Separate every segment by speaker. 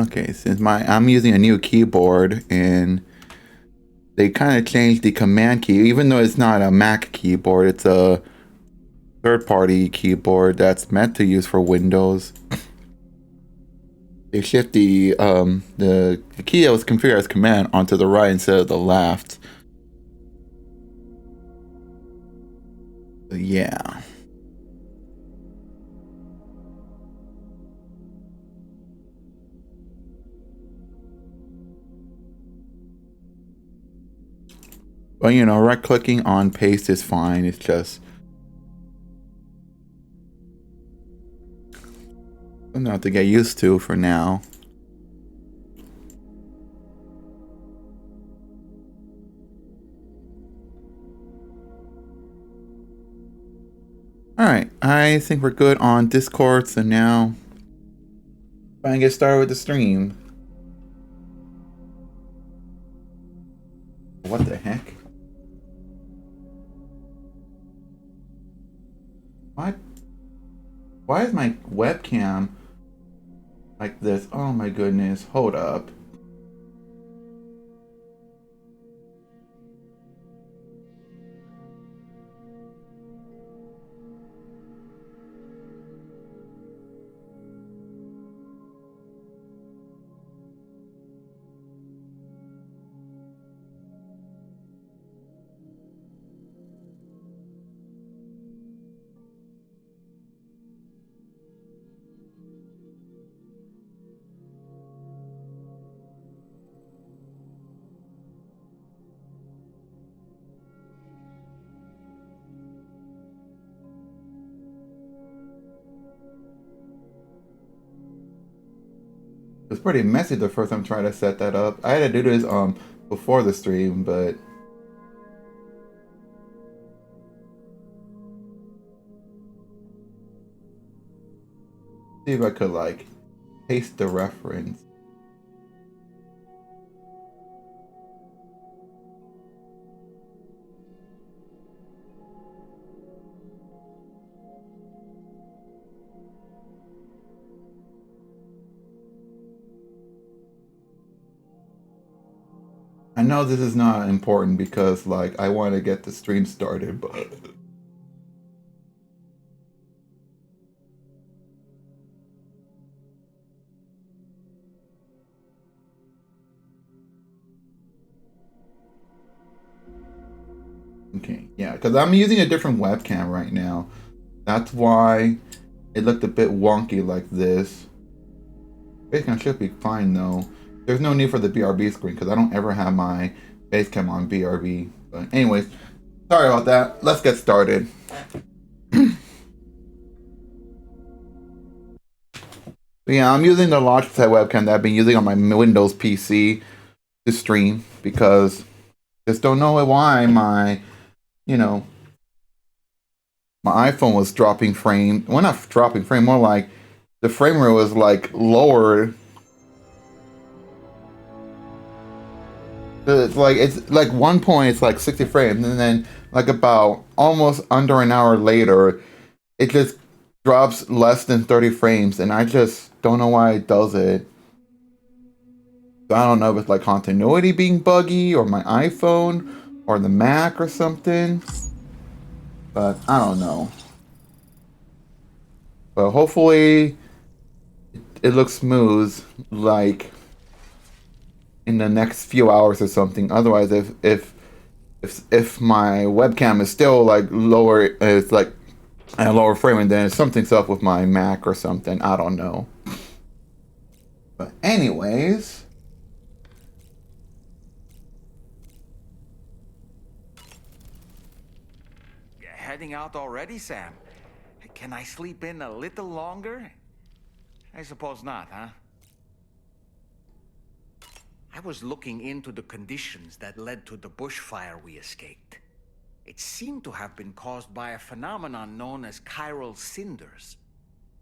Speaker 1: Okay, since I'm using a new keyboard and they kind of changed the command key, even though it's not a Mac keyboard, it's a third-party keyboard that's meant to use for Windows. They shift the key that was configured as command onto the right instead of the left. So yeah. But you know, right clicking on paste is fine. It's just something to get used to for now. Alright, I think we're good on Discord, so now try and get started with the stream. What the heck? Why is my webcam like this? Oh my goodness, hold up. It was pretty messy the first time trying to set that up. I had to do this before the stream, but see if I could like paste the reference. I know this is not important because like I want to get the stream started, but okay, yeah, because I'm using a different webcam right now. That's why it looked a bit wonky like this. Basecam should be fine though. There's no need for the BRB screen because I don't ever have my Basecam on BRB. But anyways, sorry about that. Let's get started. Yeah, I'm using the Logitech webcam that I've been using on my Windows PC to stream because just don't know why you know, my iPhone was dropping frame. Well, not dropping frame, more like the frame rate was like lower. It's like one point it's like 60 frames, and then like about almost under an hour later, it just drops less than 30 frames, and I just don't know why it does it. So I don't know if it's like continuity being buggy, or my iPhone, or the Mac or something. But I don't know. But hopefully it looks smooth, like in the next few hours or something. Otherwise, if my webcam is still like lower, it's like at a lower frame, and then something's up with my Mac or something. I don't know. But anyways,
Speaker 2: Heading out already, Sam? Can I sleep in a little longer? I suppose not, huh? I was looking into the conditions that led to the bushfire we escaped. It seemed to have been caused by a phenomenon known as chiral cinders.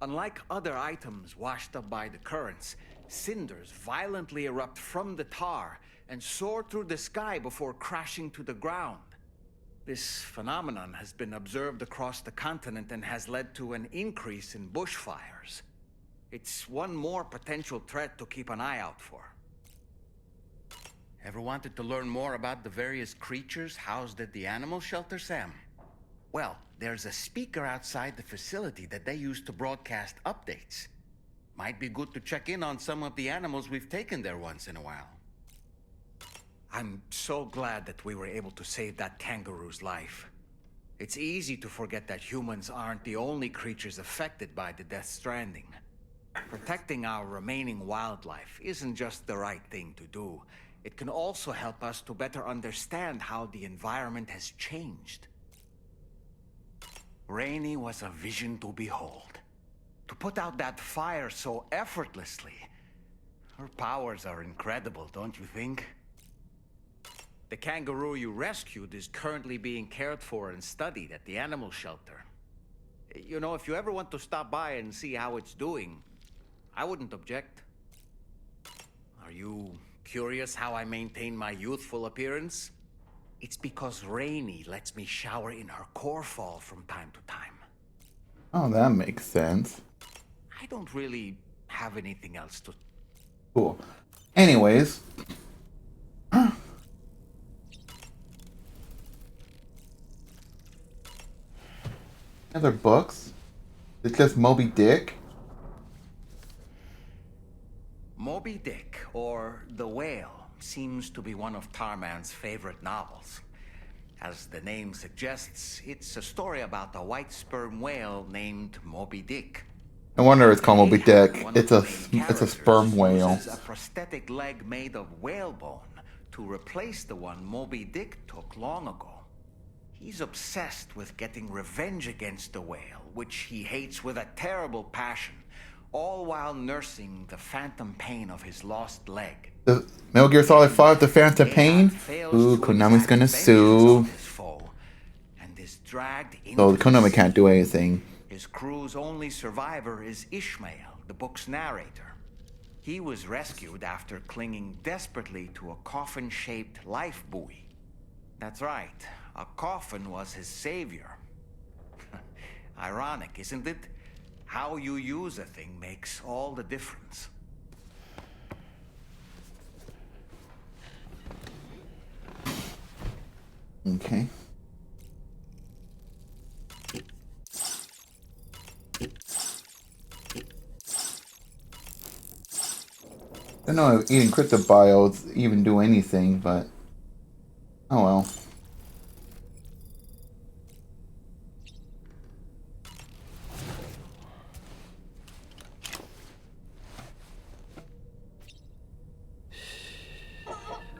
Speaker 2: Unlike other items washed up by the currents, cinders violently erupt from the tar and soar through the sky before crashing to the ground. This phenomenon has been observed across the continent and has led to an increase in bushfires. It's one more potential threat to keep an eye out for. Ever wanted to learn more about the various creatures housed at the animal shelter, Sam? Well, there's a speaker outside the facility that they use to broadcast updates. Might be good to check in on some of the animals we've taken there once in a while. I'm so glad that we were able to save that kangaroo's life. It's easy to forget that humans aren't the only creatures affected by the Death Stranding. Protecting our remaining wildlife isn't just the right thing to do. It can also help us to better understand how the environment has changed. Rainey was a vision to behold. To put out that fire so effortlessly. Her powers are incredible, don't you think? The kangaroo you rescued is currently being cared for and studied at the animal shelter. You know, if you ever want to stop by and see how it's doing, I wouldn't object. Are you curious how I maintain my youthful appearance? It's because Rainey lets me shower in her core fall from time to time.
Speaker 1: Oh, that makes sense.
Speaker 2: I don't really have anything else to...
Speaker 1: Cool. Anyways. Other books? It's just Moby Dick?
Speaker 2: Moby Dick, or The Whale, seems to be one of Tarman's favorite novels. As the name suggests, it's a story about a white sperm whale named Moby Dick.
Speaker 1: No wonder it's called Moby Dick.
Speaker 2: One of
Speaker 1: It's
Speaker 2: the
Speaker 1: a
Speaker 2: main
Speaker 1: it's a sperm
Speaker 2: characters
Speaker 1: whale.
Speaker 2: uses a prosthetic leg made of whalebone to replace the one Moby Dick took long ago. He's obsessed with getting revenge against the whale, which he hates with a terrible passion, all while nursing the phantom pain of his lost leg.
Speaker 1: The Metal Gear Solid 5, The Phantom Pain? Ooh, Konami's gonna sue.
Speaker 2: And is dragged
Speaker 1: So
Speaker 2: into
Speaker 1: Konami
Speaker 2: the
Speaker 1: can't do anything.
Speaker 2: His crew's only survivor is Ishmael, the book's narrator. He was rescued after clinging desperately to a coffin-shaped life buoy. That's right, a coffin was his savior. Ironic, isn't it? How you use a thing makes all the difference.
Speaker 1: Okay. I don't know if eating cryptobiotes even do anything, but oh well.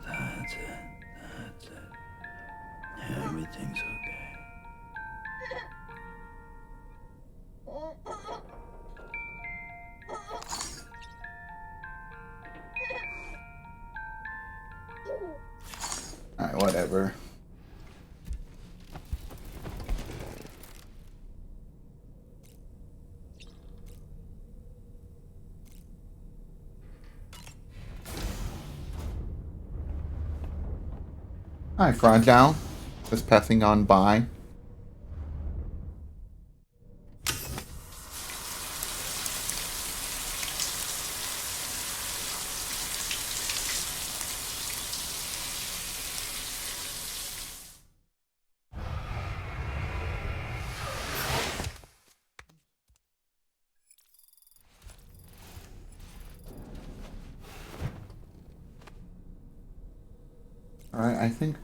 Speaker 3: That's it. That's it. Everything's okay.
Speaker 1: Alright, whatever. Hi, Fragile. Just passing on by. Alright, I think...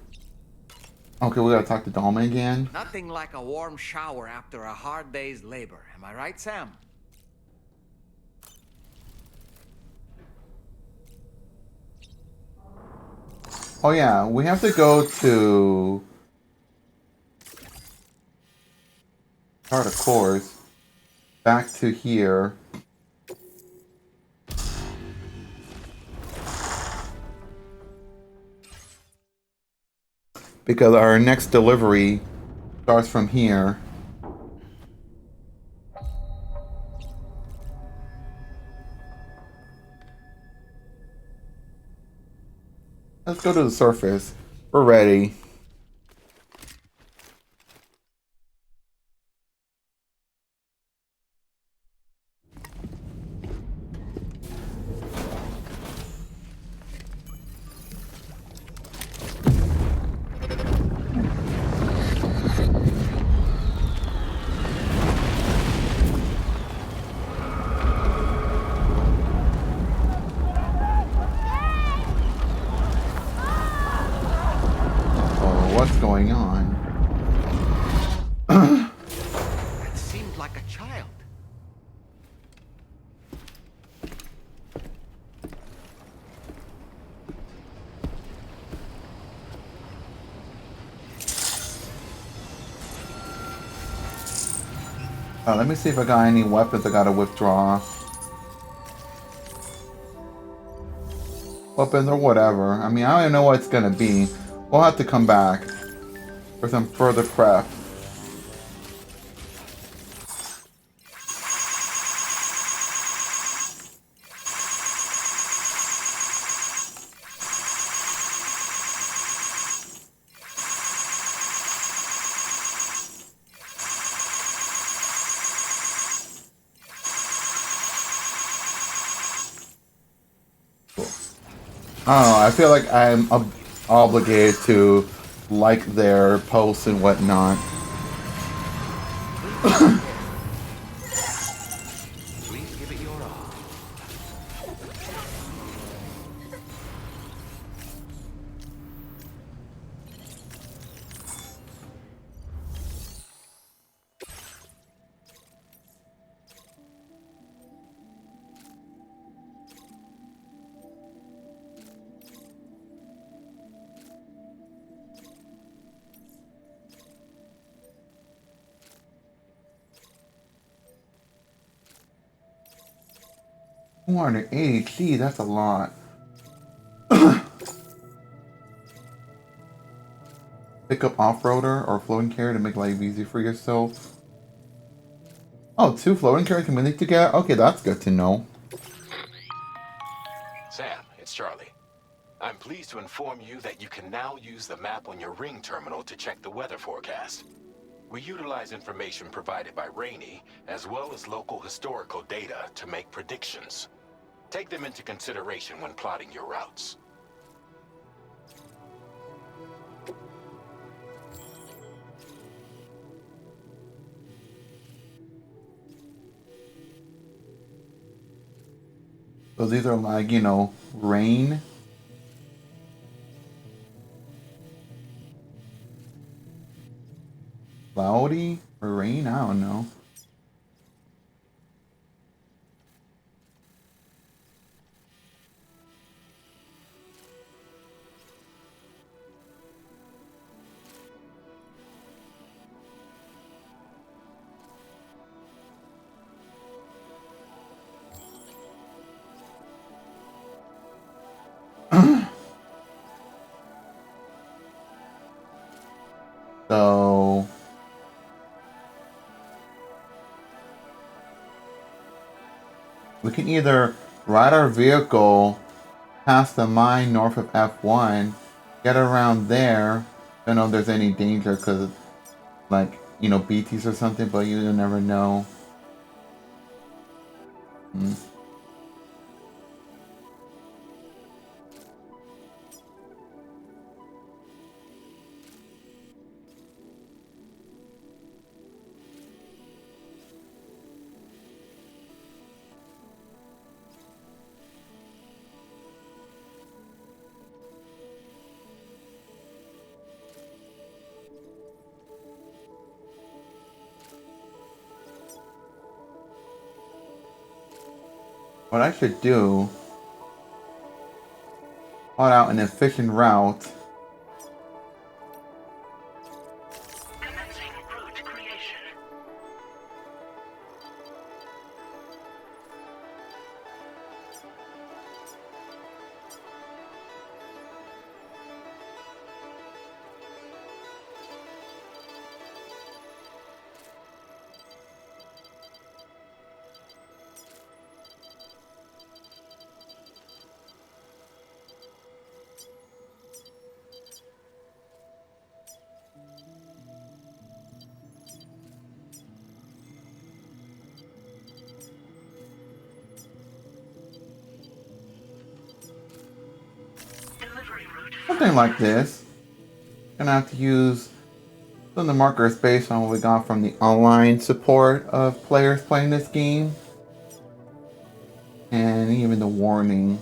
Speaker 1: Okay, we gotta talk to Dalma again.
Speaker 2: Nothing like a warm shower after a hard day's labor. Am I right, Sam?
Speaker 1: Oh yeah, we have to go to... Start a course. Back to here. Because our next delivery starts from here. Let's go to the surface. We're ready. what's going on.
Speaker 2: That seemed like a child.
Speaker 1: Let me see if I got any weapons I gotta withdraw. Weapons or whatever. I mean, I don't even know what it's gonna be. We'll have to come back for some further prep. Oh, I feel like I'm obligated to like their posts and whatnot.
Speaker 2: Please give it your all.
Speaker 1: 280, gee, that's a lot. Pick up off-roader or floating carrier to make life easy for yourself. Oh, 2 floating carriers can link together? Okay, that's good to know.
Speaker 4: Sam, it's Charlie. I'm pleased to inform you that you can now use the map on your Ring terminal to check the weather forecast. We utilize information provided by Rainey, as well as local historical data to make predictions. Take them into consideration when plotting your routes.
Speaker 1: So these are like, rain. Cloudy or rain? I don't know. So we can either ride our vehicle past the mine north of F1, get around there. Don't know if there's any danger because, like, BTs or something, but you never know. What I should do, plot out an efficient route.
Speaker 5: Commencing route creation. Delivery route.
Speaker 1: Something like this. Gonna have to use some of the markers based on what we got from the online support of players playing this game. And even the warning.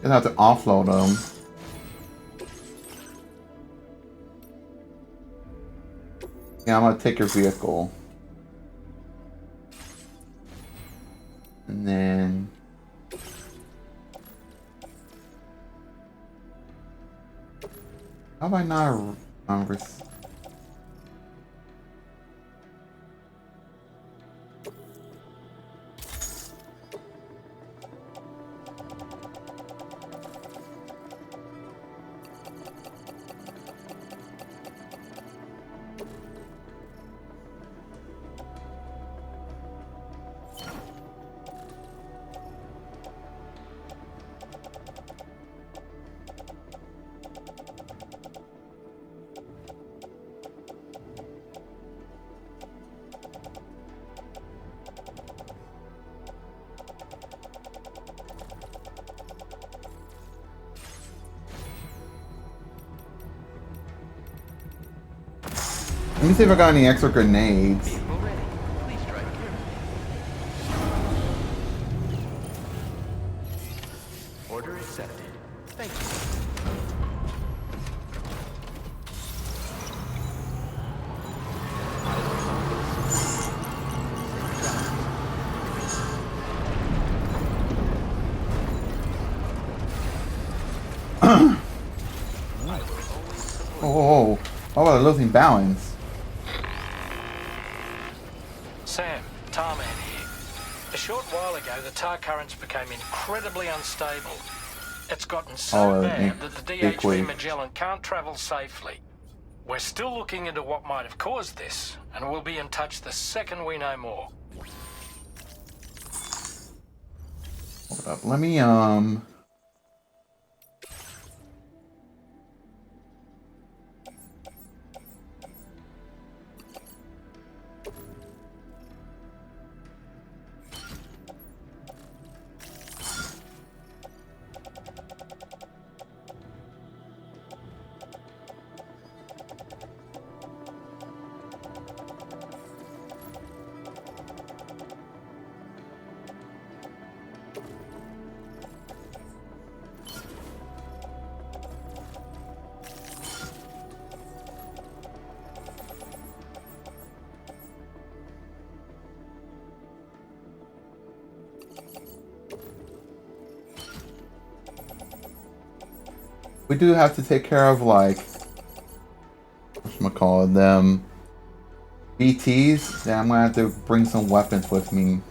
Speaker 1: Just have to offload them. Yeah, I'm gonna take your vehicle. And then... How have I not... Let me see if I got any extra grenades.
Speaker 2: Vehicle ready. Please drive carefully. Order accepted. Thank you.
Speaker 1: Oh, how about losing balance?
Speaker 6: Sam, Tarman here. A short while ago, the tar currents became incredibly unstable. It's gotten so bad that the DHV Magellan can't travel safely. We're still looking into what might have caused this, and we'll be in touch the second we know more.
Speaker 1: Hold up, let me we do have to take care of, like, whatchamacallit, them BTs. Then I'm gonna have to bring some weapons with me.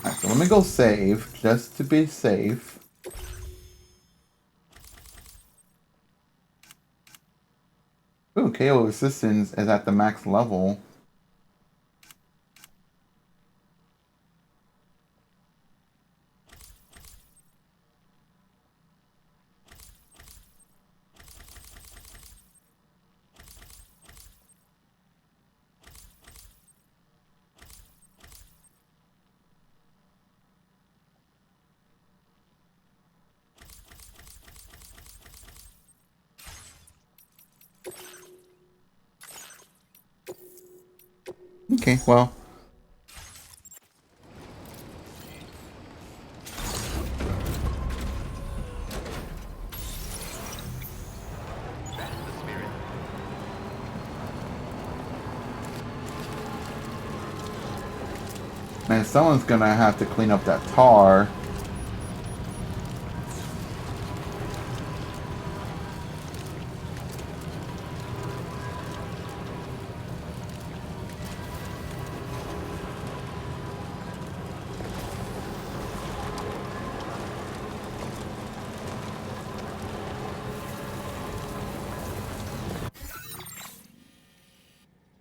Speaker 1: Alright, so let me go save, just to be safe. Ooh, KO resistance is at the max level. Okay, well. Man, someone's gonna have to clean up that tar.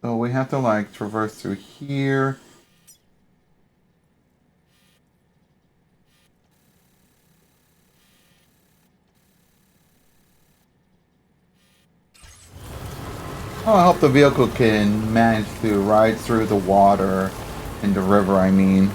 Speaker 1: So we have to, like, traverse through here. Oh, I hope the vehicle can manage to ride through the water in the river, I mean.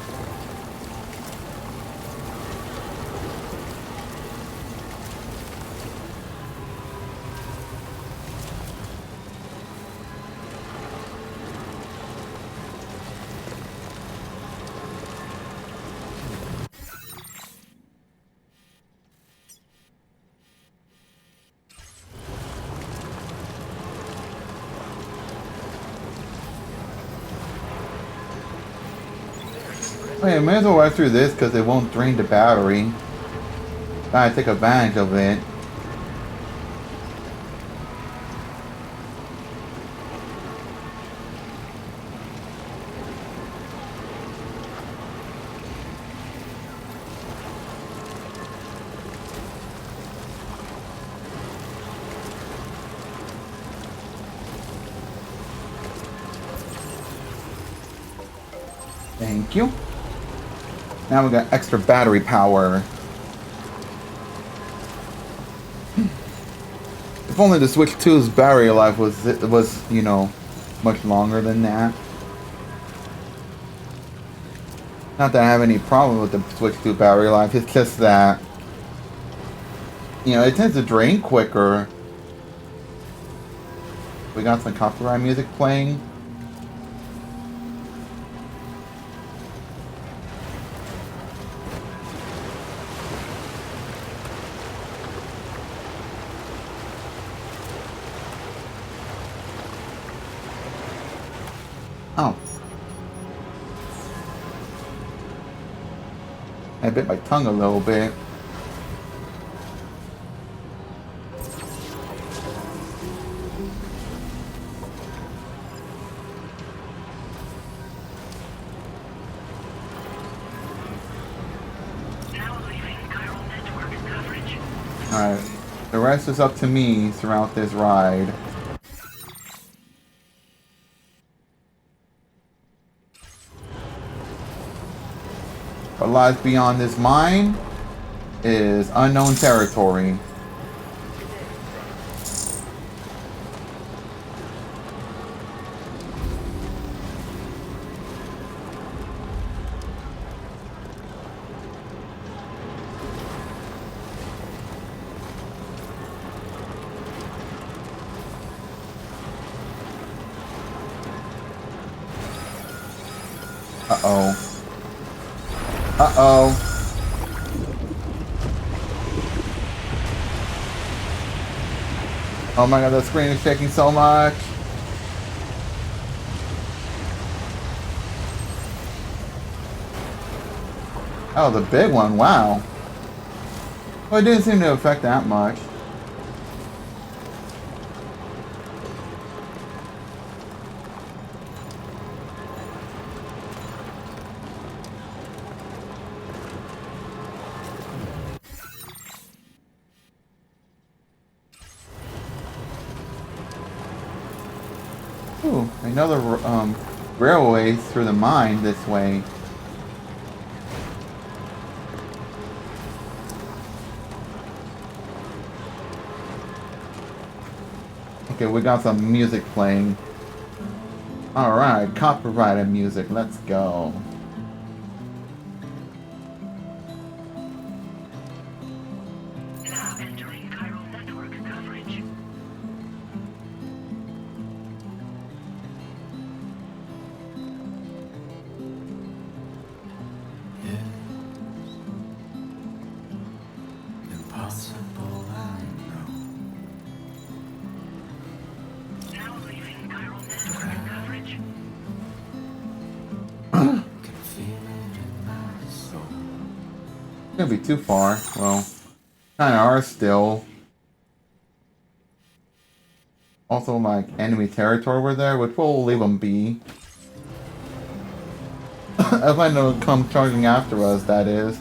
Speaker 1: Oh yeah, may as well ride through this because it won't drain the battery. Gotta take advantage of it. Thank you. Now we got extra battery power. If only the Switch 2's battery life was, you know, much longer than that. Not that I have any problem with the Switch 2 battery life, it's just that, you know, it tends to drain quicker. We got some copyright music playing. Oh. I bit my tongue a little bit. Alright. The rest is up to me throughout this ride. What lies beyond this mine is unknown territory. Uh-oh. Uh-oh. Oh my god, the screen is shaking so much. Oh, the big one, wow. Well, it didn't seem to affect that much. Ooh, another railway through the mine this way. Okay, we got some music playing. Alright, copyrighted music, let's go.
Speaker 5: Now entering chiral network coverage.
Speaker 3: Impossible, I know.
Speaker 5: Now leaving chiral network coverage.
Speaker 3: Can feel it in my soul.
Speaker 1: Gonna be too far. Well, kinda are still. Also, like, enemy territory over there, which we'll leave them be. If I know come charging after us, that is.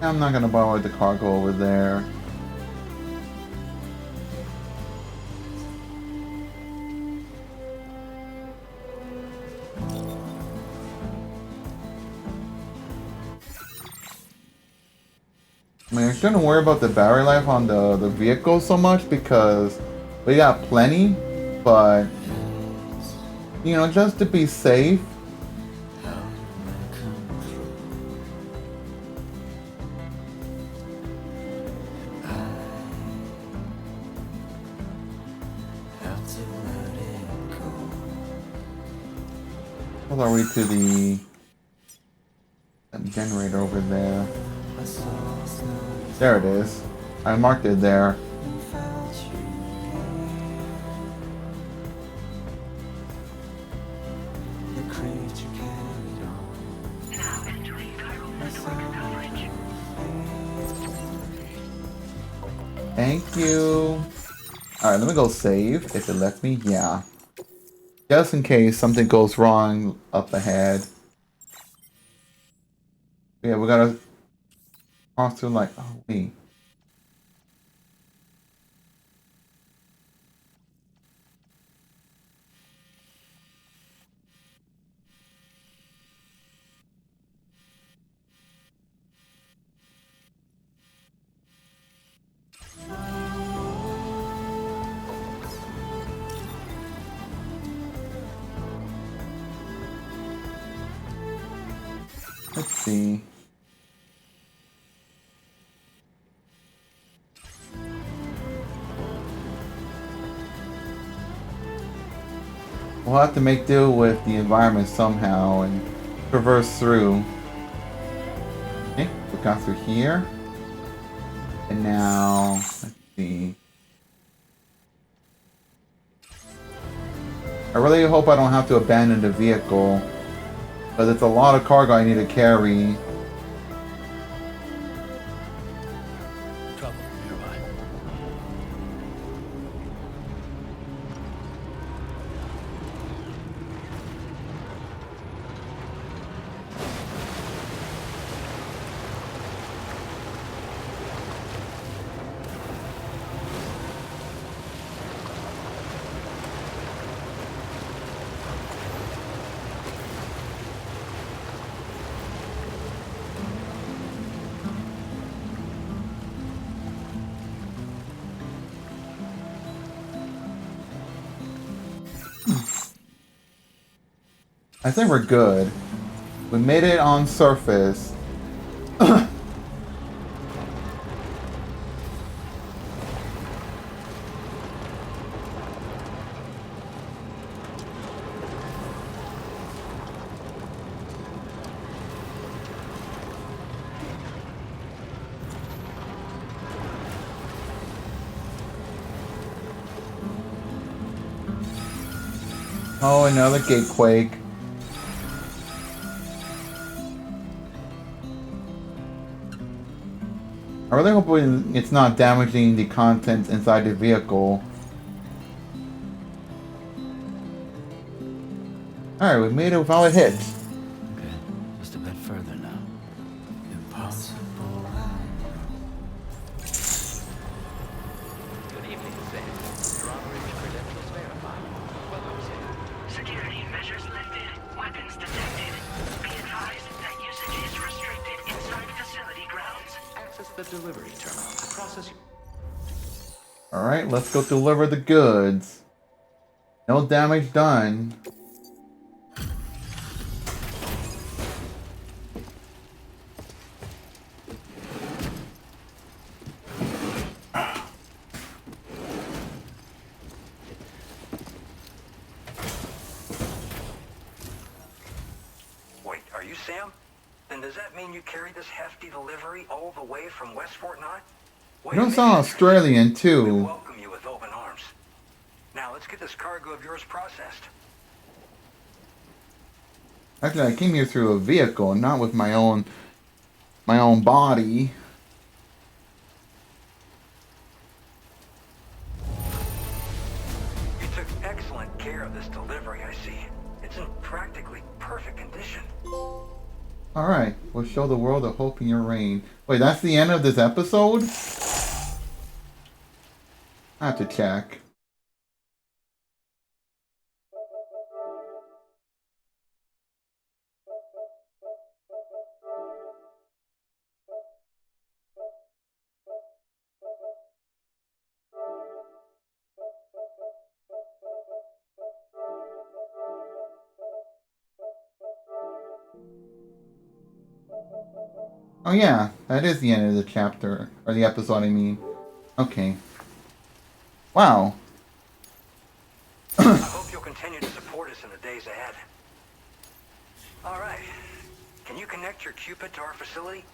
Speaker 1: I'm not gonna bother with the cargo over there. I mean, I shouldn't worry about the battery life on the vehicle so much because we got plenty, but you know, just to be safe. How are we to the generator over there? There it is. I marked it there.
Speaker 5: Now entering chiral network coverage.
Speaker 1: Thank you. Alright, let me go save if it lets me. Yeah. Just in case something goes wrong up ahead. Yeah, we gotta cross through like, oh wait. Let's see. We'll have to make do with the environment somehow and traverse through. Okay, we got through here. And now, let's see. I really hope I don't have to abandon the vehicle, but it's a lot of cargo I need to carry.
Speaker 3: Trouble nearby.
Speaker 1: I think we're good. We made it on surface. Oh, another gatequake. I really hope it's not damaging the contents inside the vehicle. Alright, we made it without a hit.
Speaker 3: Okay, just a bit further now. Impossible.
Speaker 7: Good evening, Sam. Drawbridge credentials verified. Welcome, Sam.
Speaker 5: Security measures lifted. Weapons detected. Be advised that usage is restricted inside facility grounds.
Speaker 7: Access the delivery terminal to process your...
Speaker 1: Alright, let's go deliver the goods. No damage done.
Speaker 8: Wait, are you Sam? Then does that mean you carried this hefty delivery all the way from West Fort Knott?
Speaker 1: You don't sound Australian,
Speaker 8: We
Speaker 1: too.
Speaker 8: welcome you with open arms. Now let's get this cargo of yours processed.
Speaker 1: Actually, I came here through a vehicle, not with my own body.
Speaker 8: You took excellent care of this delivery, I see. It's in practically perfect condition.
Speaker 1: Oh, Alright, we'll show the world a hope in your reign. Wait, that's the end of this episode? I have to check. Oh yeah, that is the end of the chapter. Or the episode, I mean. Okay. Wow.
Speaker 8: I hope you'll continue to support us in the days ahead. All right. Can you connect your Cupid to our facility?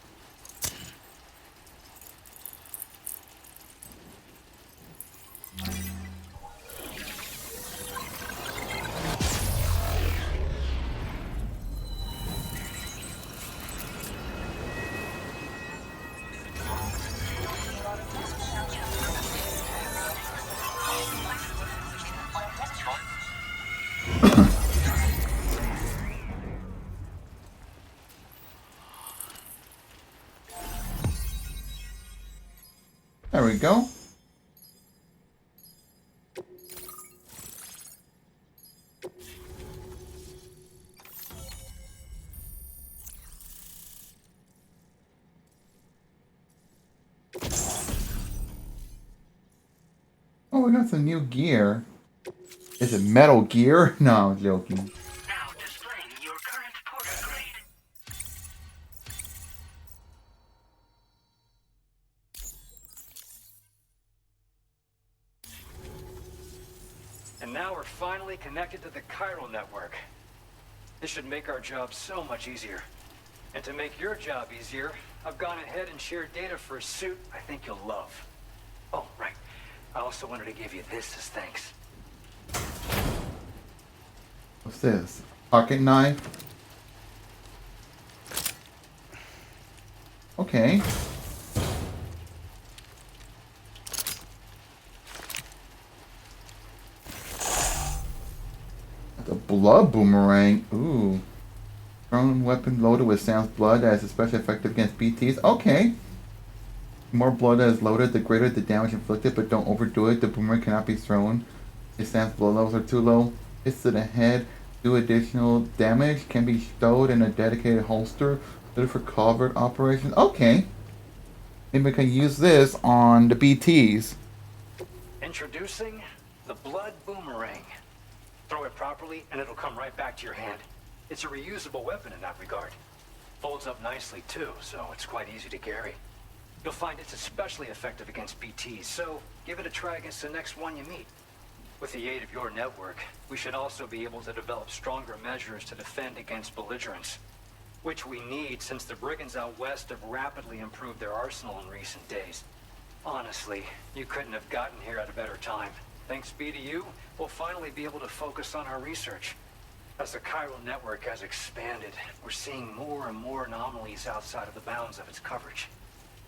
Speaker 1: There we go. Oh, we got some new gear. Is it Metal Gear? No, I'm joking.
Speaker 5: Now displaying your current porter grade.
Speaker 9: And now we're finally connected to the chiral network. This should make our job so much easier. And to make your job easier, I've gone ahead and shared data for a suit I think you'll love. Oh, right. I also wanted to give you this as thanks.
Speaker 1: What's this? Pocket knife? Okay. The blood boomerang. Ooh. Thrown weapon loaded with Sam's blood that is especially effective against BTs. Okay. The more blood that is loaded, the greater the damage inflicted, but don't overdo it. The boomerang cannot be thrown if Sam's blood levels are too low. Hits to the head, do additional damage, can be stowed in a dedicated holster, good for covert operations. Okay. Maybe we can use this on the BTs.
Speaker 9: Introducing the blood boomerang. Throw it properly and it'll come right back to your hand. It's a reusable weapon in that regard. Folds up nicely too, so it's quite easy to carry. You'll find it's especially effective against BTs, so give it a try against the next one you meet. With the aid of your network, we should also be able to develop stronger measures to defend against belligerents, which we need since the brigands out west have rapidly improved their arsenal in recent days. Honestly, you couldn't have gotten here at a better time. Thanks be to you, we'll finally be able to focus on our research. As the chiral network has expanded, we're seeing more and more anomalies outside of the bounds of its coverage.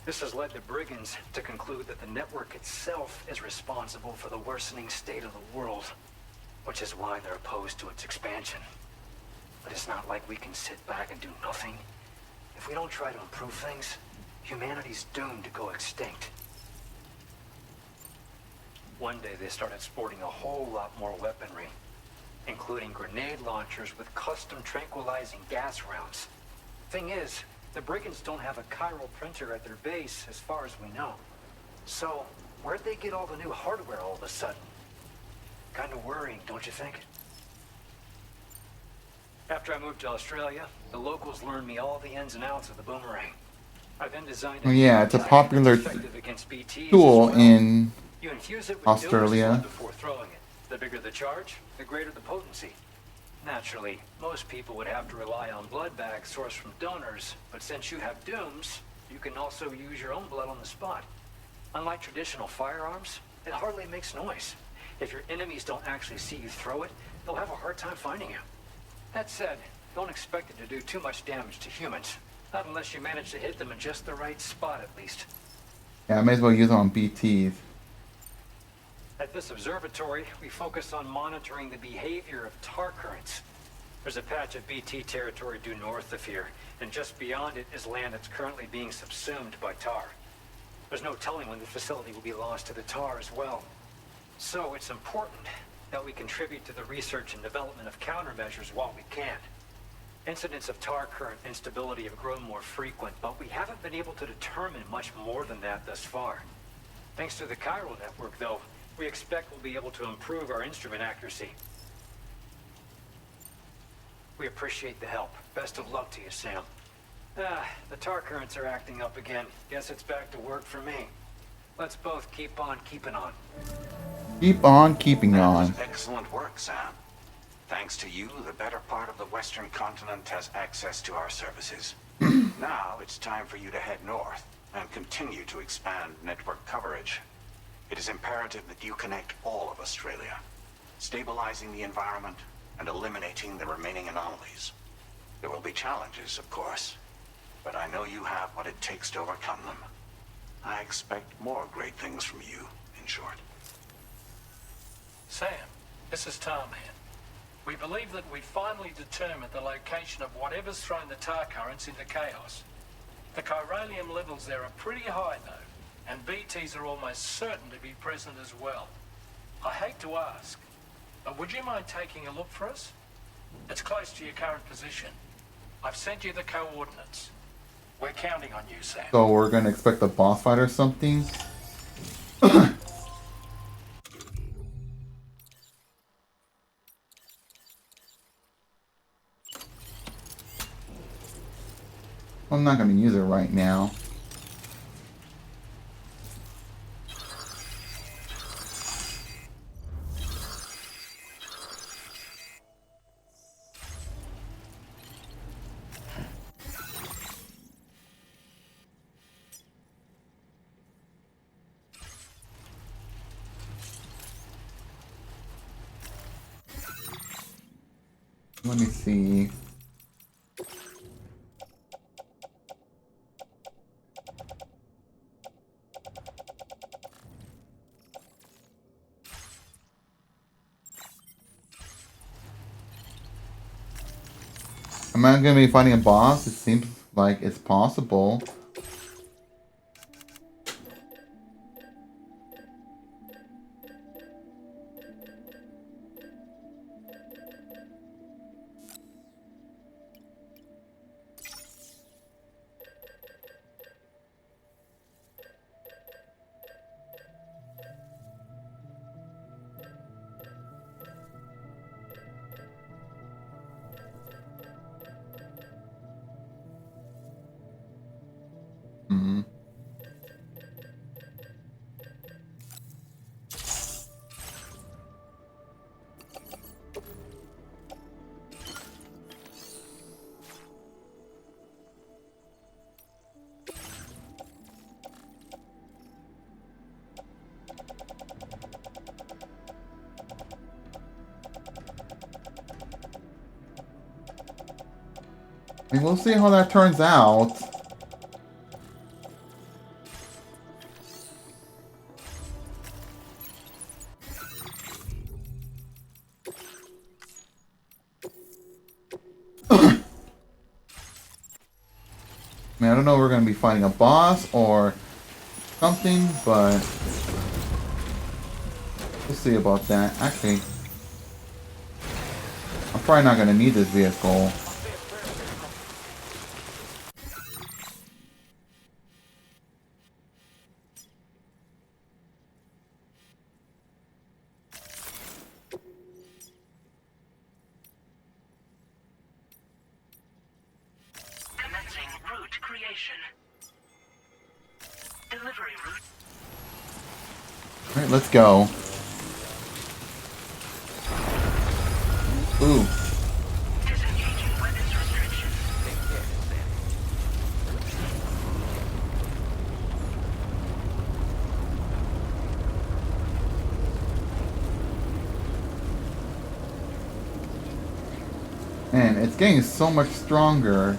Speaker 9: This has led the brigands to conclude that the network itself is responsible for the worsening state of the world, which is why they're opposed to its expansion. But it's not like we can sit back and do nothing. If we don't try to improve things, humanity's doomed to go extinct. One day they started sporting a whole lot more weaponry, including grenade launchers with custom tranquilizing gas rounds. Thing is, the brigands don't have a chiral printer at their base as far as we know. So, where'd they get all the new hardware all of a sudden? Kind of worrying, don't you think? After I moved to Australia, the locals learned me all the ins and outs of the boomerang. I then designed
Speaker 1: Oh yeah, it's a popular
Speaker 9: effective against BTs
Speaker 1: tool
Speaker 9: as well.
Speaker 1: in
Speaker 9: You infuse it with
Speaker 1: Australia.
Speaker 9: Australia before throwing it. The bigger the charge, the greater the potency. Naturally, most people would have to rely on blood bags sourced from donors, but since you have dooms, you can also use your own blood on the spot. Unlike traditional firearms, it hardly makes noise. If your enemies don't actually see you throw it, they'll have a hard time finding you. That said, don't expect it to do too much damage to humans. Not unless you manage to hit them in just the right spot, at least.
Speaker 1: Yeah, I may as well use it on BTs.
Speaker 9: At this observatory, we focus on monitoring the behavior of tar currents. There's a patch of BT territory due north of here, and just beyond it is land that's currently being subsumed by tar. There's no telling when the facility will be lost to the tar as well. So it's important that we contribute to the research and development of countermeasures while we can. Incidents of tar current instability have grown more frequent, but we haven't been able to determine much more than that thus far. Thanks to the chiral network, though, we expect we'll be able to improve our instrument accuracy. We appreciate the help. Best of luck to you, Sam. The tar currents are acting up again. Guess it's back to work for me. Let's both keep on keeping on.
Speaker 1: Keep on keeping on.
Speaker 10: That was excellent work, Sam. Thanks to you, the better part of the Western continent has access to our services. Now it's time for you to head north and continue to expand network coverage. It is imperative that you connect all of Australia, stabilizing the environment and eliminating the remaining anomalies. There will be challenges, of course, but I know you have what it takes to overcome them. I expect more great things from you, in short.
Speaker 6: Sam, this is Tom here. We believe that we finally determined the location of whatever's thrown the tar currents into chaos. The chiralium levels there are pretty high, though, and BTs are almost certain to be present as well. I hate to ask, but would you mind taking a look for us? It's close to your current position. I've sent you the coordinates. We're counting on you, Sam.
Speaker 1: So we're gonna expect a boss fight or something? I'm not gonna use it right now. Let me see. Am I gonna be fighting a boss? It seems like it's possible. Hmm. I mean, we'll see how that turns out. I mean, I don't know if we're going to be fighting a boss or something, but we'll see about that. Actually, I'm probably not going to need this vehicle.
Speaker 5: Commencing route creation. Delivery route.
Speaker 1: Alright, let's go. Ooh.
Speaker 5: Disengaging weapons restriction.
Speaker 7: Take care, Sam.
Speaker 1: Man, it's getting so much stronger.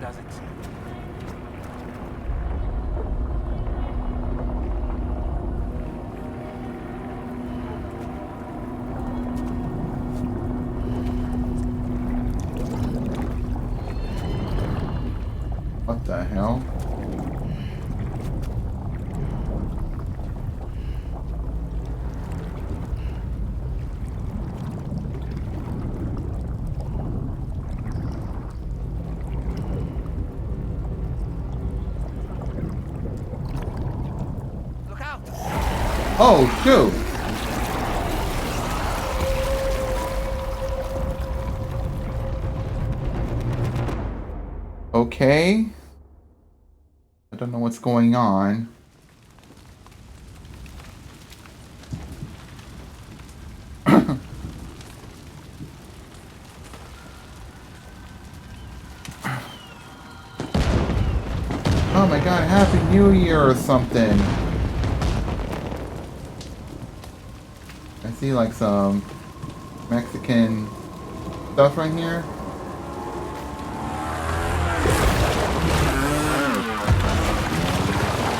Speaker 7: does it?
Speaker 1: What the hell?
Speaker 2: Look out!
Speaker 1: Oh, shoot! Okay. I don't know what's going on. Oh my god, Happy New Year or something. I see like some Mexican stuff right here.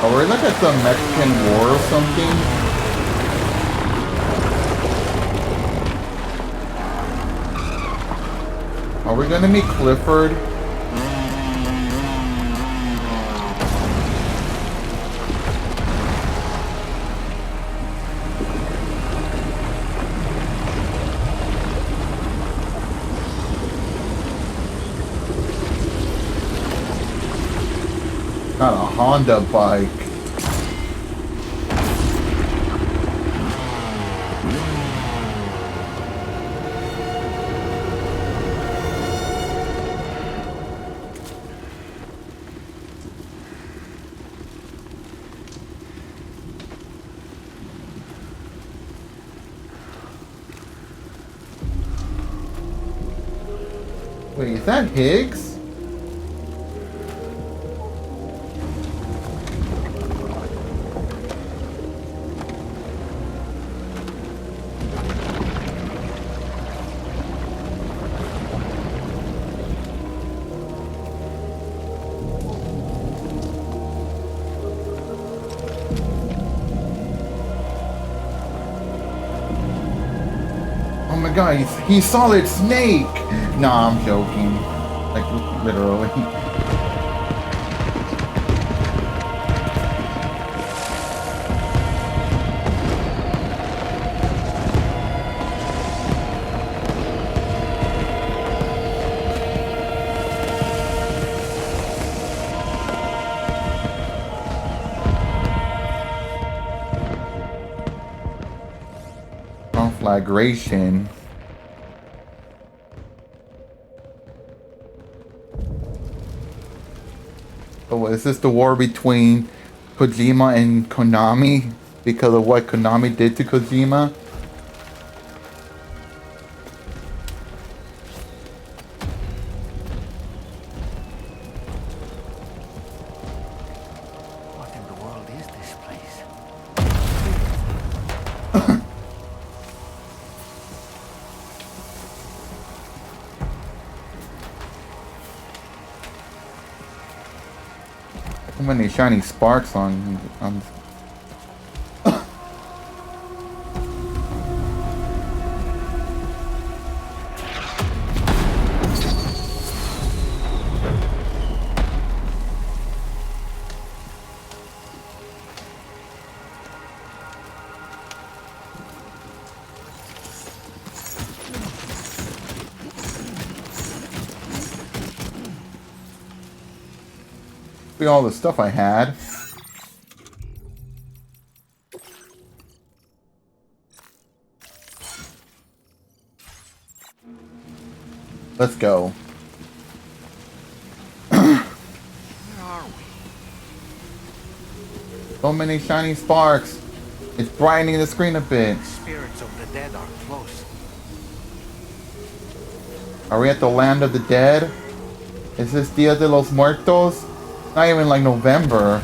Speaker 1: Oh, we're like at some Mexican war or something. Are we gonna meet Clifford? Got a Honda bike. Wait, is that Higgs? Oh my god, he's Solid Snake! Nah, I'm joking. Like, literally. Conflagration. Oh, is this the war between Kojima and Konami? Because of what Konami did to Kojima?
Speaker 2: What in the world is this place?
Speaker 1: So many shiny sparks on all the stuff I had. Let's go.
Speaker 2: Where are we?
Speaker 1: So many shiny sparks. It's brightening the screen a bit.
Speaker 2: Spirits of the dead are close.
Speaker 1: Are we at the land of the dead? Is this Dia de los Muertos? Not even like November.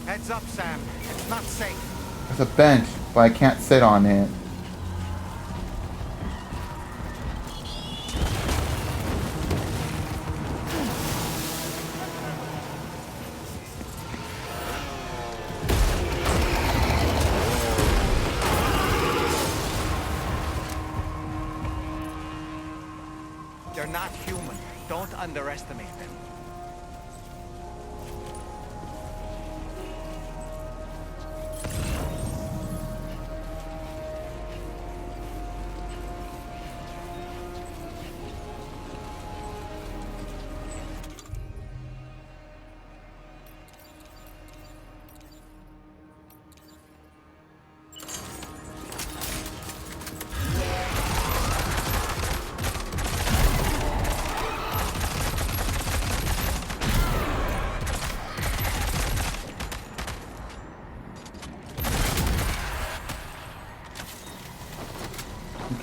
Speaker 2: Heads up, Sam. It's not safe.
Speaker 1: There's a bench, but I can't sit on it.
Speaker 2: They're not human. Don't underestimate them.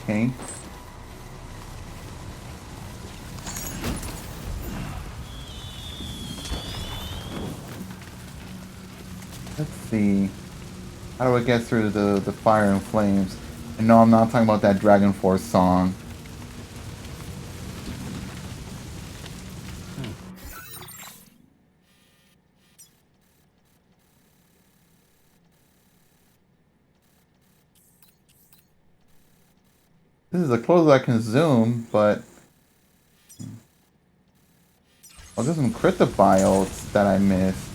Speaker 1: Okay. Let's see. How do I get through the fire and flames? And no, I'm not talking about that Dragon Force song. This is the closest I can zoom, but... Oh, there's some cryptobiotes that I missed.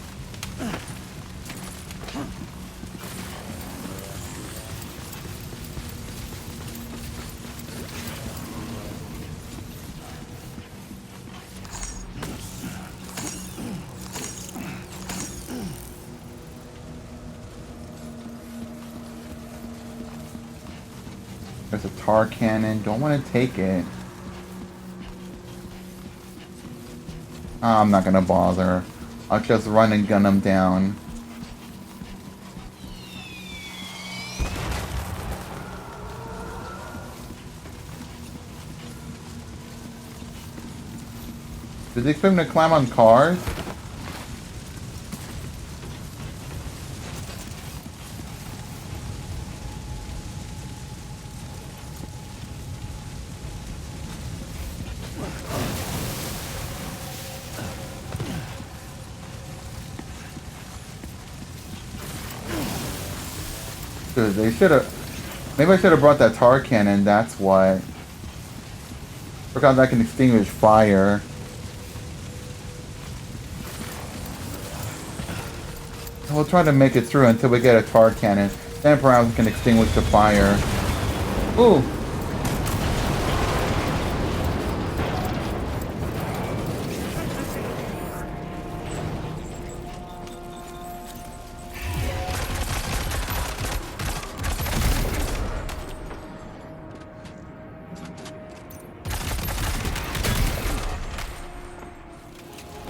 Speaker 1: There's a tar cannon. Don't want to take it. I'm not gonna bother. I'll just run and gun them down. Did they expect him to climb on cars? Dude, they should have... Maybe I should have brought that tar cannon, that's why. Forgot that can extinguish fire. We'll try to make it through until we get a tar cannon. Then perhaps we can extinguish the fire. Ooh!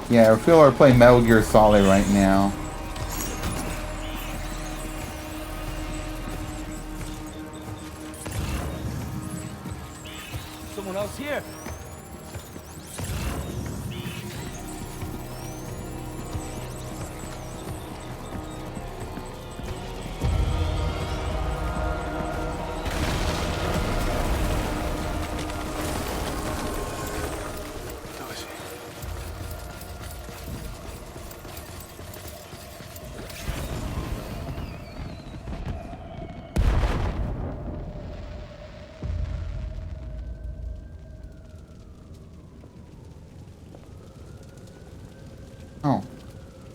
Speaker 1: Yeah, I feel we're playing Metal Gear Solid right now.
Speaker 3: Someone else here.
Speaker 1: Oh,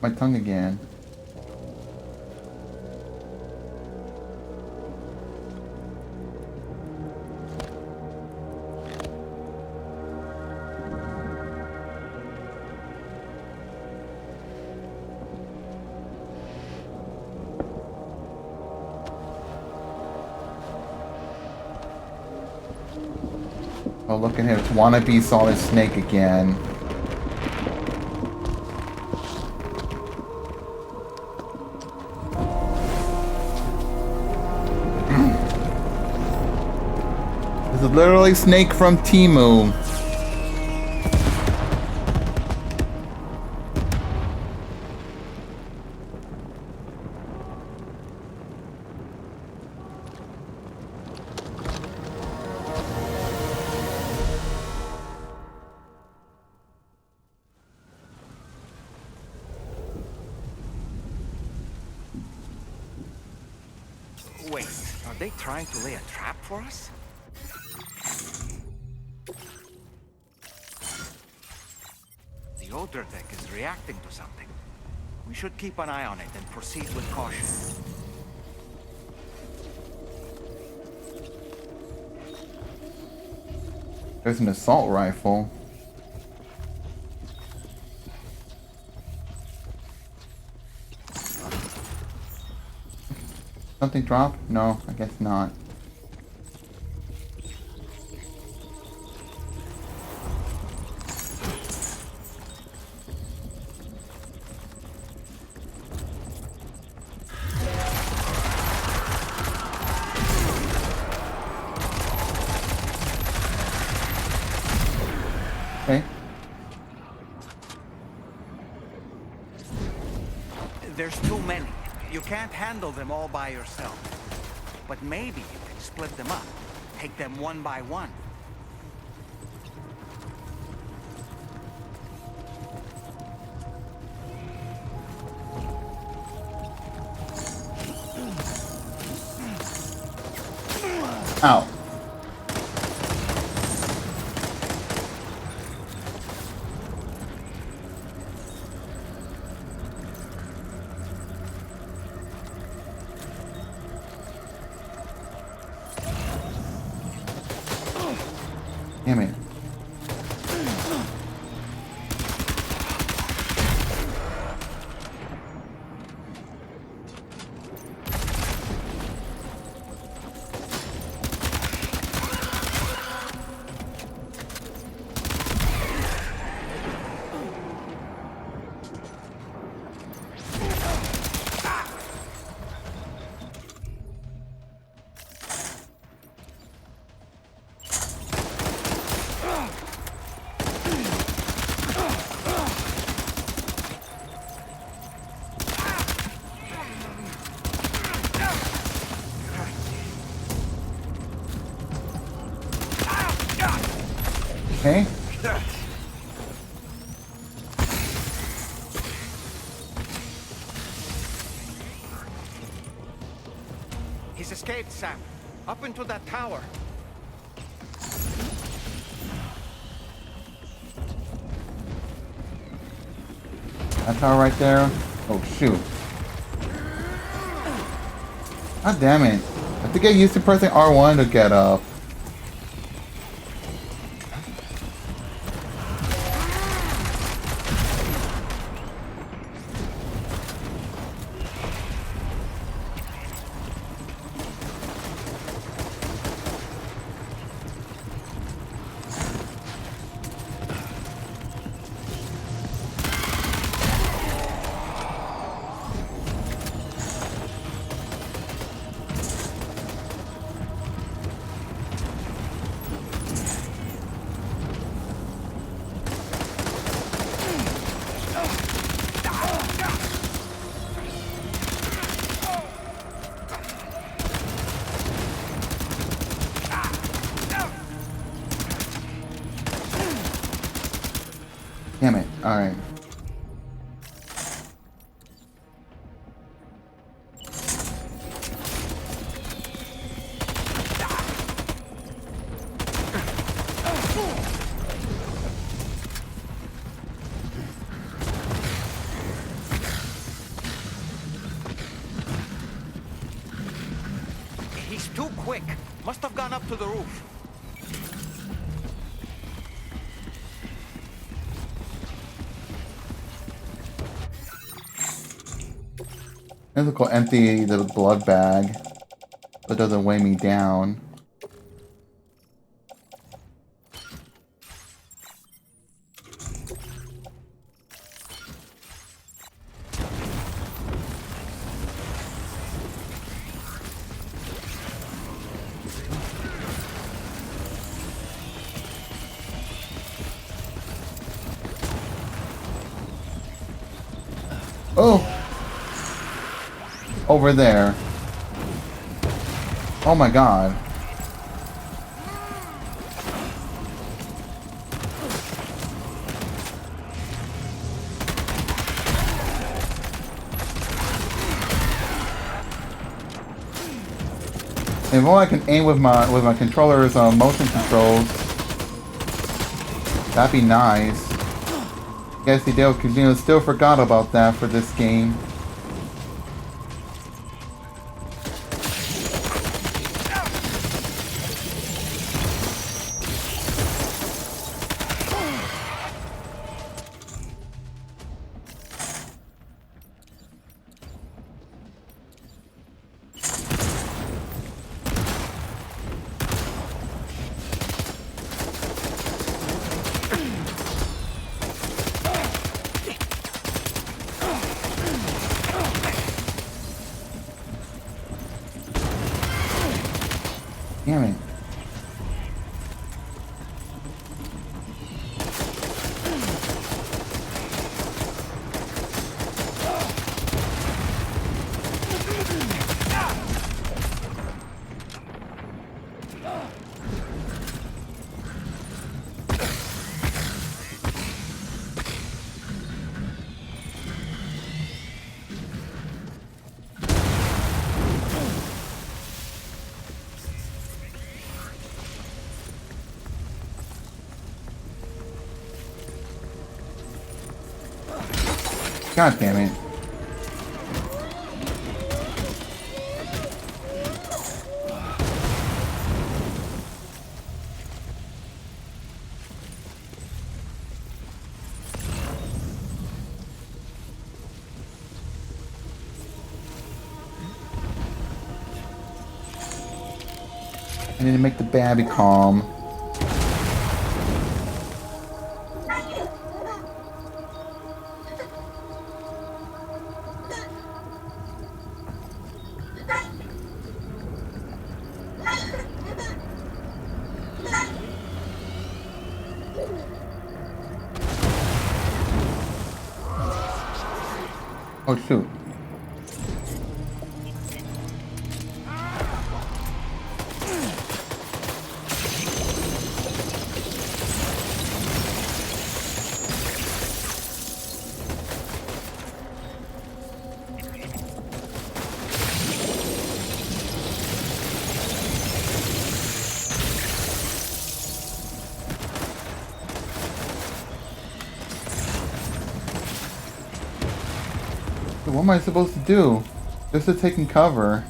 Speaker 1: my tongue again. Oh, look at him. It's wannabe Solid Snake again. This is literally Snake from Timu.
Speaker 2: Wait, are they trying to lay a trap for us? The outer deck is reacting to something. We should keep an eye on it and proceed with caution.
Speaker 1: There's an assault rifle. Something drop? No, I guess not. Okay.
Speaker 2: There's too many. You can't handle them all by yourself. But maybe you can split them up. Take them one by one.
Speaker 1: Ow. Damn it. Okay.
Speaker 2: He's escaped, Sam. Up into that tower.
Speaker 1: That tower right there. Oh shoot. God damn it. I have to get used to pressing R1 to get up. Damn it. Alright.
Speaker 2: He's too quick. Must have gone up to the roof.
Speaker 1: I'm gonna go empty the blood bag so it doesn't weigh me down. Oh! Over there. Oh my god. If only I can aim with my controller's motion controls, that'd be nice. Guess Hideo Kojima still forgot about that for this game. Damn it. God damn it. I need to make the babby calm. Oh shoot. What am I supposed to do? Just to taking cover.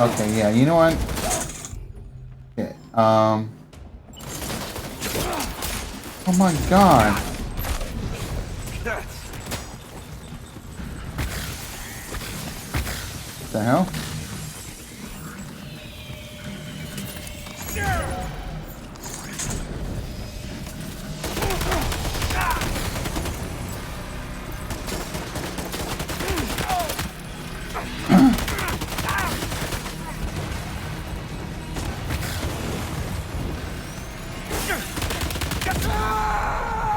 Speaker 1: Okay, yeah, you know what? Okay, oh my god. What the hell?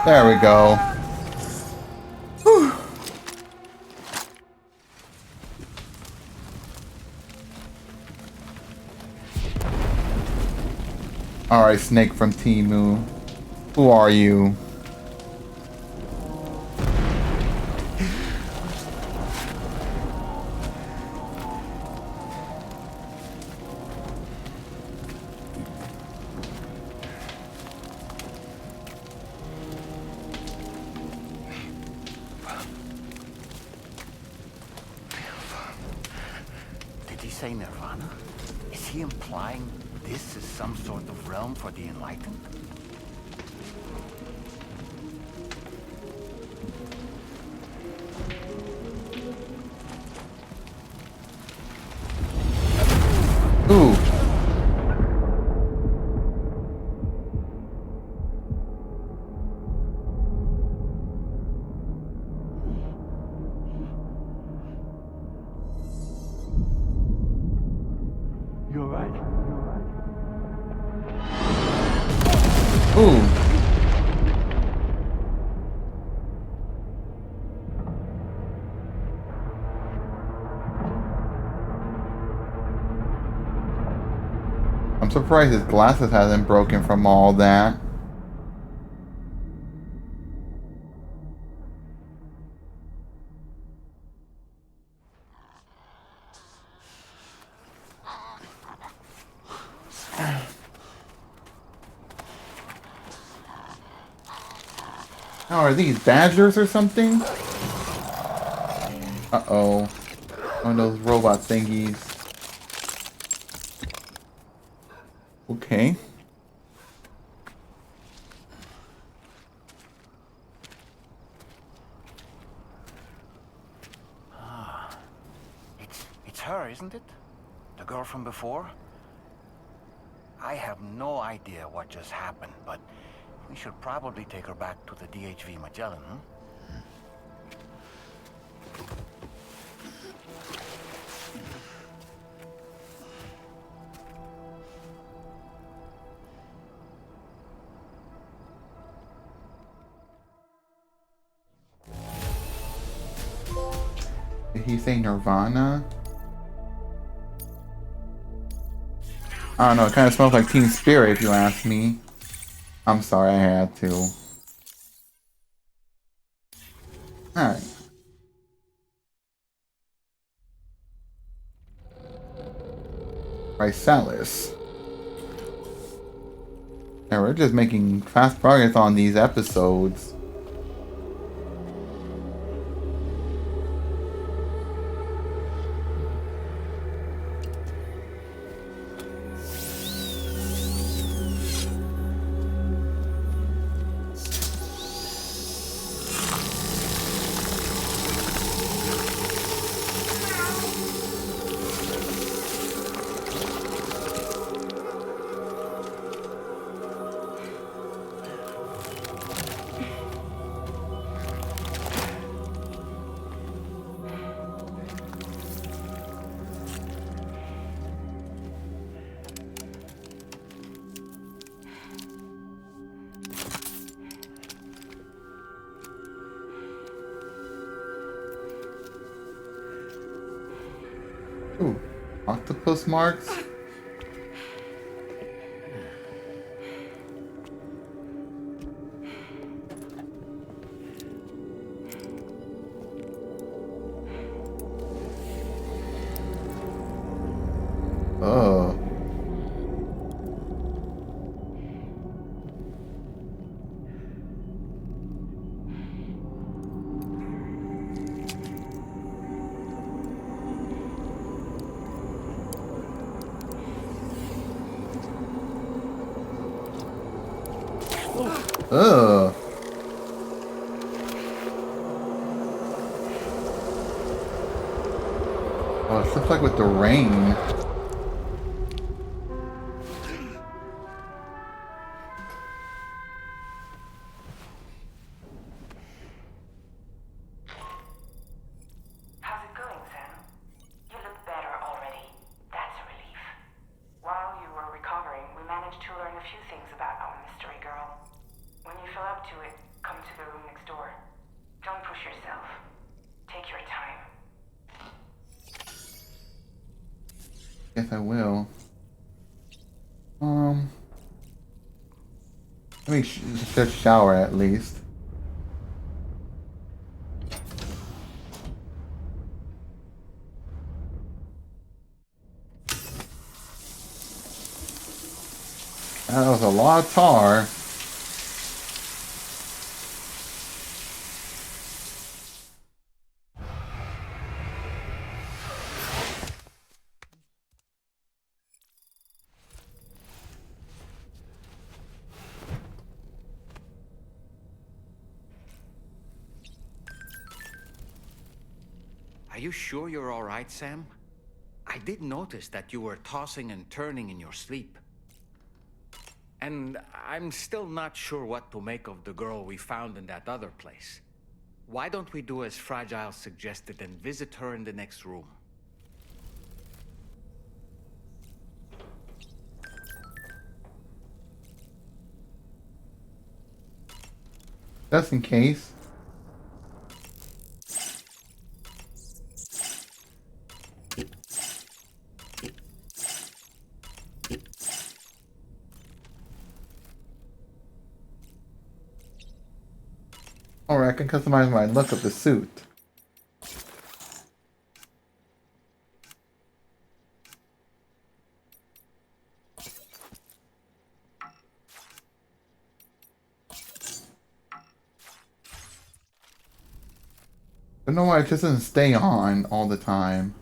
Speaker 1: There we go. Whew. Alright, Snake from Timu. Who are you?
Speaker 2: Did he say Nirvana? Is he implying this is some sort of realm for the enlightened?
Speaker 1: Ooh.
Speaker 11: You're
Speaker 1: Ooh. I'm surprised his glasses hasn't broken from all that. Oh, are these badgers or something? Uh-oh. One of those robot thingies. Okay.
Speaker 2: It's her, isn't it? The girl from before? I have no idea what just happened, but we should probably take her back to the DHV Magellan, huh?
Speaker 1: Did he say Nirvana? I don't know, it kind of smells like Teen Spirit if you ask me. I'm sorry, I had to. Alright. Chrysalis. Yeah, we're just making fast progress on these episodes. Ooh, octopus marks? Oh. Ugh. Oh, it looks like with the rain.
Speaker 5: How's it going, Sam? You look better already. That's a relief. While you were recovering, we managed to learn a few things about our mystery girl. When you feel up to it, come to the room next door. Don't push yourself. Take your time.
Speaker 1: Yes, I will. Let me just shower at least. That was a lot of tar.
Speaker 2: Are you sure you're all right, Sam? I did notice that you were tossing and turning in your sleep. And I'm still not sure what to make of the girl we found in that other place. Why don't we do as Fragile suggested and visit her in the next room?
Speaker 1: Just in case. Alright, I can customize my look of the suit. I don't know why it just doesn't stay on all the time.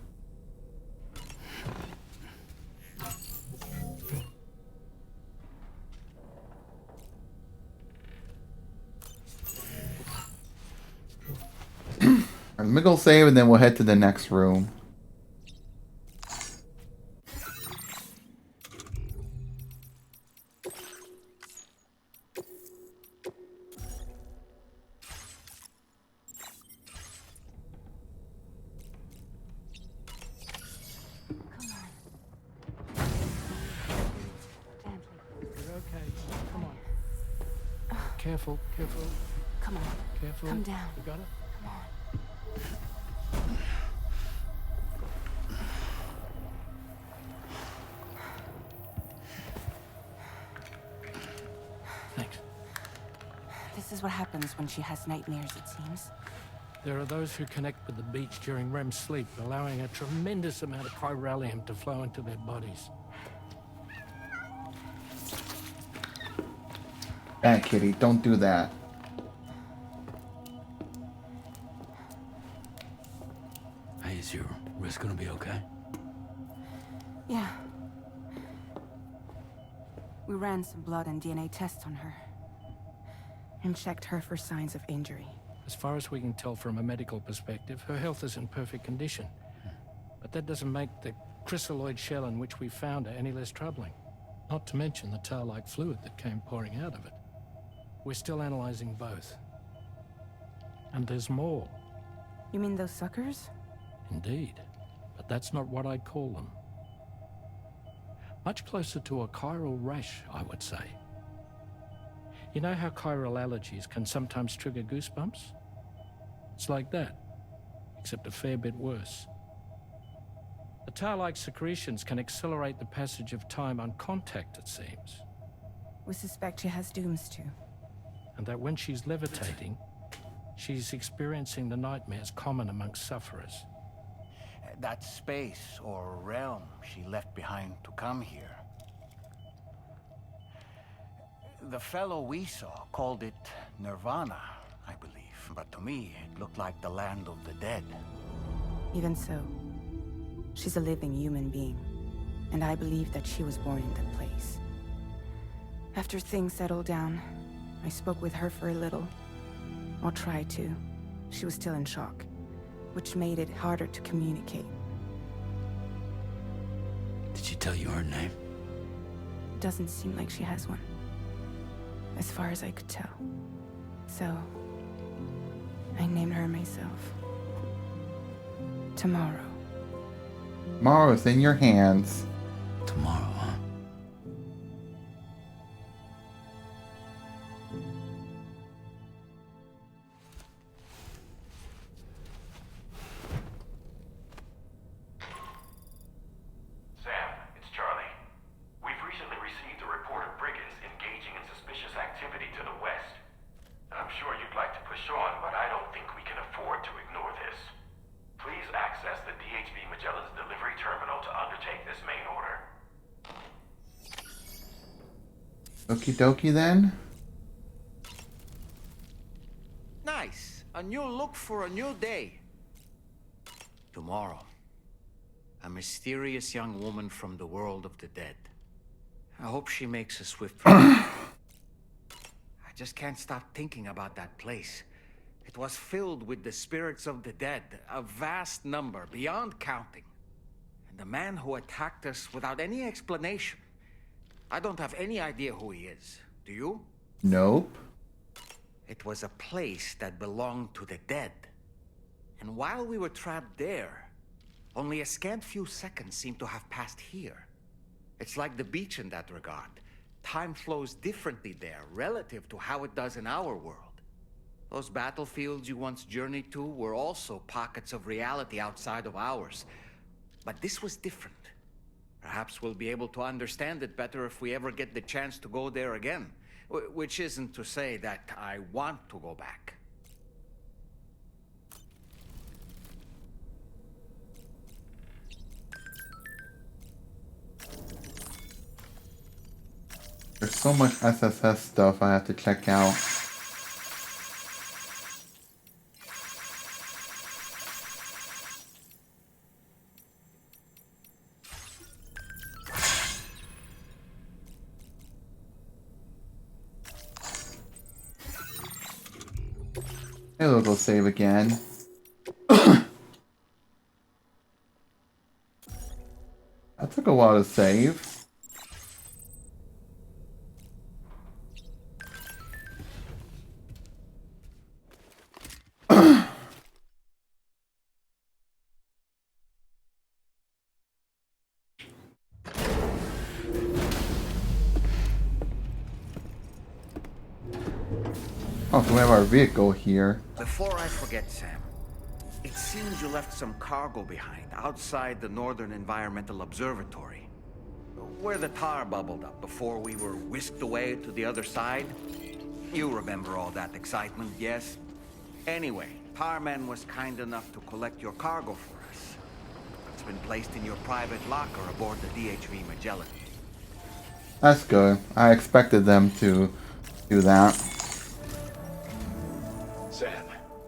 Speaker 1: Let me go save and then we'll head to the next room.
Speaker 6: You're okay. Come on. Careful, careful.
Speaker 11: Come on.
Speaker 6: Careful.
Speaker 11: Come down.
Speaker 6: You got it?
Speaker 11: Come on.
Speaker 6: Thanks.
Speaker 11: This is what happens when she has nightmares, it seems.
Speaker 6: There are those who connect with the beach during REM sleep, allowing a tremendous amount of chiralium to flow into their bodies.
Speaker 1: Bad kitty, don't do that.
Speaker 3: Hey, is your wrist gonna be okay?
Speaker 11: Yeah. We ran some blood and DNA tests on her. And checked her for signs of injury.
Speaker 6: As far as we can tell from a medical perspective, her health is in perfect condition. But that doesn't make the chrysaloid shell in which we found her any less troubling. Not to mention the tar-like fluid that came pouring out of it. We're still analyzing both. And there's more.
Speaker 11: You mean those suckers?
Speaker 6: Indeed. But that's not what I'd call them. Much closer to a chiral rash, I would say. You know how chiral allergies can sometimes trigger goosebumps? It's like that, except a fair bit worse. The tar-like secretions can accelerate the passage of time on contact, it seems.
Speaker 11: We suspect she has dooms too.
Speaker 6: And that when she's levitating, she's experiencing the nightmares common amongst sufferers.
Speaker 2: That space or realm she left behind to come here. The fellow we saw called it Nirvana, I believe. But to me, it looked like the land of the dead.
Speaker 11: Even so, she's a living human being. And I believe that she was born in that place. After things settled down, I spoke with her for a little. Or tried to. She was still in shock, which made it harder to communicate.
Speaker 3: Did she tell you her name?
Speaker 11: Doesn't seem like she has one. As far as I could tell. So, I named her myself. Tomorrow.
Speaker 1: Tomorrow's in your hands.
Speaker 3: Tomorrow, huh?
Speaker 4: Sam, it's Charlie. We've recently received a report of brigands engaging in suspicious activity to the west. I'm sure you'd like to push on, but I don't think we can afford to ignore this. Please access the DHV Magellan's delivery terminal to undertake this main order.
Speaker 1: Okie dokie then.
Speaker 2: Nice. A new look for a new day. Tomorrow, a mysterious young woman from the world of the dead. I hope she makes a swift I just can't stop thinking about that place. It was filled with the spirits of the dead, a vast number, beyond counting. And the man who attacked us without any explanation. I don't have any idea who he is. Do you?
Speaker 1: Nope.
Speaker 2: It was a place that belonged to the dead. And while we were trapped there, only a scant few seconds seem to have passed here. It's like the beach in that regard. Time flows differently there, relative to how it does in our world. Those battlefields you once journeyed to were also pockets of reality outside of ours. But this was different. Perhaps we'll be able to understand it better if we ever get the chance to go there again. Which isn't to say that I want to go back.
Speaker 1: There's so much SSS stuff I have to check out. Maybe we'll go save again. That took a while to save. Oh, so we have our vehicle here.
Speaker 2: Before I forget, Sam, it seems you left some cargo behind outside the Northern Environmental Observatory, where the tar bubbled up before we were whisked away to the other side. You remember all that excitement, yes? Anyway, Tarman was kind enough to collect your cargo for us. It's been placed in your private locker aboard the DHV Magellan.
Speaker 1: That's good. I expected them to do that.
Speaker 4: Sam,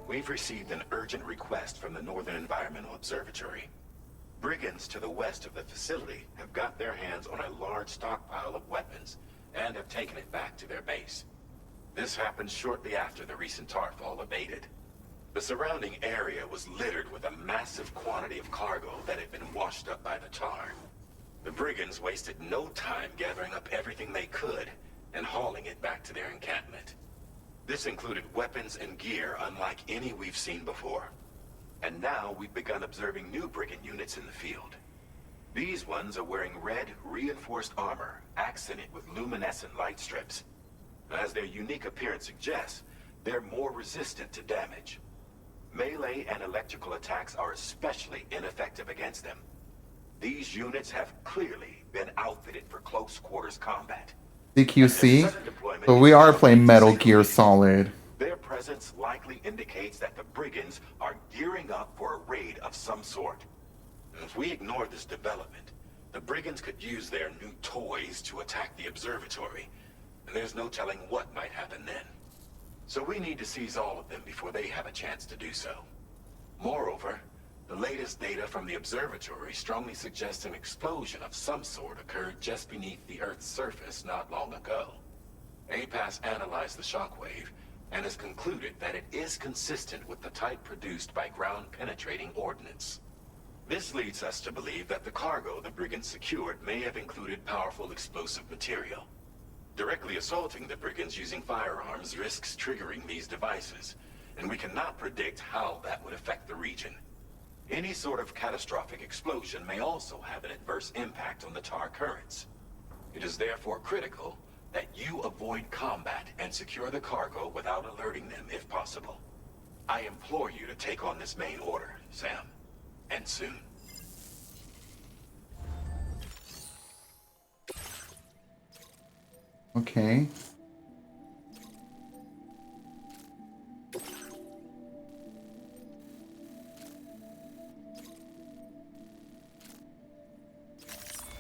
Speaker 4: we've received an urgent request from the Northern Environmental Observatory. Brigands to the west of the facility have got their hands on a large stockpile of weapons and have taken it back to their base. This happened shortly after the recent tarfall abated. The surrounding area was littered with a massive quantity of cargo that had been washed up by the tar. The brigands wasted no time gathering up everything they could and hauling it back to their encampment. This included weapons and gear unlike any we've seen before. And now we've begun observing new brigand units in the field. These ones are wearing red, reinforced armor, accented with luminescent light strips. As their unique appearance suggests, they're more resistant to damage. Melee and electrical attacks are especially ineffective against them. These units have clearly been outfitted for close quarters combat.
Speaker 1: CQC? But we are playing Metal Gear Solid.
Speaker 4: Their presence likely indicates that the brigands are gearing up for a raid of some sort. If we ignore this development, the brigands could use their new toys to attack the observatory, and there's no telling what might happen then. So we need to seize all of them before they have a chance to do so. Moreover, the latest data from the observatory strongly suggests an explosion of some sort occurred just beneath the Earth's surface not long ago. APAS analyzed the shockwave and has concluded that it is consistent with the type produced by ground-penetrating ordnance. This leads us to believe that the cargo the brigands secured may have included powerful explosive material. Directly assaulting the brigands using firearms risks triggering these devices, and we cannot predict how that would affect the region. Any sort of catastrophic explosion may also have an adverse impact on the tar currents. It is therefore critical that you avoid combat and secure the cargo without alerting them if possible. I implore you to take on this main order, Sam, and soon.
Speaker 1: Okay.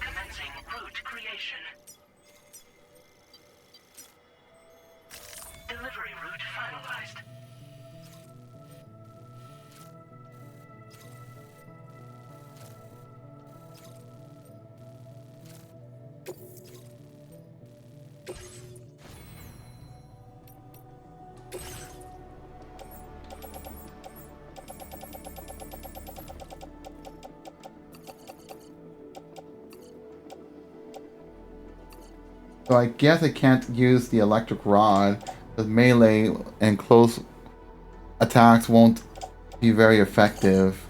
Speaker 5: Commencing route creation. Delivery route finalized.
Speaker 1: So I guess I can't use the electric rod, because melee and close attacks won't be very effective.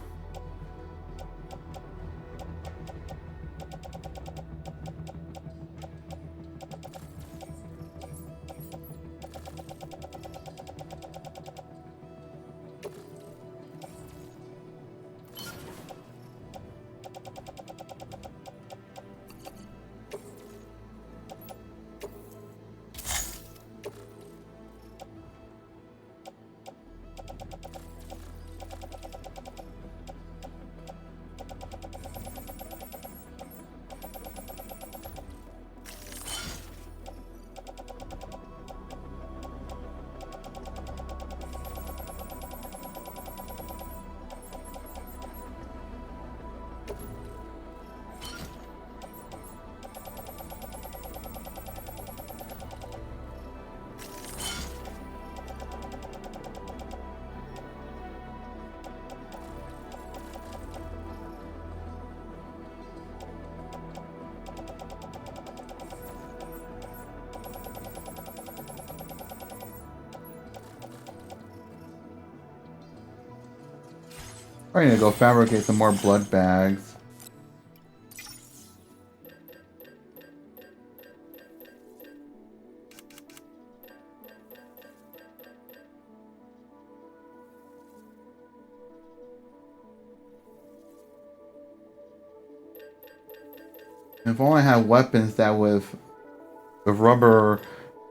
Speaker 1: I need to go fabricate some more blood bags. If only I had weapons that with rubber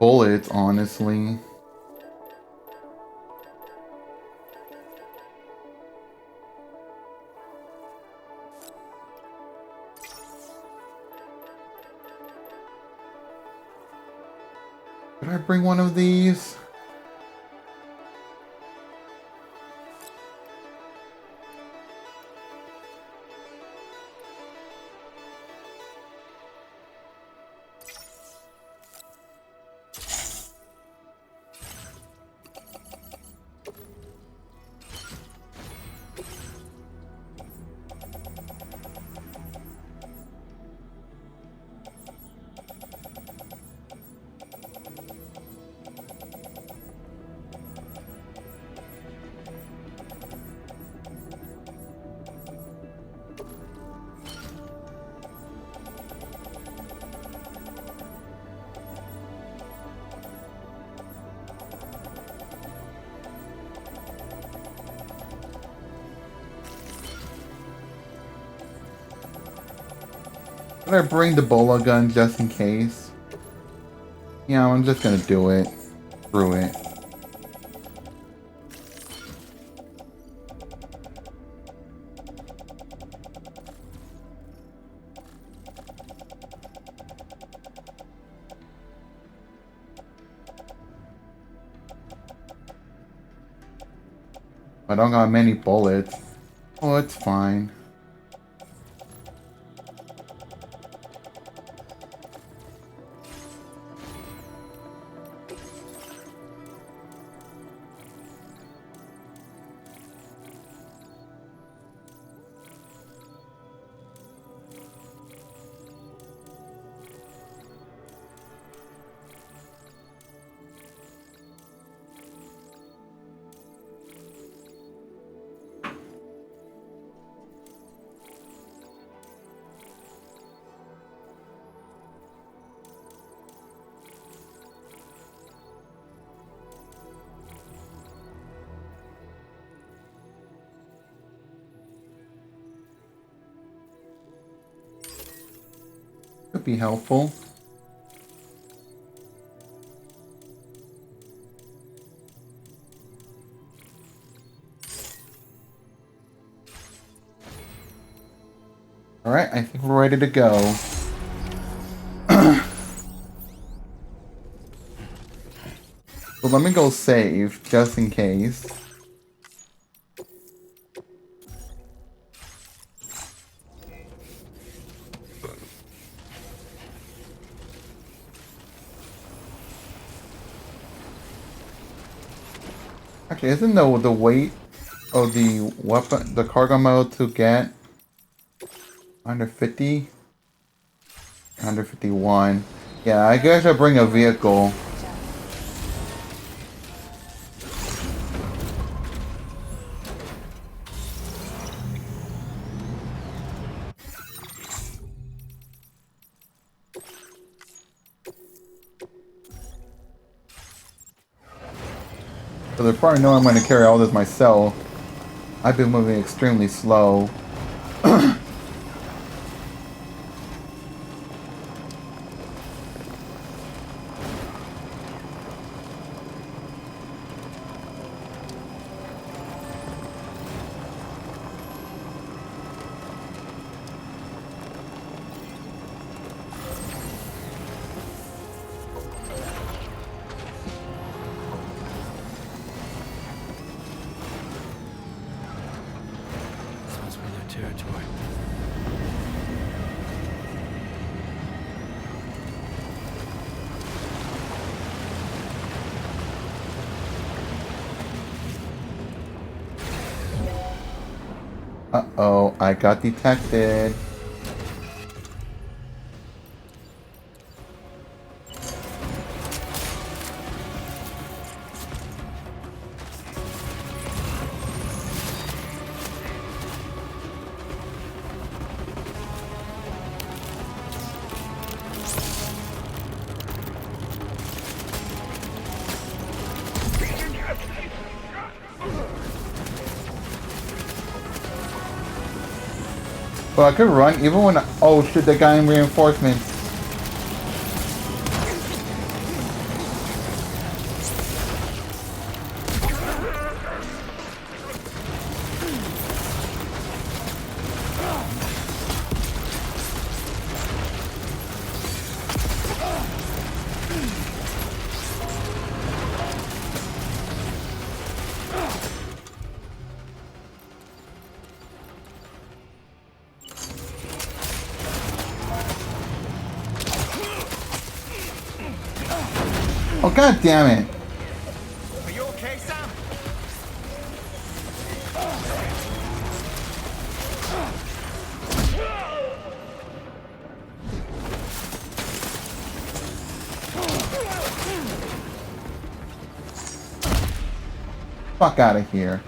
Speaker 1: bullets, honestly. Did I bring one of these? Did I bring the bola gun just in case? Yeah, I'm just gonna do it. Screw it. I don't got many bullets. Oh, it's fine. Could be helpful. Alright, I think we're ready to go. So let me go save, just in case. Actually, isn't the weight of the weapon, the cargo mode to get under 50? 151. Yeah, I guess I'll bring a vehicle. So they probably know I'm going to carry all this myself. I've been moving extremely slow.
Speaker 3: This must be their territory.
Speaker 1: Oh, I got detected. Well, I could run even when oh shit, they got in reinforcements. Oh god damn it.
Speaker 2: Are you okay, Sam?
Speaker 1: Fuck out of here.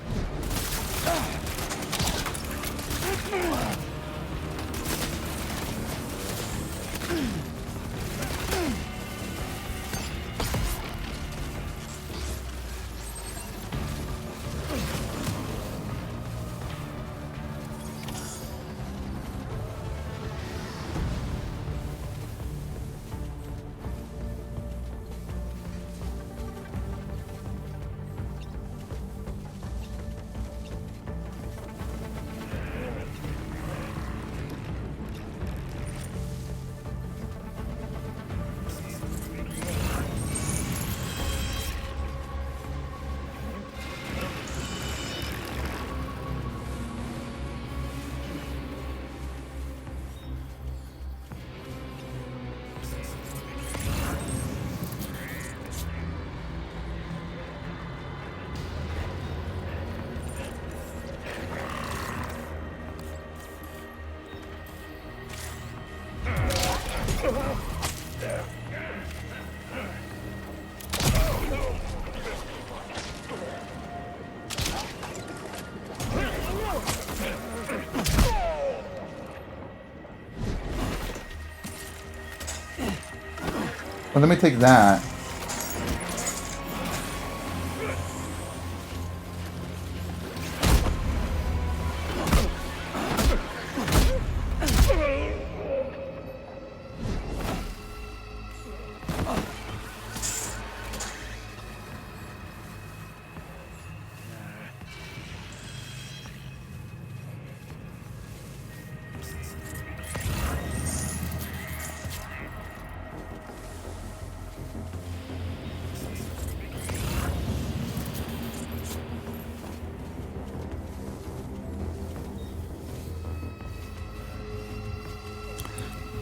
Speaker 1: Well, let me take that.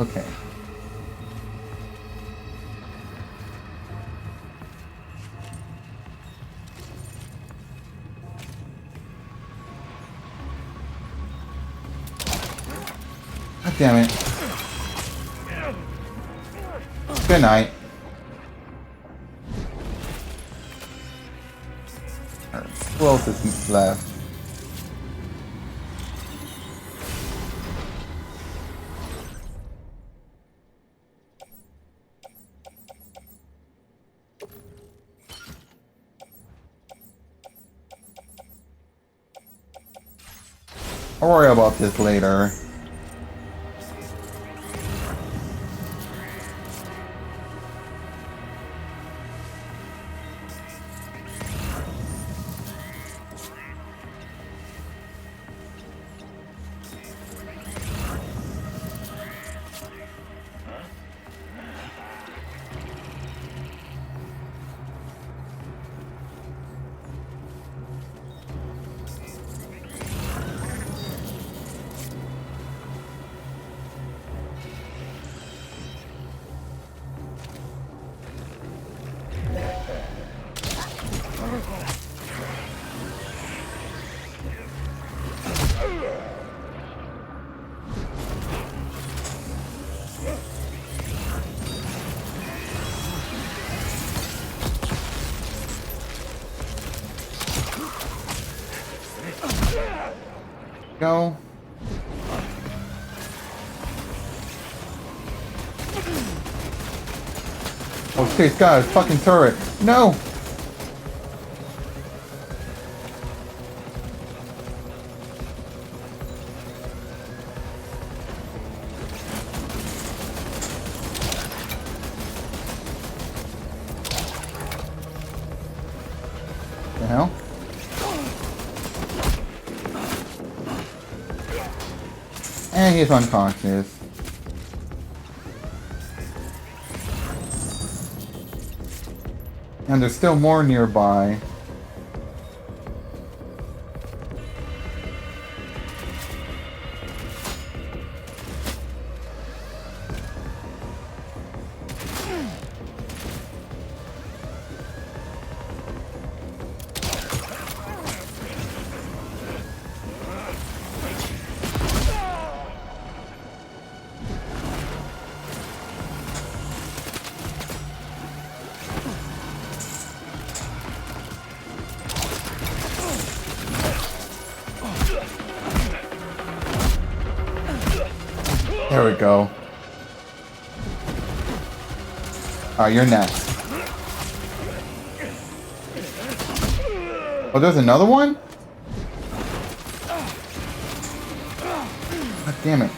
Speaker 1: Okay. God damn it. Good night. Alright, who else is left? I'll worry about this later. Go. Oh, Chase got his fucking turret. No! The hell? And he's unconscious. And there's still more nearby. There we go. Alright, you're next. Oh, there's another one? God damn it.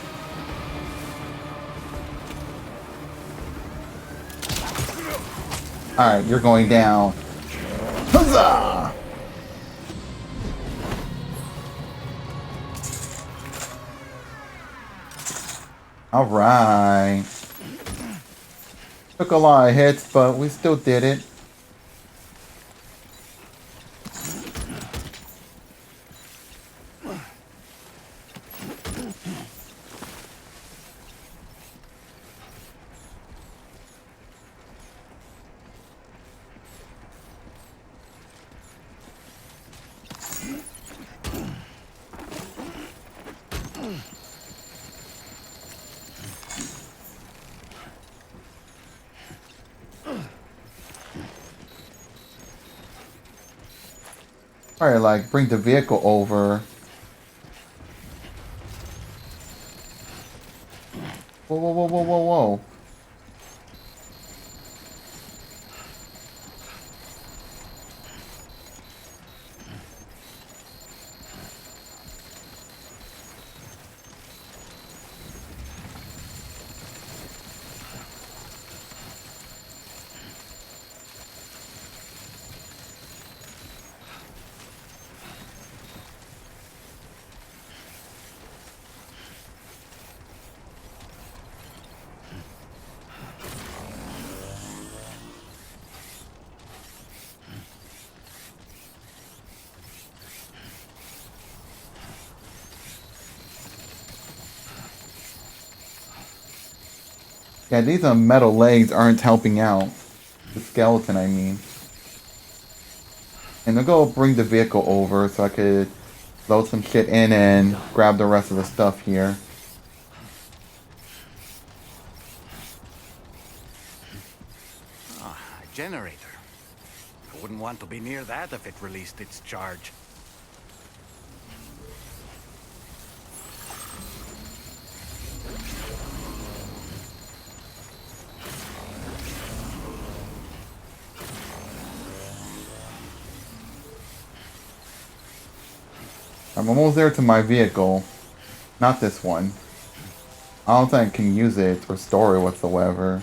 Speaker 1: Alright, you're going down. Huzzah! Alright. Took a lot of hits, but we still did it. Alright, like, bring the vehicle over. Whoa, whoa, whoa, whoa, whoa, whoa. Yeah, these metal legs aren't helping out. The skeleton, I mean. And I'll go bring the vehicle over so I could load some shit in and grab the rest of the stuff here.
Speaker 2: Ah, a generator. I wouldn't want to be near that if it released its charge.
Speaker 1: I'm almost there to my vehicle. Not this one. I don't think I can use it or store it whatsoever.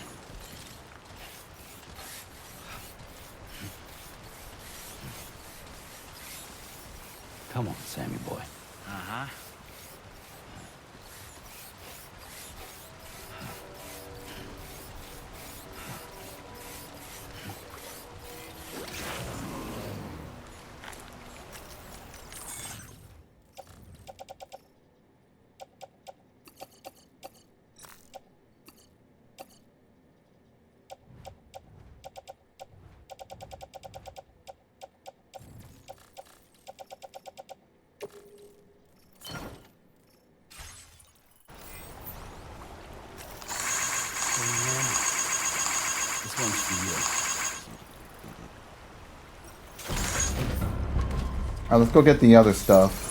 Speaker 3: Come on, Sammy boy.
Speaker 2: Uh-huh.
Speaker 3: This one's for
Speaker 1: Alright, let's go get the other stuff.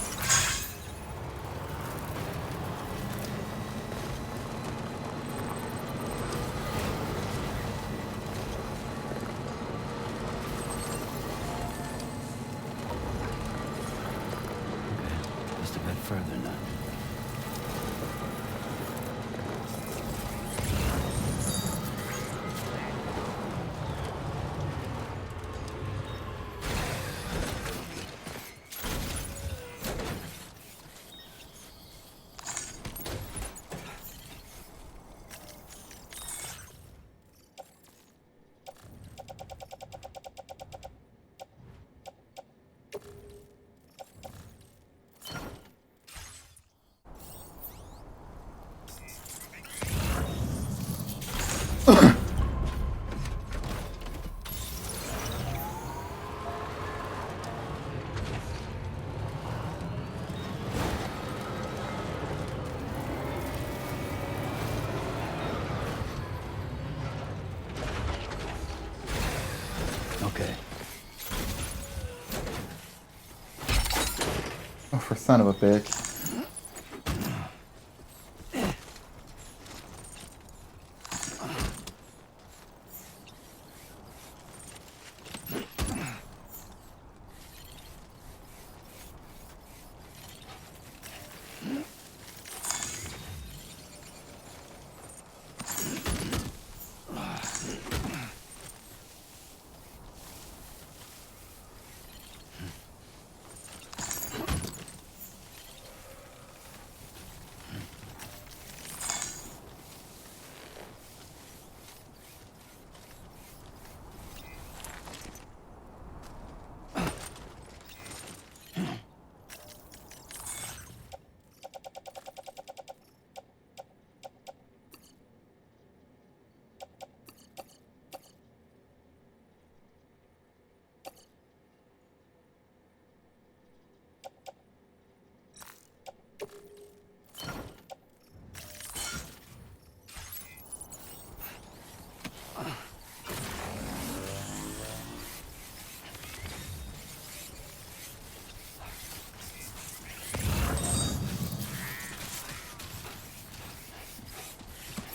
Speaker 1: son of a bitch.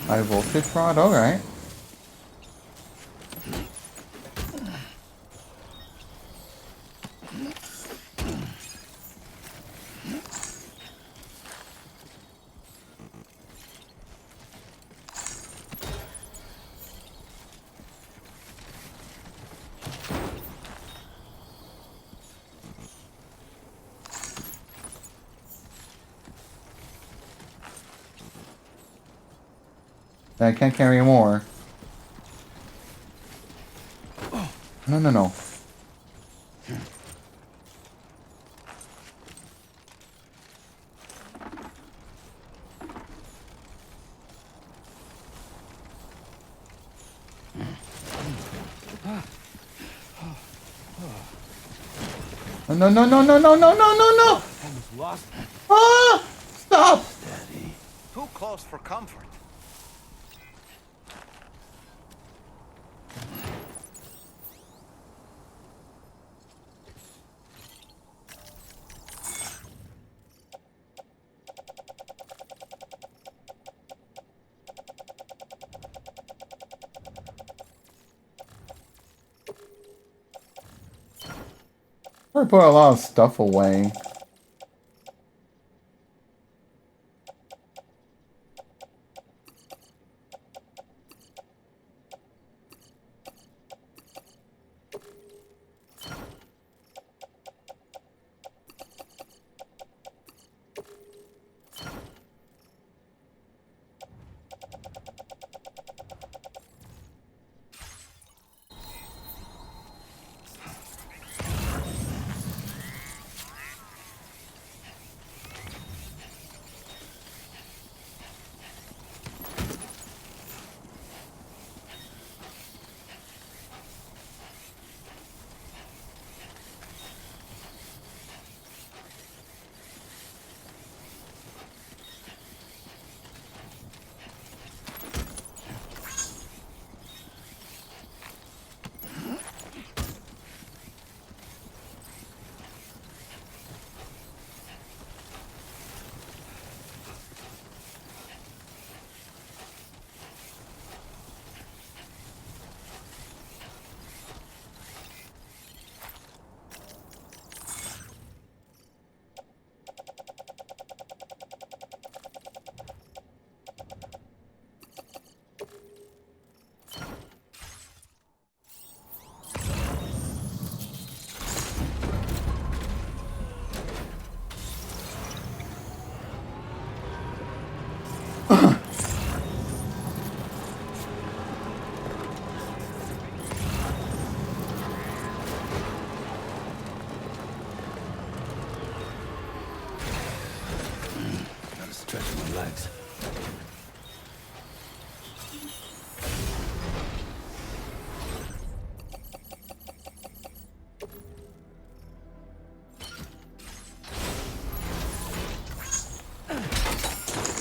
Speaker 1: High voltage rod, alright. I can't carry more. No, no, no. No, no, no, no, no, no, no, no, no!
Speaker 3: Lost.
Speaker 1: Ah! Stop!
Speaker 3: Steady.
Speaker 2: Too close for comfort.
Speaker 1: I put a lot of stuff away.
Speaker 3: Gotta stretch my legs.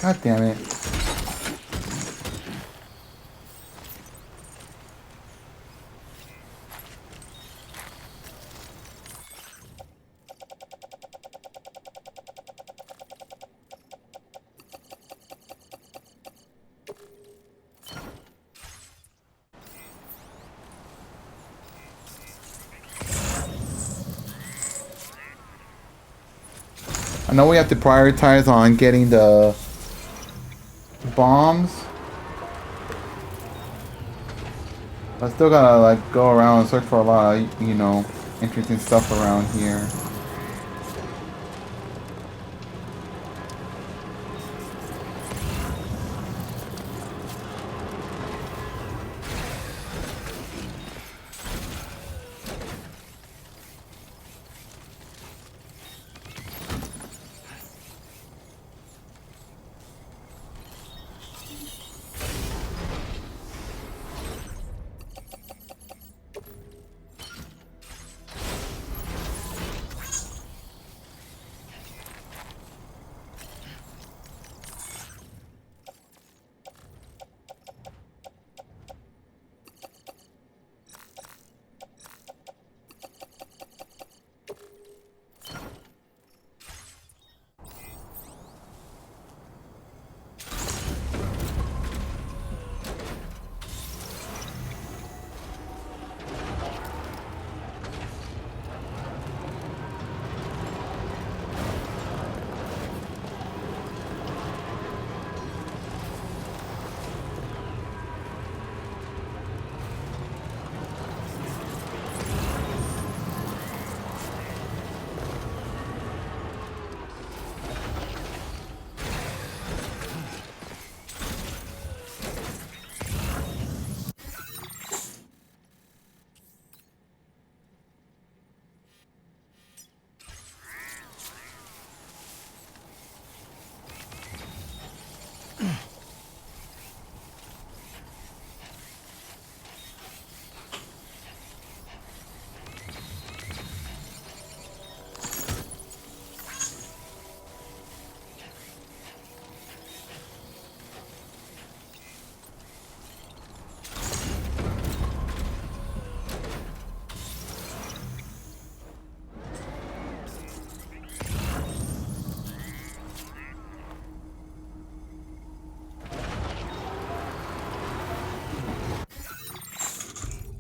Speaker 1: God damn it. know we have to prioritize on getting the bombs. I still gotta like go around and search for a lot of, you know, interesting stuff around here.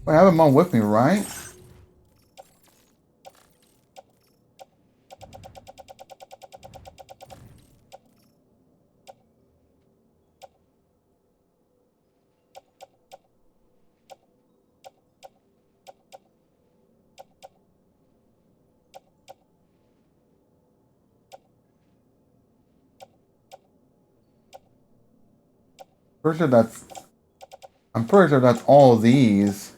Speaker 1: Wait, I have them on with me, right? Pretty sure that's... I'm pretty sure that's all of these.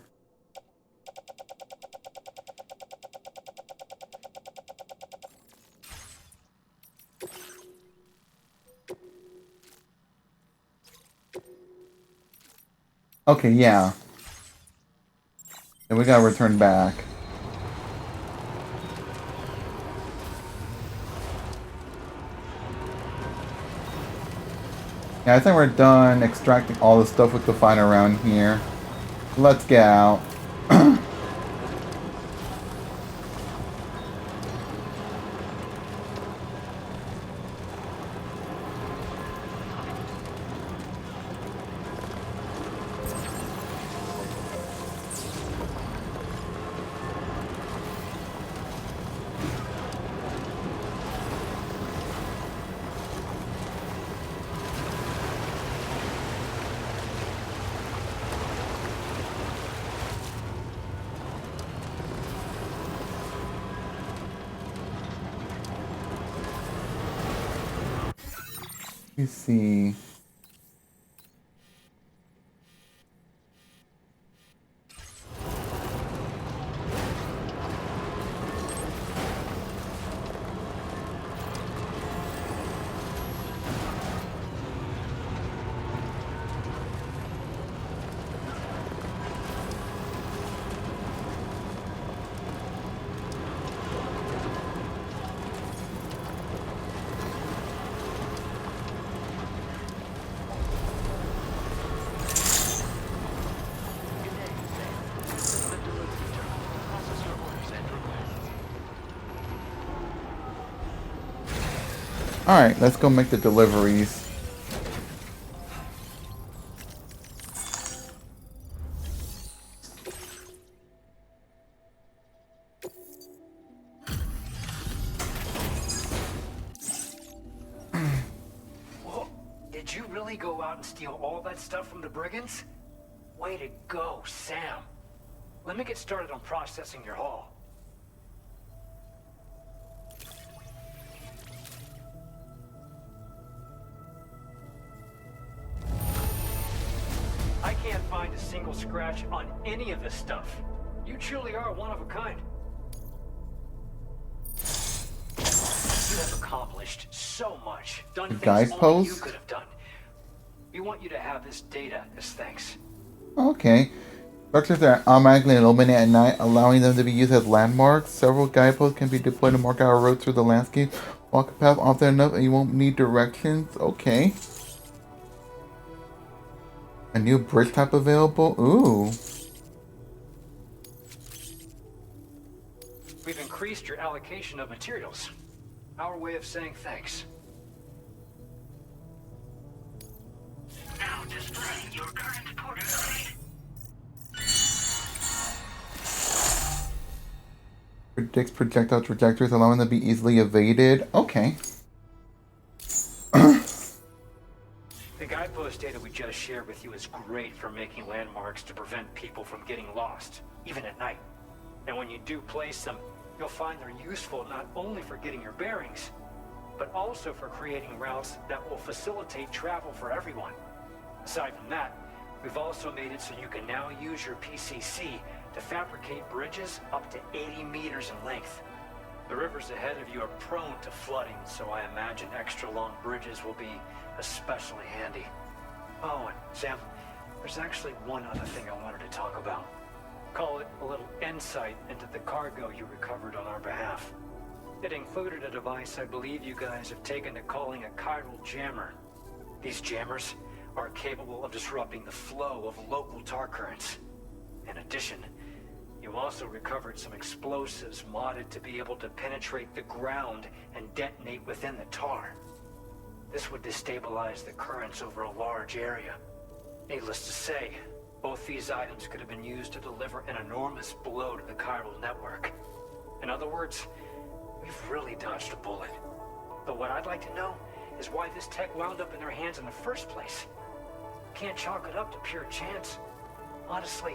Speaker 1: Okay, yeah. And we gotta return back. Yeah, I think we're done extracting all the stuff we could find around here. Let's get out. Let's see. Alright, let's go make the deliveries.
Speaker 9: really go out and steal all that stuff from the brigands? Way to go, Sam. Let me get started on processing your haul. I can't find a single scratch on any of this stuff. You truly are one of a kind. You have accomplished so much. Done things only you could have done. We want you to have this data as thanks.
Speaker 1: Okay. Structures are automatically illuminated at night, allowing them to be used as landmarks. Several guideposts can be deployed to mark out a road through the landscape. Walk a path often enough and you won't need directions. Okay. A new bridge type available? Ooh.
Speaker 9: We've increased your allocation of materials. Our way of saying thanks.
Speaker 5: Now displaying your current portal grade.
Speaker 1: Predicts projectile trajectories, allowing them to be easily evaded. Okay.
Speaker 9: The guidepost data we just shared with you is great for making landmarks to prevent people from getting lost, even at night. And when you do place them, you'll find they're useful not only for getting your bearings, but also for creating routes that will facilitate travel for everyone. Aside from that, we've also made it so you can now use your PCC to fabricate bridges up to 80 meters in length. The rivers ahead of you are prone to flooding, so I imagine extra long bridges will be especially handy. Oh, and Sam, there's actually one other thing I wanted to talk about. Call it a little insight into the cargo you recovered on our behalf. It included a device I believe you guys have taken to calling a chiral jammer. These jammers are capable of disrupting the flow of local tar currents. In addition, you also recovered some explosives modded to be able to penetrate the ground and detonate within the tar. This would destabilize the currents over a large area. Needless to say, both these items could have been used to deliver an enormous blow to the chiral network. In other words, we've really dodged a bullet. But what I'd like to know is why this tech wound up in their hands in the first place. Can't chalk it up to pure chance. Honestly,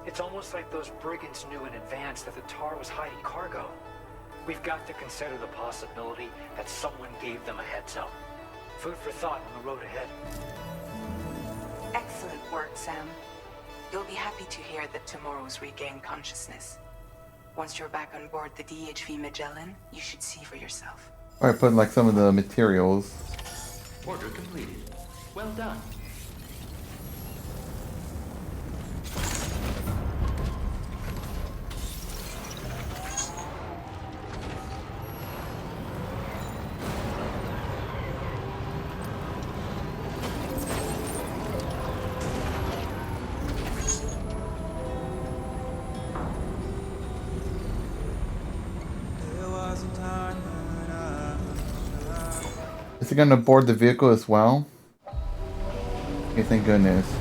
Speaker 9: it's almost like those brigands knew in advance that the tar was hiding cargo. We've got to consider the possibility that someone gave them a heads up. Food for thought on the road ahead.
Speaker 11: Excellent work, Sam. You'll be happy to hear that Tomorrow's regained consciousness. Once you're back on board the DHV Magellan, you should see for yourself.
Speaker 1: Alright, put like some of the materials.
Speaker 7: Order completed. Well done.
Speaker 1: Is it gonna board the vehicle as well? Okay, thank goodness.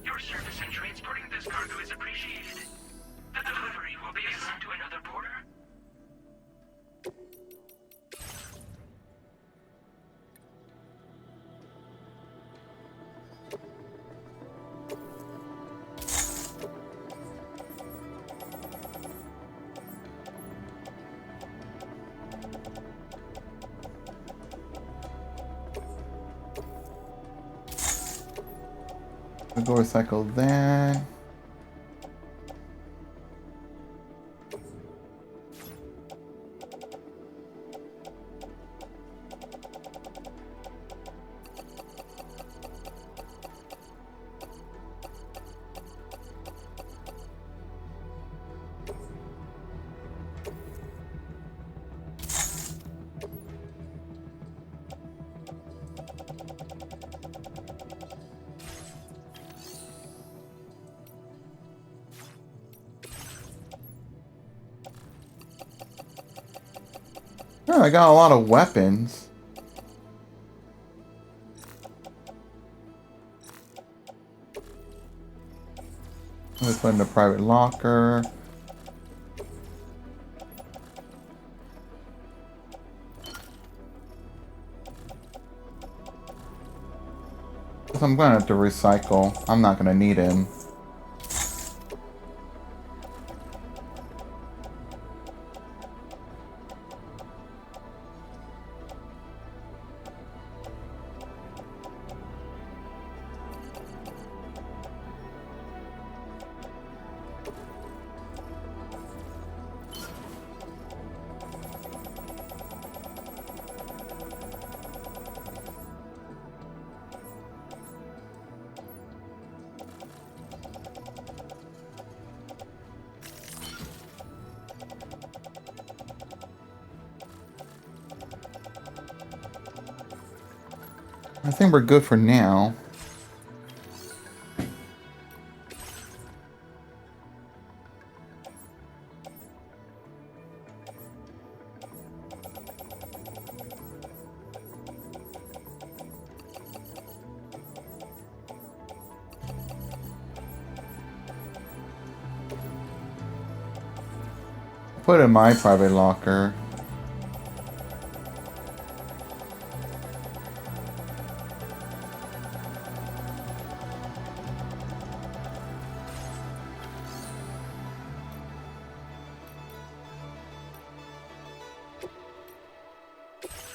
Speaker 5: Your service in transporting this cargo is appreciated. The delivery will be assigned to another porter.
Speaker 1: We'll go recycle that. Oh, I got a lot of weapons. Let's put in the private locker. I'm gonna have to recycle. I'm not gonna need him. I think we're good for now. Put in my private locker.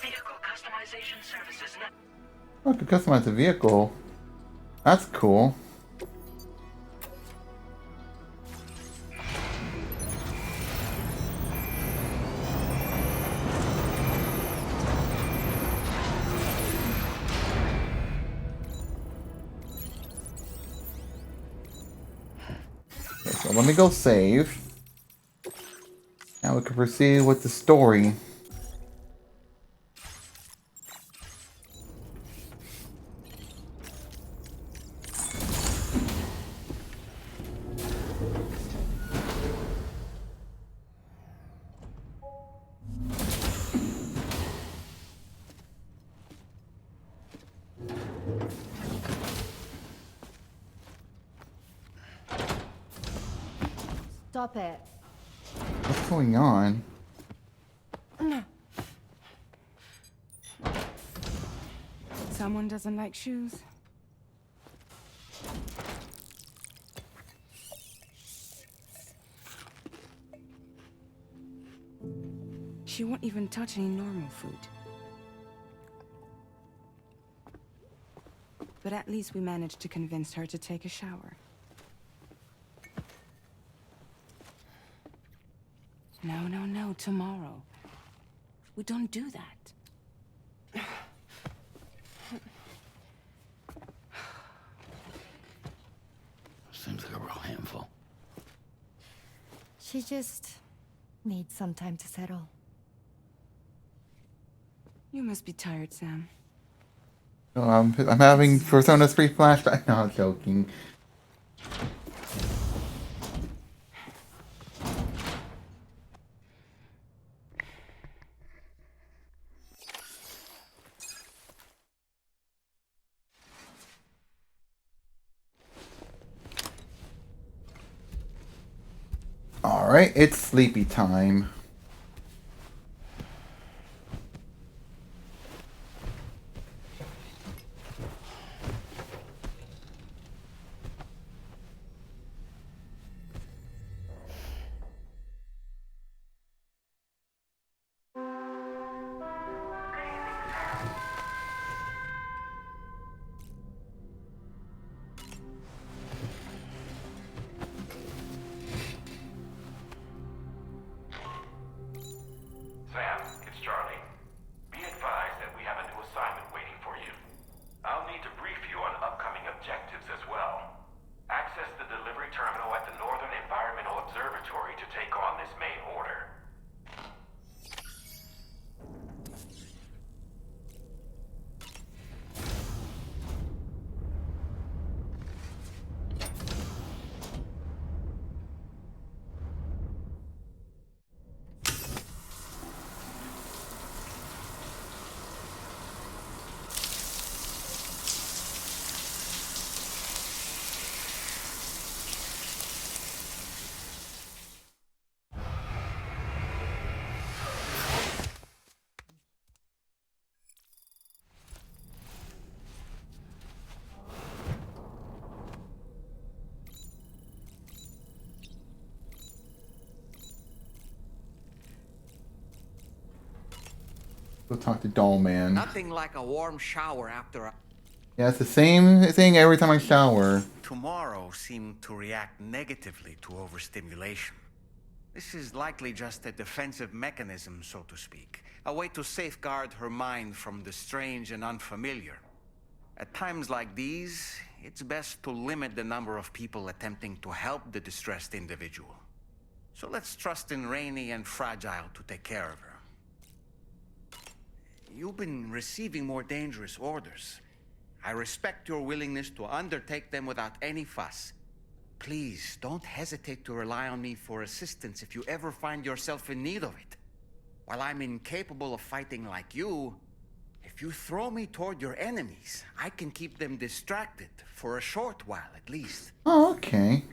Speaker 8: Vehicle customization services.
Speaker 1: Oh, I could customize the vehicle. That's cool. Okay, so let me go save. Now we can proceed with the story.
Speaker 12: Stop it.
Speaker 1: What's going on?
Speaker 11: Someone doesn't like shoes? She won't even touch any normal food. But at least we managed to convince her to take a shower. No, no, no, tomorrow. We don't do that.
Speaker 3: Seems like a real handful.
Speaker 12: She just needs some time to settle.
Speaker 11: You must be tired, Sam.
Speaker 1: Oh, I'm having Persona 3 flashback. No, I'm joking. Alright, it's sleepy time. Go talk to Doll Man.
Speaker 2: Nothing like a warm shower after a...
Speaker 1: Yeah, it's the same thing every time I shower.
Speaker 2: Tomorrow seemed to react negatively to overstimulation. This is likely just a defensive mechanism, so to speak. A way to safeguard her mind from the strange and unfamiliar. At times like these, it's best to limit the number of people attempting to help the distressed individual. So let's trust in Rainey and Fragile to take care of her. You've been receiving more dangerous orders. I respect your willingness to undertake them without any fuss. Please, don't hesitate to rely on me for assistance if you ever find yourself in need of it. While I'm incapable of fighting like you, if you throw me toward your enemies, I can keep them distracted for a short while at least.
Speaker 1: Oh, okay.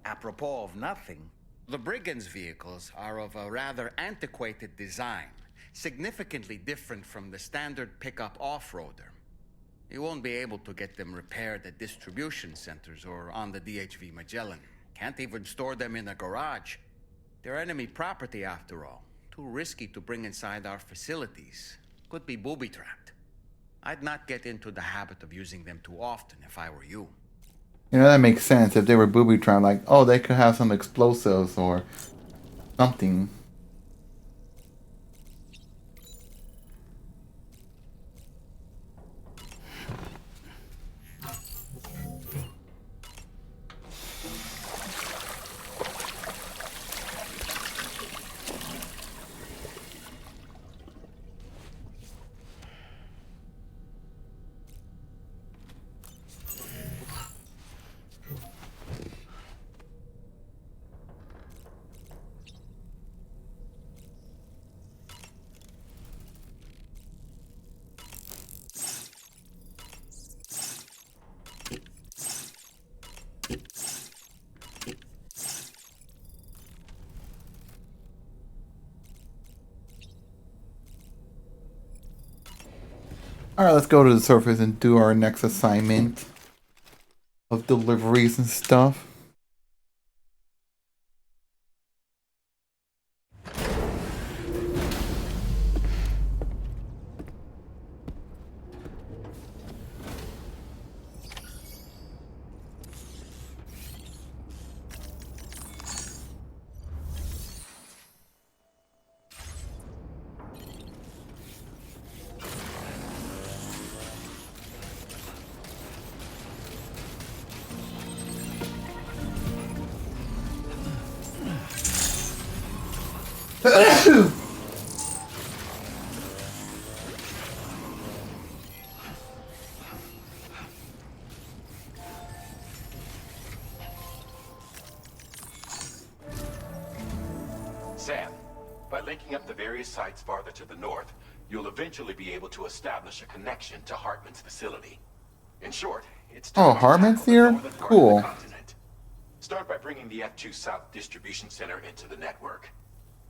Speaker 2: Apropos of nothing, the Brigands' vehicles are of a rather antiquated design, significantly different from the standard pickup off-roader. You won't be able to get them repaired at distribution centers or on the DHV Magellan. Can't even store them in a garage. They're enemy property after all. Too risky to bring inside our facilities. Could be booby-trapped. I'd not get into the habit of using them too often if I were you.
Speaker 1: You know, that makes sense. If they were booby-trapped, like, oh, they could have some explosives or something. Alright, let's go to the surface and do our next assignment of deliveries and stuff.
Speaker 4: Sam, by linking up the various sites farther to the north, you'll eventually be able to establish a connection to Hartman's facility. In short, it's time
Speaker 1: Oh, Hartman's here? Cool.
Speaker 4: Start by bringing the F2 South Distribution Center into the network.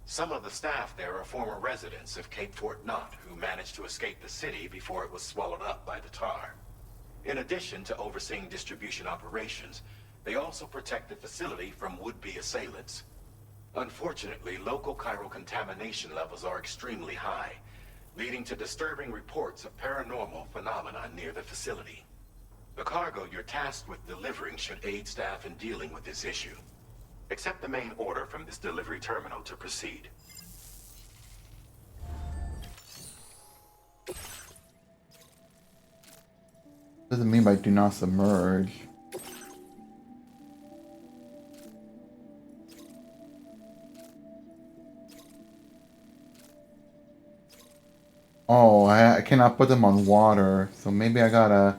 Speaker 4: Some of the staff there are former residents of Cape Fort Knott who managed to escape the city before it was swallowed up by the tar. In addition to overseeing distribution operations, they also protect the facility from would-be assailants. Unfortunately, local chiral contamination levels are extremely high, leading to disturbing reports of paranormal phenomena near the facility. The cargo you're tasked with delivering should aid staff in dealing with this issue. Accept the main order from this delivery terminal to proceed.
Speaker 1: Doesn't mean by do not submerge. Oh, I cannot put them on water, so maybe I gotta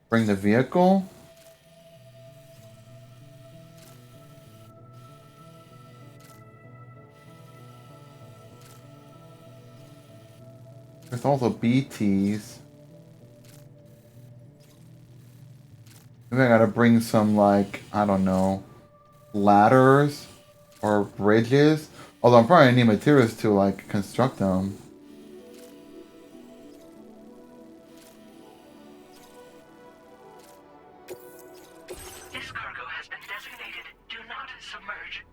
Speaker 1: bring the vehicle? There's also BTs. Maybe I gotta bring some, like, I don't know, ladders or bridges. Although I'm probably gonna need materials to, like, construct them.
Speaker 5: This cargo has been designated Do Not Submerge.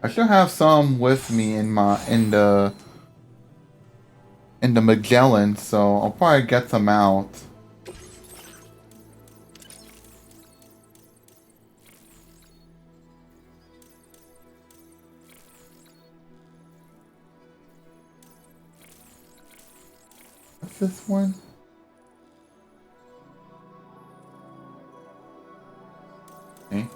Speaker 1: I should have some with me in the Magellan, so I'll probably get some out. What's this one? Okay.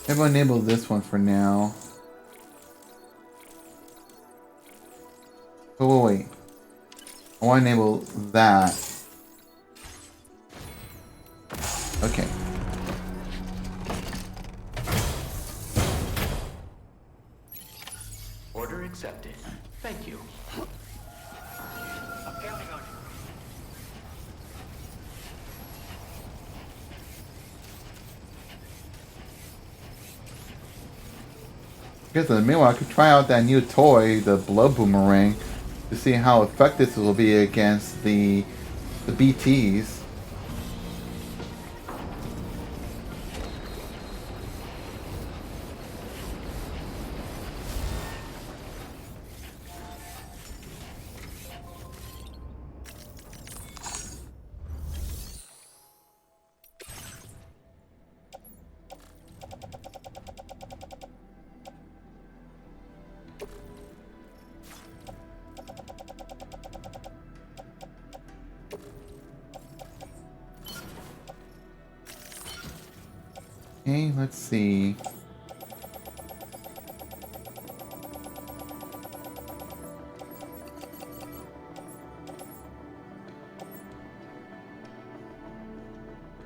Speaker 1: Maybe I'll enable this one for now. Oh, wait. I want to enable that. Okay.
Speaker 7: Order accepted. Thank you.
Speaker 8: I'm counting on you.
Speaker 1: Guess in the meanwhile, I could try out that new toy, the blood boomerang, to see how effective this will be against the BTs. Okay, let's see.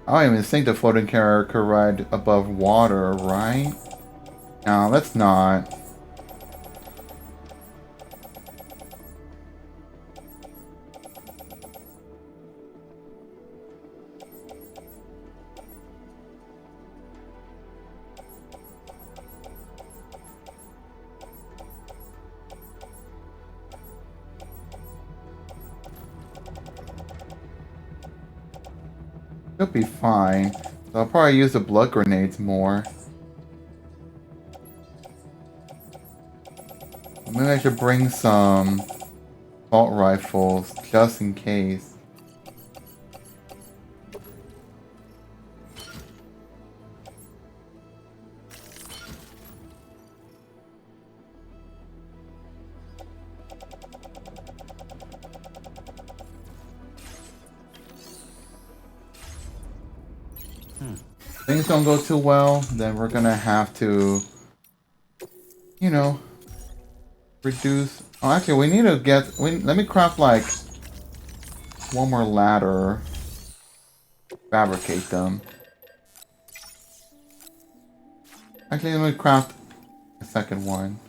Speaker 1: I don't even think the floating carrier could ride above water, right? No, let's not. It'll be fine. So I'll probably use the blood grenades more. Maybe I should bring some assault rifles just in case. Things don't go too well, then we're gonna have to, you know, reduce. Oh, actually, we need to get. Let me craft like one more ladder. Fabricate them. Actually, let me craft a second one.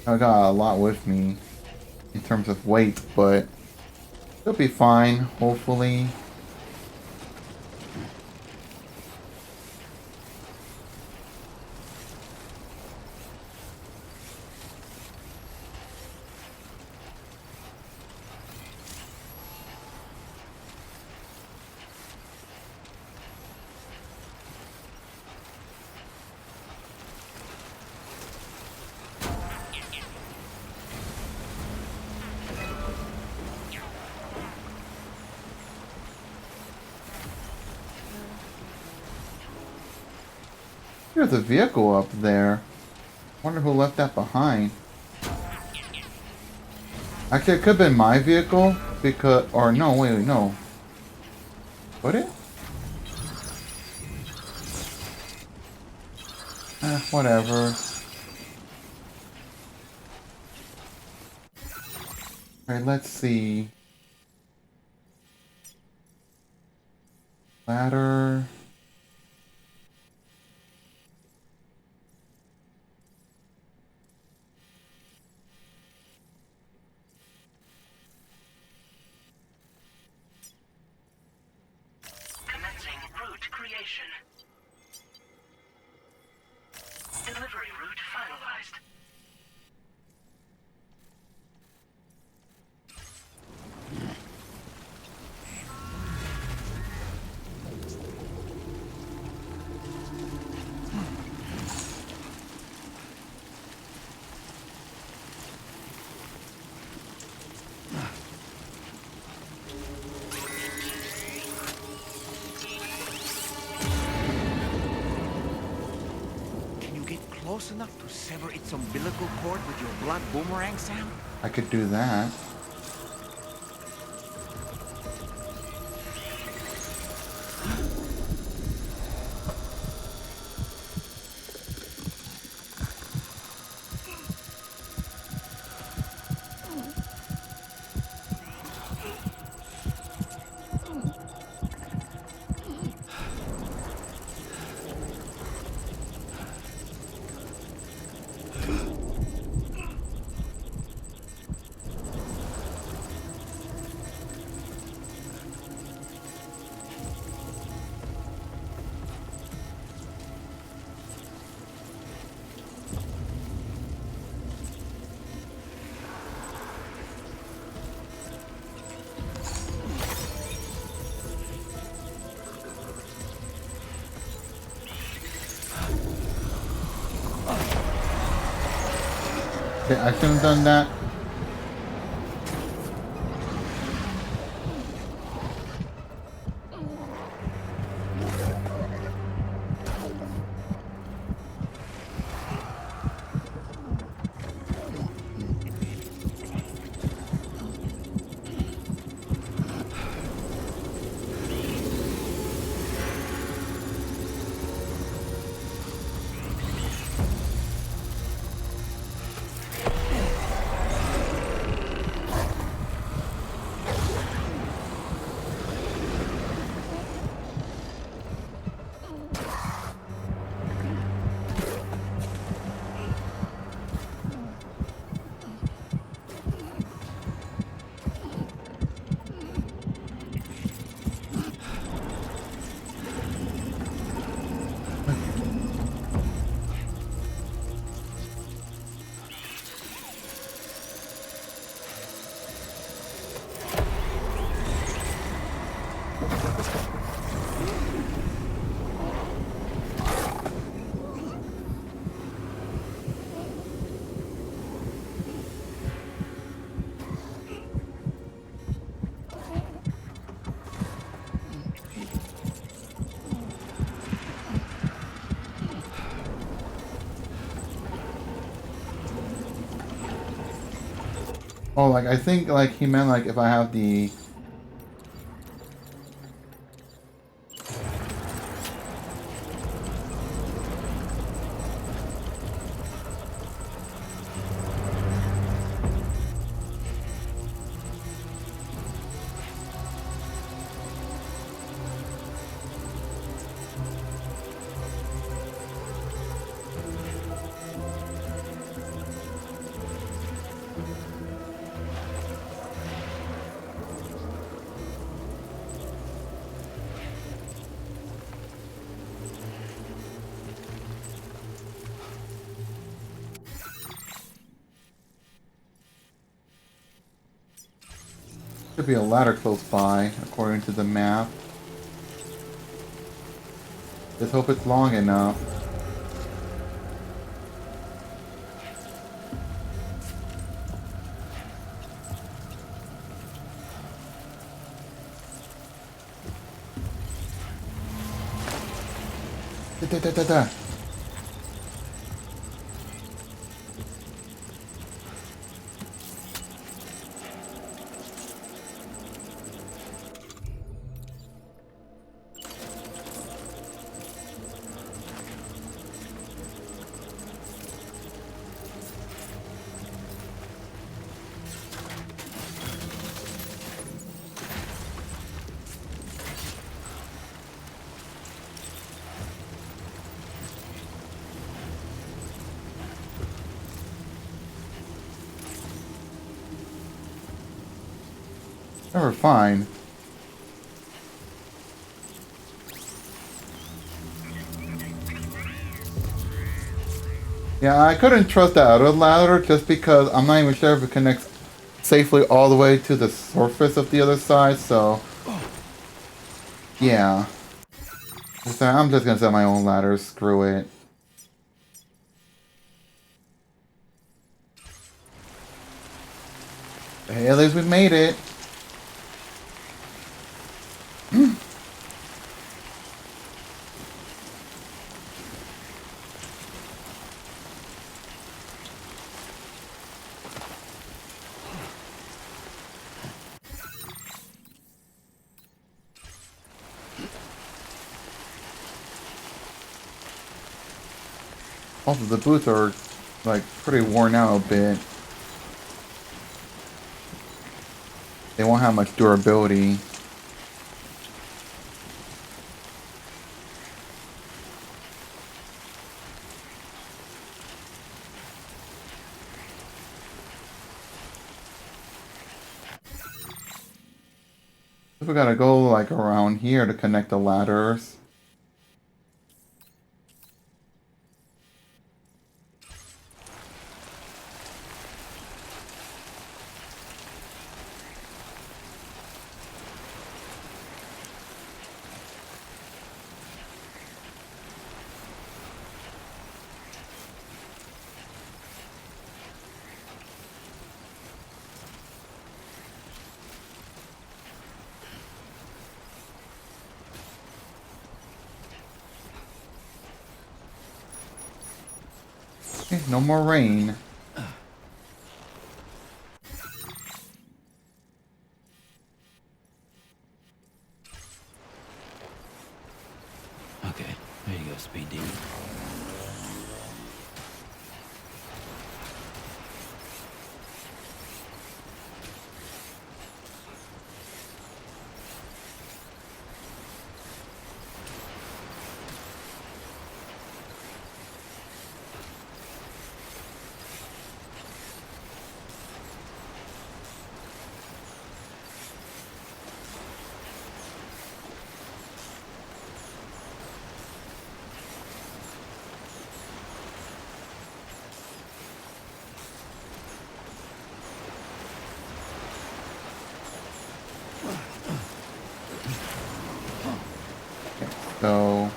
Speaker 1: I got a lot with me in terms of weight, but it'll be fine, hopefully. There's a vehicle up there. Wonder who left that behind. Actually, it could have been my vehicle because, or no, wait, no. Would it? Whatever. Alright, let's see. Ladder.
Speaker 5: Commencing route creation. Delivery route finalized.
Speaker 2: Can you get close enough to sever its umbilical cord with your blood boomerang, Sam?
Speaker 1: I could do that. Okay, I shouldn't have done that. Oh, like, I think, like, he meant, like, if I have the... Should be a ladder close by, according to the map. Just hope it's long enough. Da, da, da, da. They were fine. Yeah, I couldn't trust that other ladder just because I'm not even sure if it connects safely all the way to the surface of the other side, so... Yeah. I'm just gonna set my own ladder, screw it. Hey, at least we made it. Also, the boots are, like, pretty worn out a bit. They won't have much durability. We gotta go, like, around here to connect the ladders. Okay, no more rain.
Speaker 3: Okay, there you go, Speed Demon.
Speaker 1: So...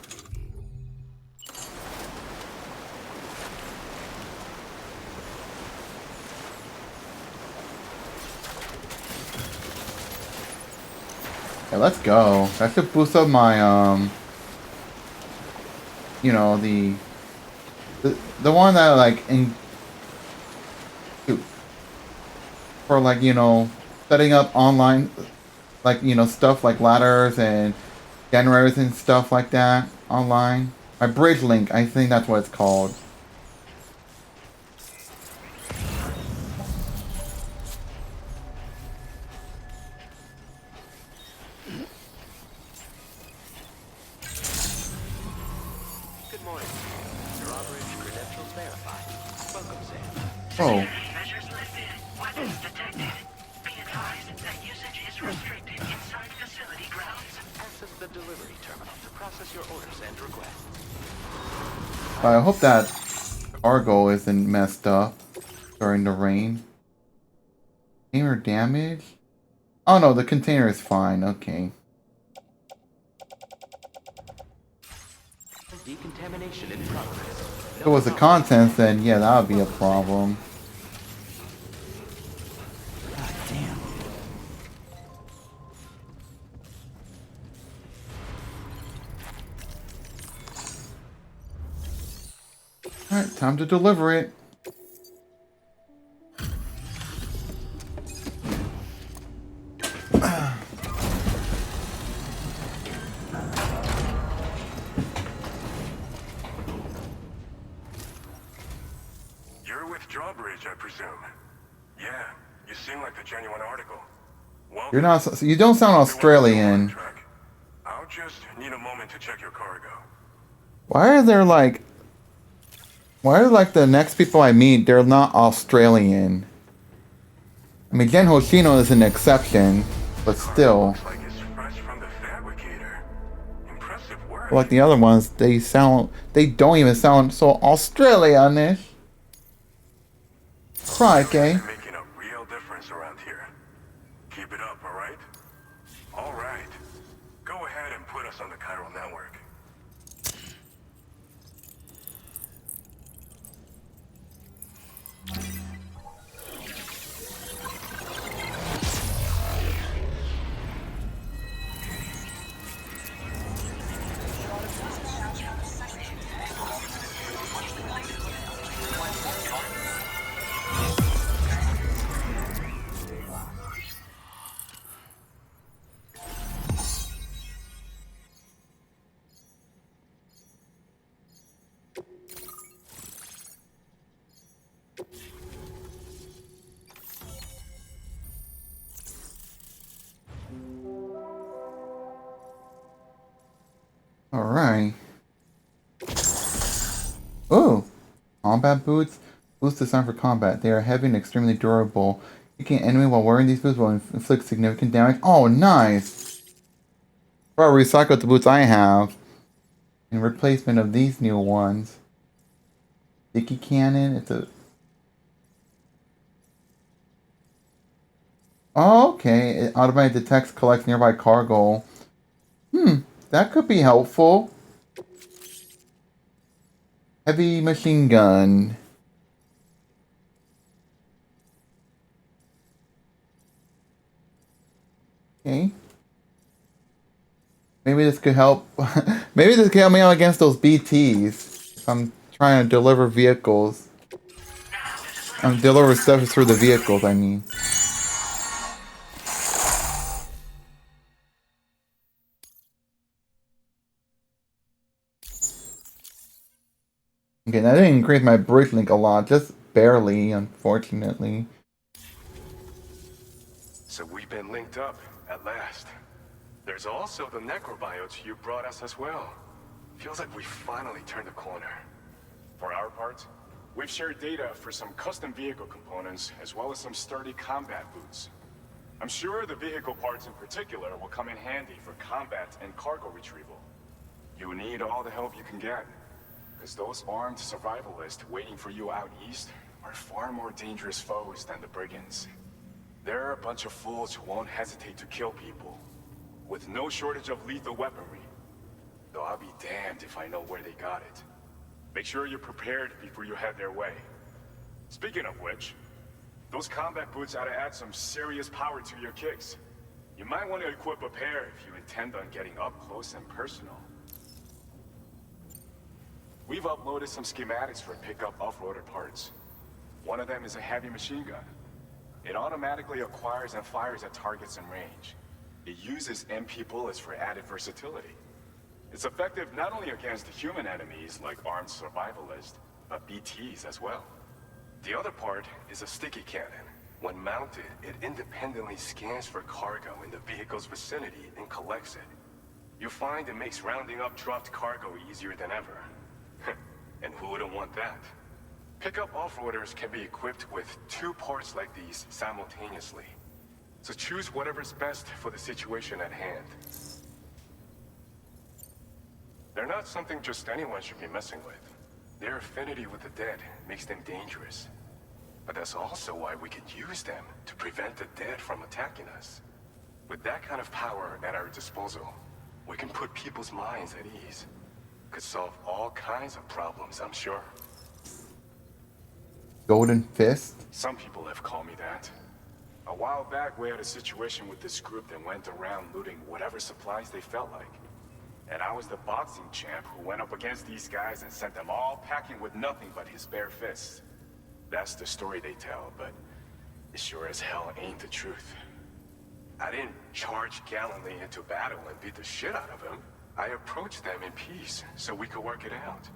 Speaker 1: yeah, let's go. That should boost up my, you know, the one that, like, for, like, you know, setting up online, like, you know, stuff like ladders and generators and stuff like that online. My bridge link, I think that's what it's called.
Speaker 7: Good morning. Drawbridge credentials verified. Welcome, Sam.
Speaker 1: Oh.
Speaker 5: Measures lifted. Weapons detected. Be advised that usage is restricted inside facility grounds.
Speaker 7: Access the delivery terminal to process your orders and requests.
Speaker 1: I hope that cargo isn't messed up during the rain. Container damage? Oh no, the container is fine. Okay.
Speaker 7: Decontamination in progress.
Speaker 1: If it was the contents, then yeah, that would be a problem.
Speaker 3: God damn.
Speaker 1: Alright, time to deliver it.
Speaker 13: You're with Drawbridge, I presume. Yeah, you seem like the genuine article. Welcome.
Speaker 1: You're not. You don't sound Australian.
Speaker 13: I'll just need a moment to check your cargo.
Speaker 1: Why are there like? Why are like the next people I meet? They're not Australian. I mean, Gen Hoshino is an exception. But still,
Speaker 13: Looks like it's fresh from the fabricator. Impressive work.
Speaker 1: like the other ones, they don't even sound so Australian-ish. Crikey.
Speaker 13: You're making a real difference around here. Keep it up, all right? All right. Go ahead and put us on the chiral network.
Speaker 1: Alright. Oh! Combat boots? Boots designed for combat. They are heavy and extremely durable. Kicking an enemy while wearing these boots will inflict significant damage. Oh, nice! I'll recycle the boots I have in replacement of these new ones. Sticky cannon. It's a... Oh, okay. It automatically detects, collects nearby cargo. That could be helpful. Heavy machine gun. Okay. Maybe this could help. Maybe this could help me out against those BTs. If I'm trying to deliver vehicles. Deliver stuff through the vehicles, I mean. Okay, that didn't increase my bridge link a lot. Just barely, unfortunately.
Speaker 13: So we've been linked up, at last. There's also the necrobiotes you brought us as well. Feels like we finally turned the corner.
Speaker 14: For our part, we've shared data for some custom vehicle components, as well as some sturdy combat boots. I'm sure the vehicle parts in particular will come in handy for combat and cargo retrieval. You need all the help you can get, because those armed survivalists waiting for you out east are far more dangerous foes than the brigands. They're a bunch of fools who won't hesitate to kill people, with no shortage of lethal weaponry. Though I'll be damned if I know where they got it. Make sure you're prepared before you head their way. Speaking of which, those combat boots ought to add some serious power to your kicks. You might want to equip a pair if you intend on getting up close and personal. We've uploaded some schematics for pickup off-roader parts. One of them is a heavy machine gun. It automatically acquires and fires at targets in range. It uses MP bullets for added versatility. It's effective not only against human enemies like armed survivalists, but BTs as well. The other part is a sticky cannon. When mounted, it independently scans for cargo in the vehicle's vicinity and collects it. You'll find it makes rounding up dropped cargo easier than ever. And who wouldn't want that? Pickup off-roaders can be equipped with 2 parts like these simultaneously. So choose whatever's best for the situation at hand. They're not something just anyone should be messing with. Their affinity with the dead makes them dangerous. But that's also why we can use them to prevent the dead from attacking us. With that kind of power at our disposal, we can put people's minds at ease. Could solve all kinds of problems, I'm sure.
Speaker 1: Golden Fist?
Speaker 14: Some people have called me that. A while back, we had a situation with this group that went around looting whatever supplies they felt like. And I was the boxing champ who went up against these guys and sent them all packing with nothing but his bare fists. That's the story they tell, but it sure as hell ain't the truth. I didn't charge gallantly into battle and beat the shit out of them. I approached them in peace so we could work it out.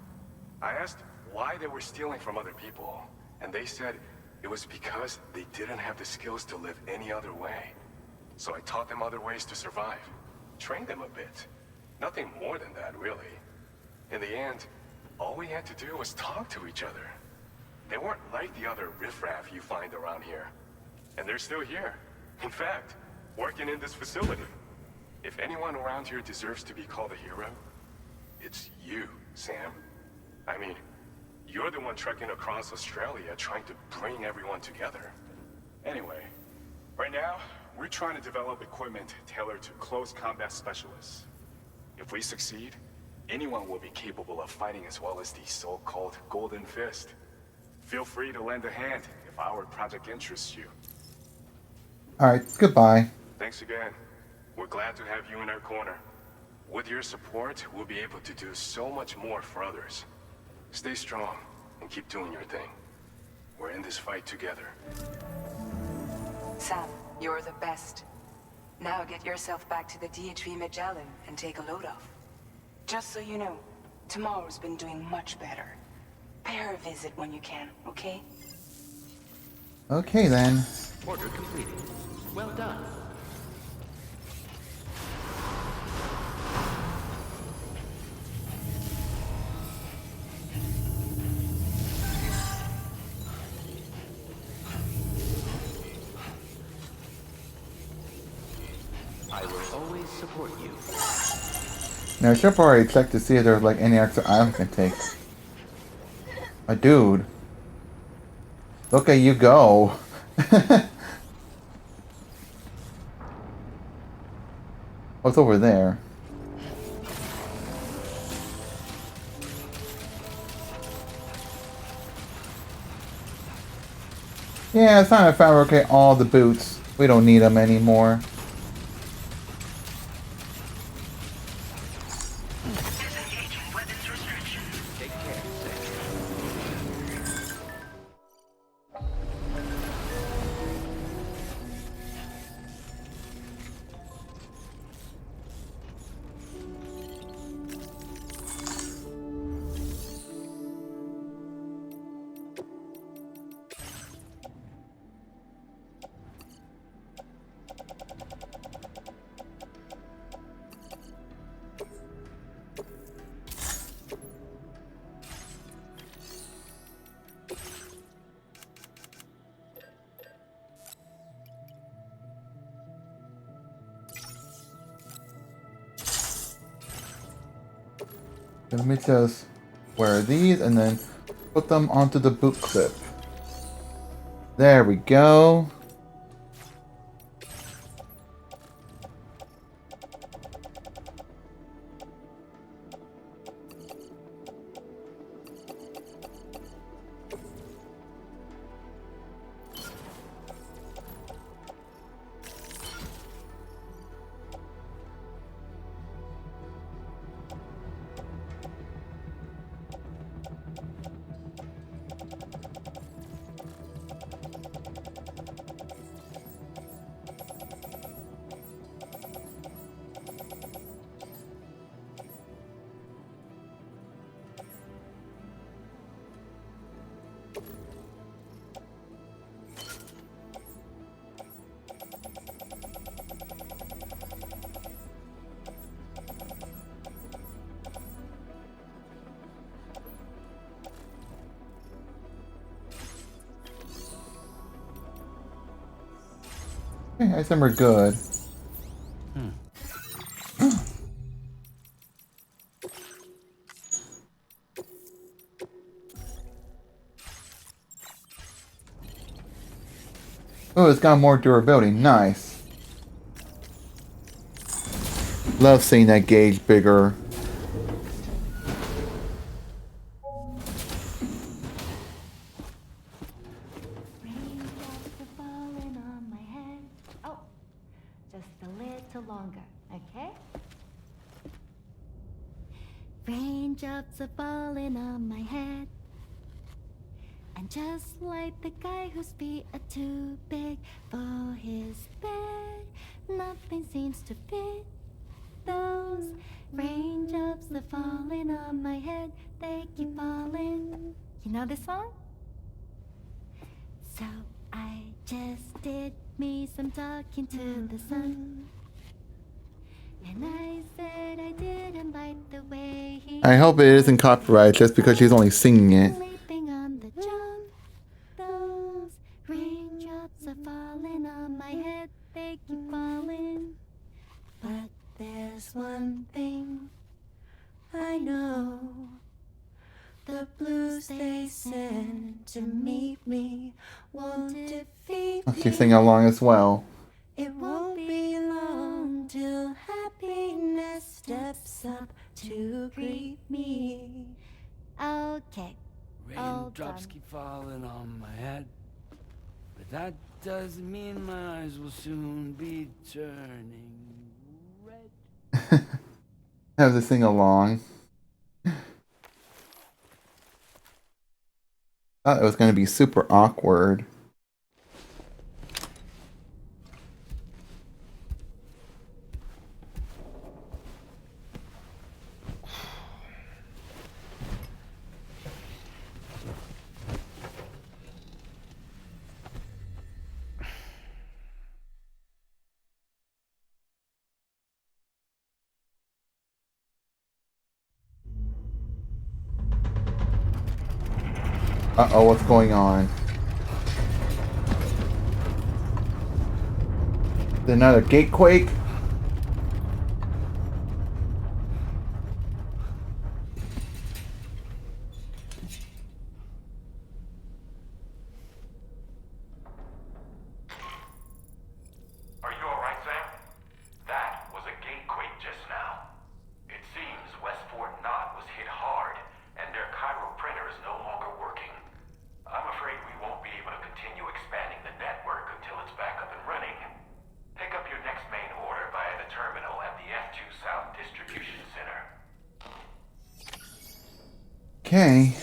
Speaker 14: I asked why they were stealing from other people, and they said it was because they didn't have the skills to live any other way. So I taught them other ways to survive, trained them a bit. Nothing more than that, really. In the end, all we had to do was talk to each other. They weren't like the other riffraff you find around here. And they're still here. In fact,
Speaker 13: working in this facility. If anyone around here deserves to be called a hero, it's you, Sam. I mean, you're the one trekking across Australia trying to bring everyone together. Anyway, right now, we're trying to develop equipment tailored to close combat specialists. If we succeed, anyone will be capable of fighting as well as the so-called Golden Fist. Feel free to lend a hand if our project interests you.
Speaker 1: Alright, goodbye.
Speaker 13: Thanks again. We're glad to have you in our corner. With your support, we'll be able to do so much more for others. Stay strong and keep doing your thing. We're in this fight together.
Speaker 5: Sam, you're the best. Now get yourself back to the DHV Magellan and take a load off. Just so you know, tomorrow's been doing much better. Pay her a visit when you can, okay?
Speaker 1: Okay then.
Speaker 7: Order completed. Well done. I will always support you.
Speaker 1: Now I should probably check to see if there's like any extra items I can take. A dude. Look at you go. What's over there? Yeah, it's time to fabricate all the boots. We don't need them anymore. Let me just wear these and then put them onto the boot clip. There we go. Okay, I think we're good. Oh, it's got more durability. Nice. Love seeing that gauge bigger.
Speaker 12: Raindrops are falling on my head. And just like the guy whose feet are too big for his bed, nothing seems to fit. Those raindrops are falling on my head, they keep falling. You know this song? So I just did me some talking to the sun. And I said I didn't like the way he
Speaker 1: I hope it isn't copyright just because she's only singing it.
Speaker 12: sleeping on the jump. Those raindrops are falling on my head, they keep falling. But there's one thing I know. The blues they send to meet me won't defeat me.
Speaker 1: She's singing along as well.
Speaker 12: It won't be long till happiness steps up to greet me. Okay.
Speaker 3: Raindrops keep falling on my head, but that doesn't mean my eyes will soon be turning red.
Speaker 1: Have to sing along. Thought it was going to be super awkward. Uh-oh, what's going on? Is there another gatequake?
Speaker 4: Are you alright, Sam? That was a gatequake just now. It seems West Fort Knott was hit hard, and their Cairo printer is no longer working. I'm afraid we won't be able to continue expanding the network until it's back up and running. Pick up your next main order via the terminal at the F2 South Distribution Center.
Speaker 1: Okay.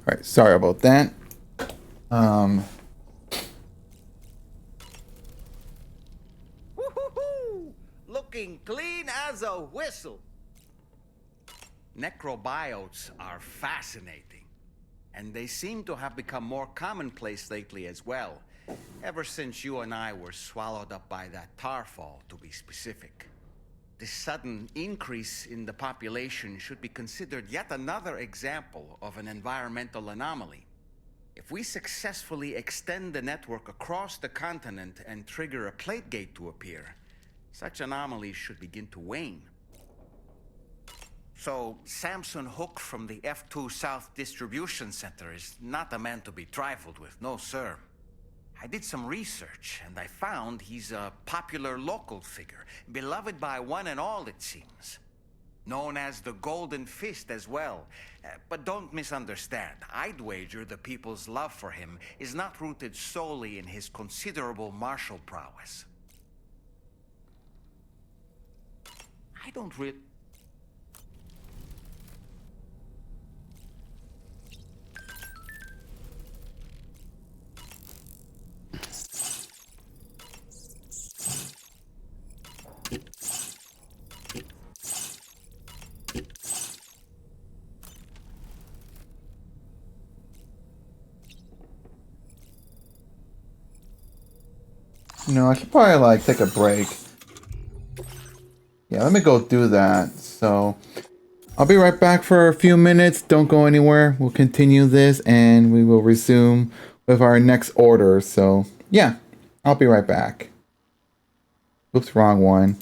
Speaker 1: Alright, sorry about that.
Speaker 2: Woo-hoo-hoo! Looking clean as a whistle. Necrobiotes are fascinating, and they seem to have become more commonplace lately as well, ever since you and I were swallowed up by that tar fall, to be specific. This sudden increase in the population should be considered yet another example of an environmental anomaly. If we successfully extend the network across the continent and trigger a plate gate to appear, such anomalies should begin to wane. So, Samson Hook from the F2 South Distribution Center is not a man to be trifled with, no sir. I did some research, and I found he's a popular local figure, beloved by one and all, it seems. Known as the Golden Fist as well. But don't misunderstand. I'd wager the people's love for him is not rooted solely in his considerable martial prowess. I don't really...
Speaker 1: No, I should probably like take a break. Yeah, let me go do that. So I'll be right back for a few minutes. Don't go anywhere. We'll continue this and we will resume with our next order. So yeah, I'll be right back. Oops, wrong one.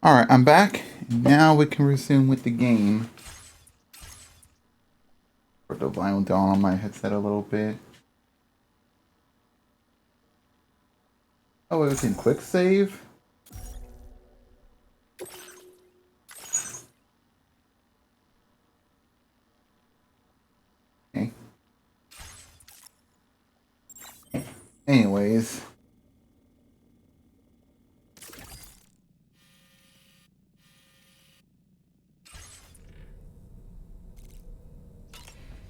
Speaker 1: Alright, I'm back. Now we can resume with the game. Put the volume down on my headset a little bit. Oh, it was in quick save? Okay. Anyways.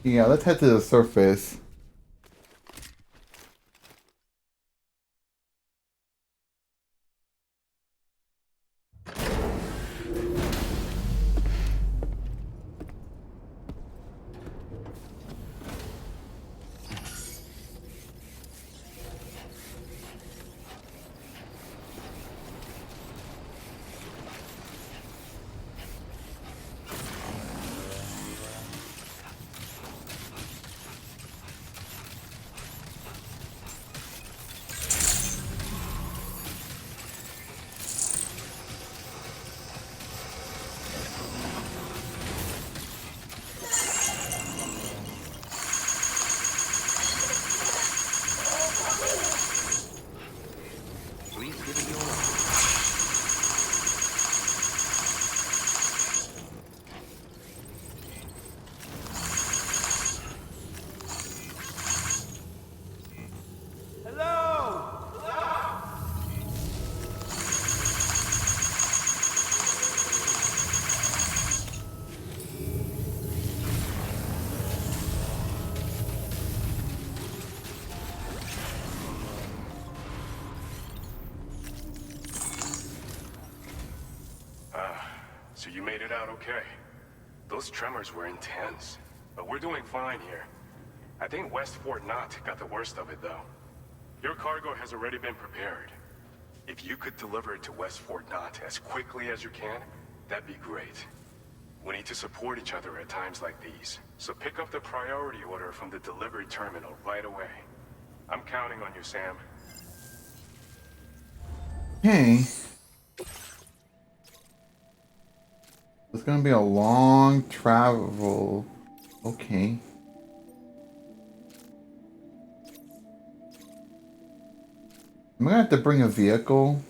Speaker 1: Yeah, let's head to the surface.
Speaker 13: So you made it out okay. Those tremors were intense, but we're doing fine here. I think West Fort Knott got the worst of it, though. Your cargo has already been prepared. If you could deliver it to West Fort Knott as quickly as you can, that'd be great. We need to support each other at times like these, so pick up the priority order from the delivery terminal right away. I'm counting on you, Sam.
Speaker 1: Hey. It's gonna be a long travel. Okay. I'm gonna have to bring a vehicle.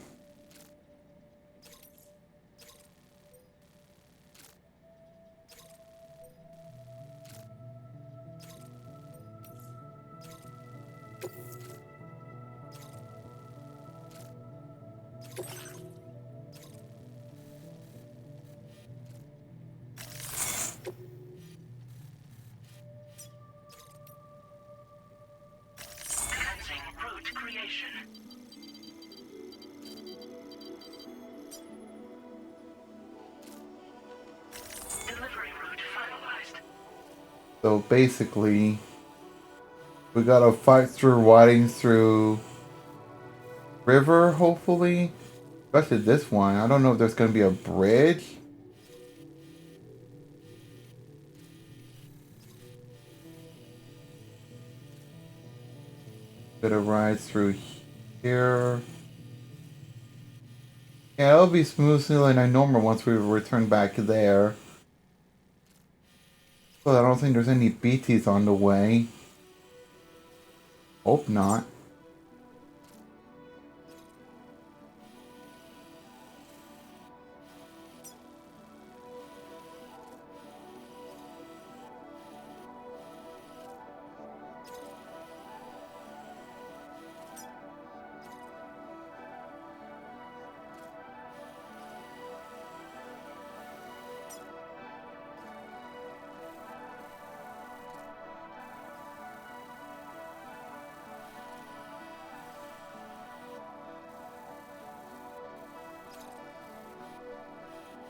Speaker 5: Route creation. Delivery route finalized.
Speaker 1: So basically, we gotta fight through wading through river, hopefully. Especially this one. I don't know if there's gonna be a bridge. Gotta ride through here. Yeah, it'll be smooth sailing like normal once we return back there. But I don't think there's any BTs on the way. Hope not.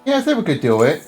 Speaker 1: Yeah, I said we could do it.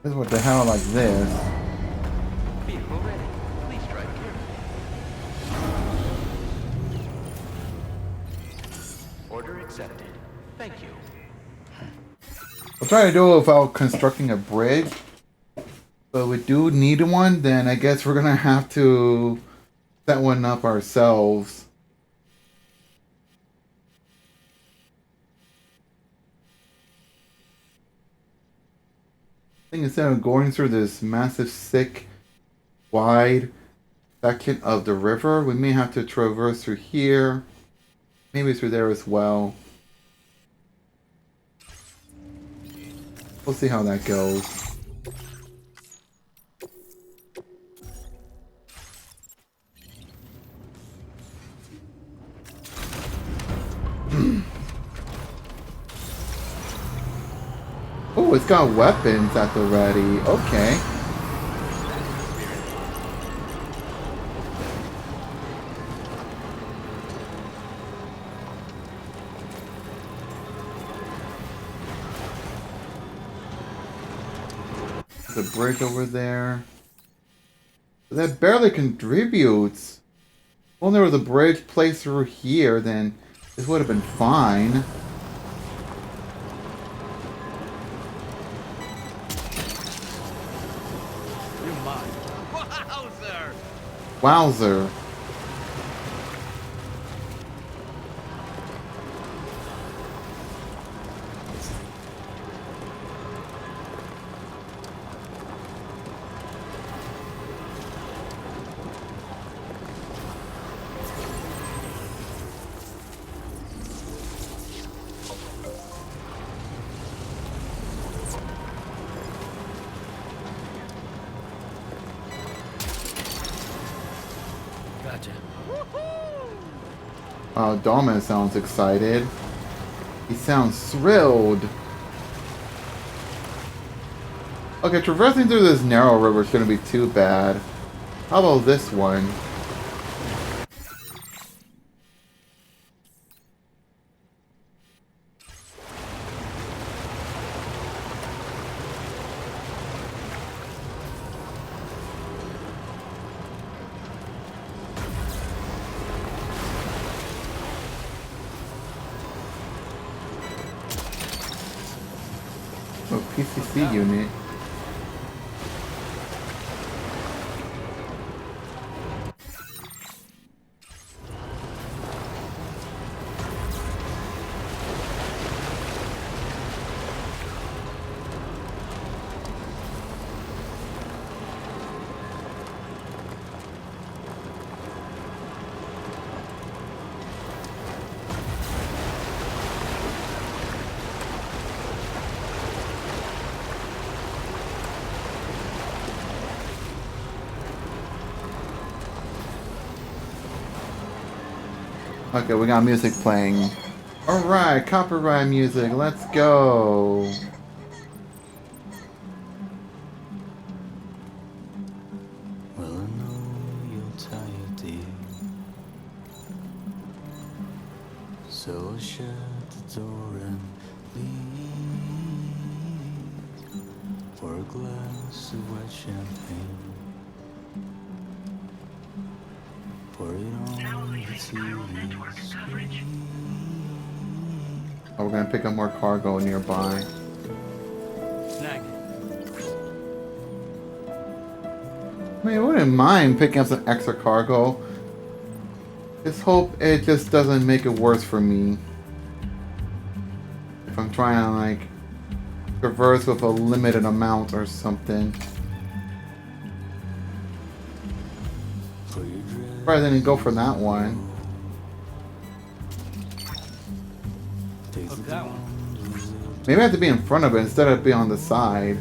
Speaker 1: This is what the hell like this.
Speaker 7: Vehicle ready. Please drive carefully. Order accepted. Thank you.
Speaker 1: We'll try to do it without constructing a bridge. But if we do need one, then I guess we're gonna have to set one up ourselves. I think instead of going through this massive, thick, wide section of the river, we may have to traverse through here, maybe through there as well. We'll see how that goes. Oh, it's got weapons at the ready. Okay. There's a bridge over there. That barely contributes. If only there was a bridge placed through here, then this would have been fine. Wowzer. Wow, Dolman sounds excited. He sounds thrilled. Okay, traversing through this narrow river shouldn't be too bad. How about this one? PCC unit. Okay, we got music playing. Alright, copyright music, let's go.
Speaker 15: Well, I know you're tired, dear. So I'll shut the door and leave for a glass of white champagne. Pour it on the TV screen.
Speaker 1: Oh, we're gonna pick up more cargo nearby.
Speaker 3: Snag.
Speaker 1: I mean, I wouldn't mind picking up some extra cargo. Just hope it just doesn't make it worse for me. If I'm trying to, like, traverse with a limited amount or something. Probably didn't go for that one.
Speaker 3: That one.
Speaker 1: Maybe I have to be in front of it instead of be on the side.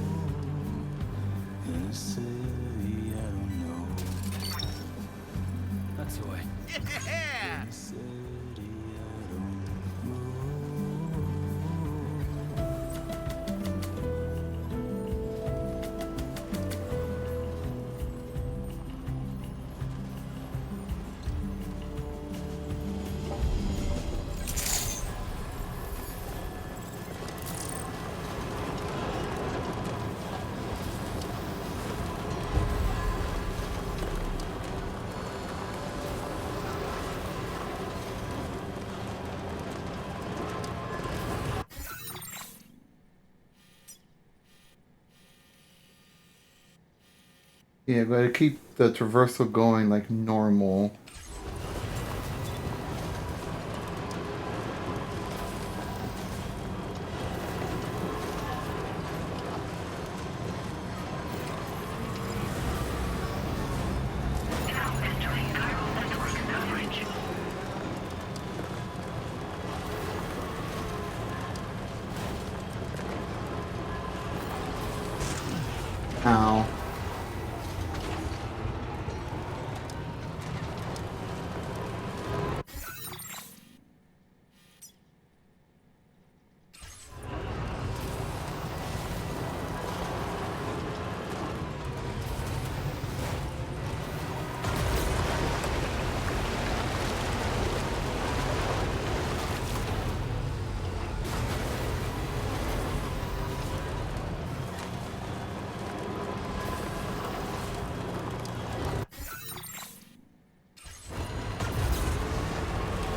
Speaker 3: That's the way.
Speaker 2: Yeah!
Speaker 1: Yeah, gotta keep the traversal going like normal. Ow.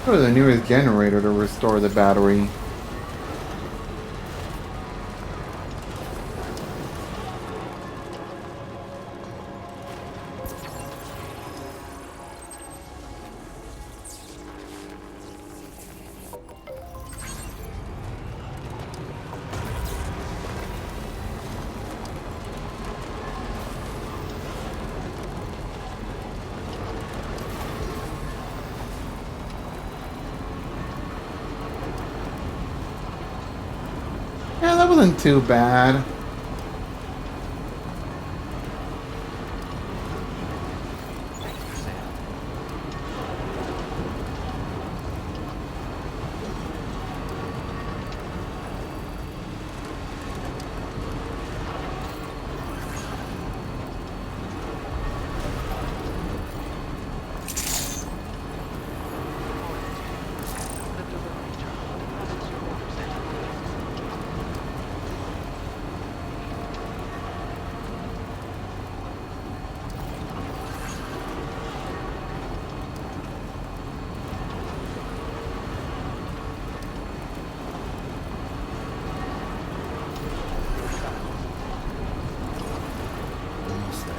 Speaker 1: Go to the nearest generator to restore the battery. Yeah, that wasn't too bad.
Speaker 15: Almost there.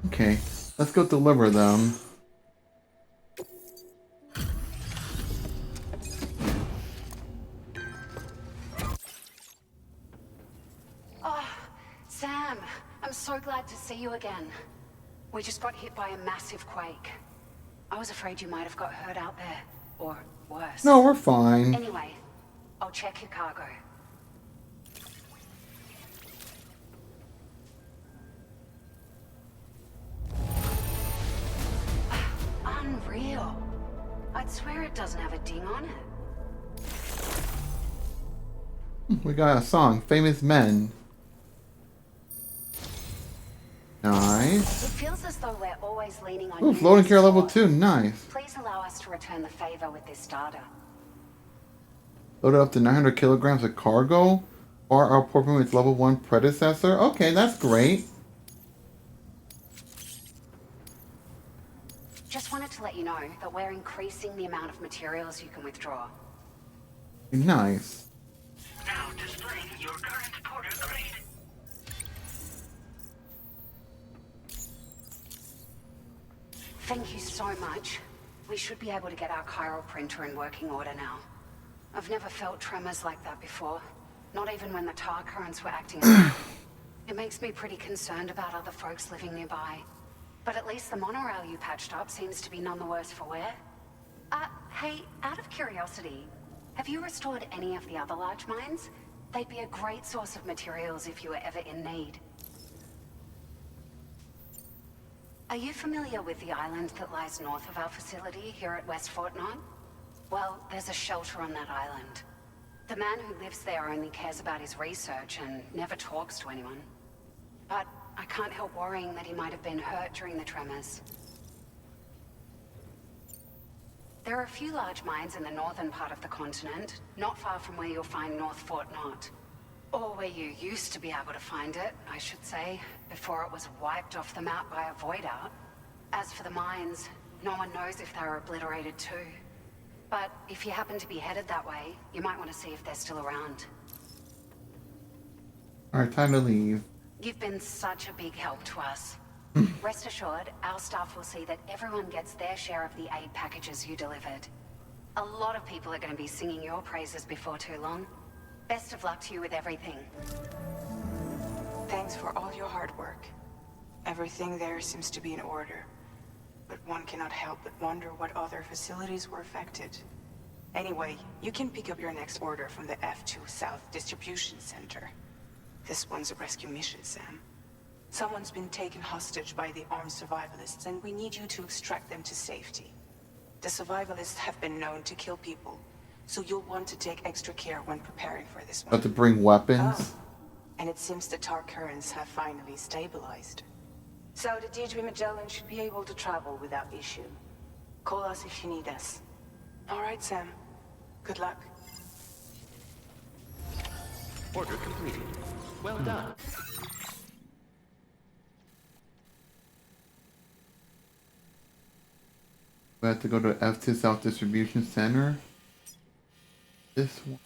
Speaker 1: Okay, let's go deliver them.
Speaker 16: Oh, Sam, I'm so glad to see you again. We just got hit by a massive quake. I was afraid you might have got hurt out there, or worse.
Speaker 1: No, we're fine.
Speaker 16: Anyway, I'll check your cargo. Unreal. I'd swear it doesn't have a ding on it.
Speaker 1: We got a song, Famous Men. Nice.
Speaker 16: It feels as though we're always leaning on
Speaker 1: Ooh,
Speaker 16: you
Speaker 1: floating
Speaker 16: for
Speaker 1: care level
Speaker 16: support.
Speaker 1: 2, nice.
Speaker 16: Please allow us to return the favor with this data.
Speaker 1: Loaded up to 900 kilograms of cargo. Far outperforming its level 1 predecessor. Okay, that's great.
Speaker 16: Just wanted to let you know that we're increasing the amount of materials you can withdraw.
Speaker 1: Nice.
Speaker 8: Now displaying your current porter grade.
Speaker 16: Thank you so much. We should be able to get our chiral printer in working order now. I've never felt tremors like that before. Not even when the tar currents were acting up. It makes me pretty concerned about other folks living nearby. But at least the monorail you patched up seems to be none the worse for wear. Hey, out of curiosity, have you restored any of the other large mines? They'd be a great source of materials if you were ever in need. Are you familiar with the island that lies north of our facility here at West Fort Knox? Well, there's a shelter on that island. The man who lives there only cares about his research and never talks to anyone. But I can't help worrying that he might have been hurt during the tremors. There are a few large mines in the northern part of the continent, not far from where you'll find North Fort Knot. Or where you used to be able to find it, I should say, before it was wiped off the map by a void out. As for the mines, no one knows if they were obliterated too. But if you happen to be headed that way, you might want to see if they're still around.
Speaker 1: Alright, time to leave.
Speaker 16: You've been such a big help to us. Rest assured, our staff will see that everyone gets their share of the aid packages you delivered. A lot of people are going to be singing your praises before too long. Best of luck to you with everything.
Speaker 11: Thanks for all your hard work. Everything there seems to be in order. But one cannot help but wonder what other facilities were affected. Anyway, you can pick up your next order from the F2 South Distribution Center. This one's a rescue mission, Sam. Someone's been taken hostage by the armed survivalists, and we need you to extract them to safety. The survivalists have been known to kill people, so you'll want to take extra care when preparing for this one.
Speaker 1: But to bring weapons?
Speaker 11: Oh, and it seems the tar currents have finally stabilized. So the Deirdre Magellan should be able to travel without issue. Call us if you need us. All right, Sam. Good luck.
Speaker 7: Order completed. Well done.
Speaker 1: We have to go to F2 South Distribution Center. This one.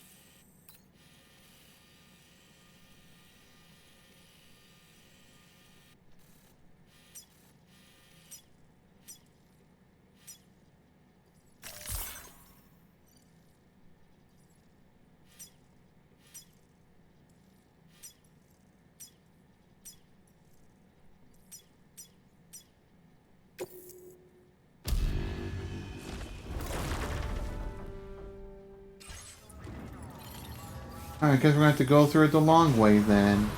Speaker 1: Alright, I guess we're gonna have to go through it the long way then.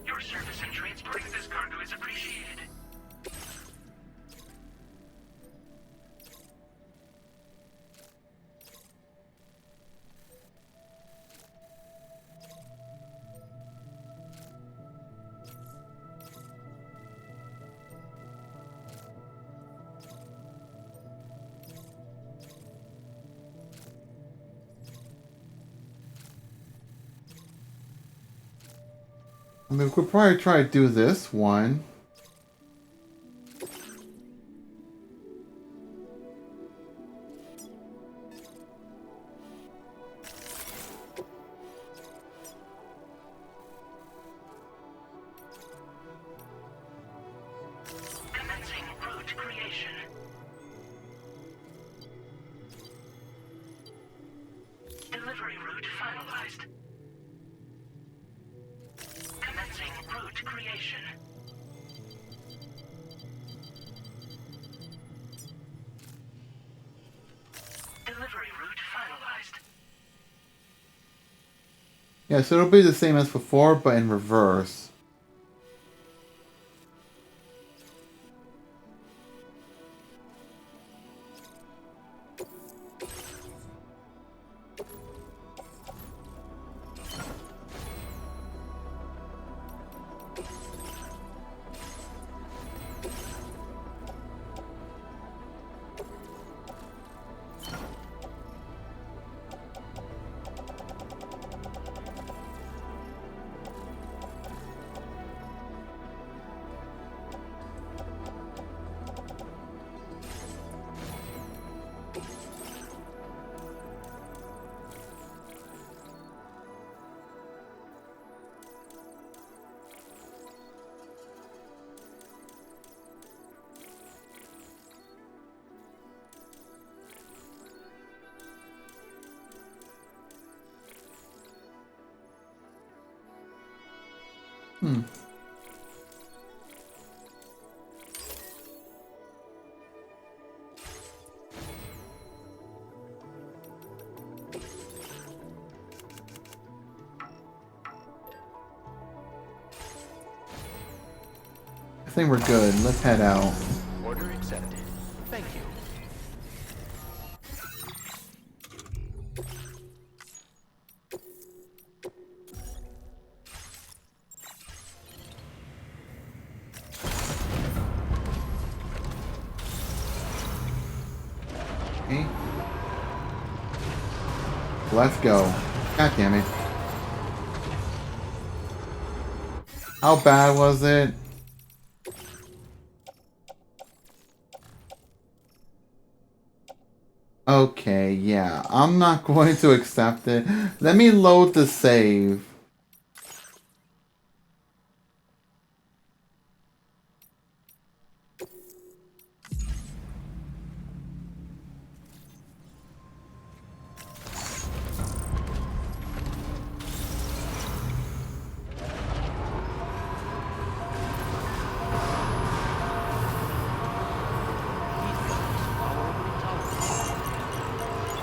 Speaker 7: Your service in transporting this cargo is appreciated.
Speaker 1: I mean, we could probably try to do this one.
Speaker 7: Commencing route creation. Delivery route finalized. Commencing route creation. Delivery route finalized.
Speaker 1: Yeah, so it'll be the same as before, but in reverse. Hmm. I think we're good. Let's head out.
Speaker 7: Order accepted. Thank you.
Speaker 1: Okay. Let's go. God damn it. How bad was it? Okay, yeah. I'm not going to accept it. Let me load the save.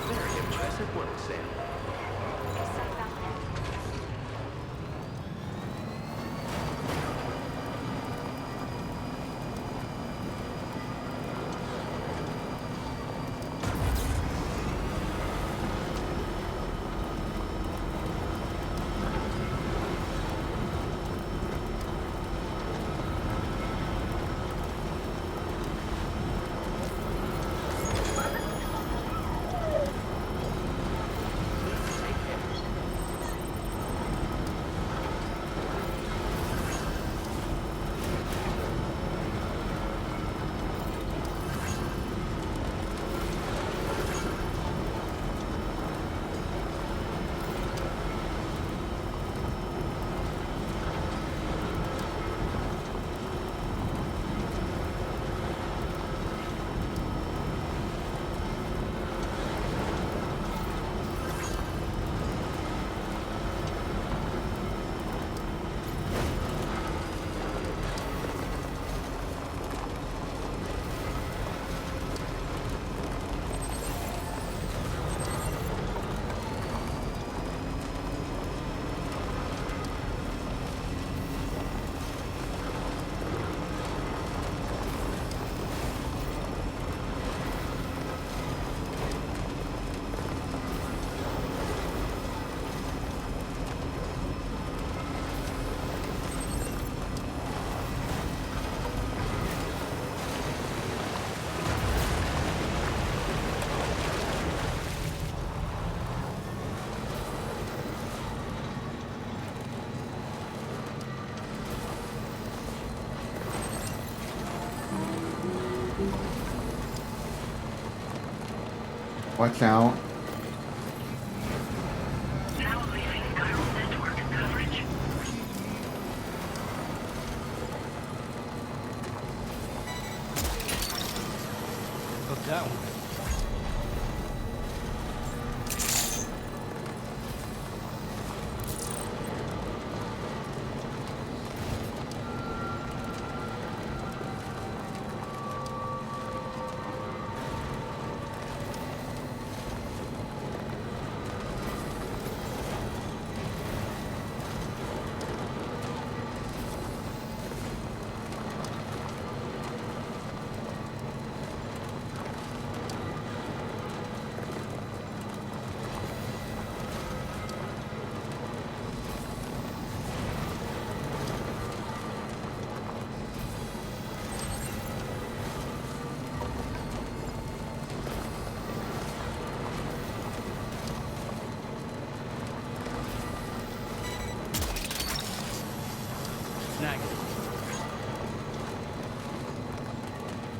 Speaker 7: Very impressive work, Sam.
Speaker 1: Watch out.
Speaker 3: Hook that one.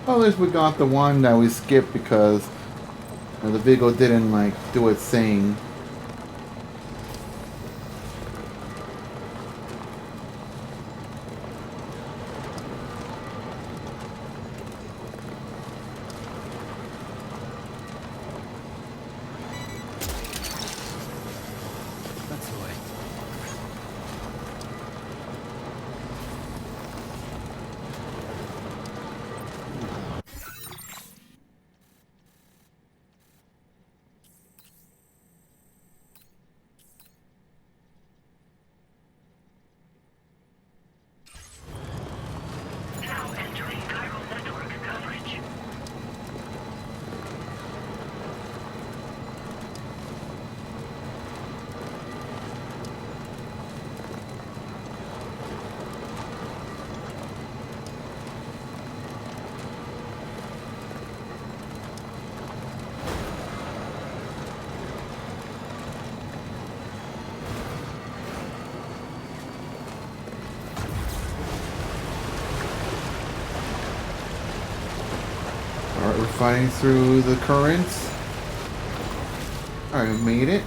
Speaker 1: Well, at least we got the one that we skipped because the vehicle didn't like do its thing.
Speaker 3: That's the way.
Speaker 1: We're fighting through the currents. Alright, we made it.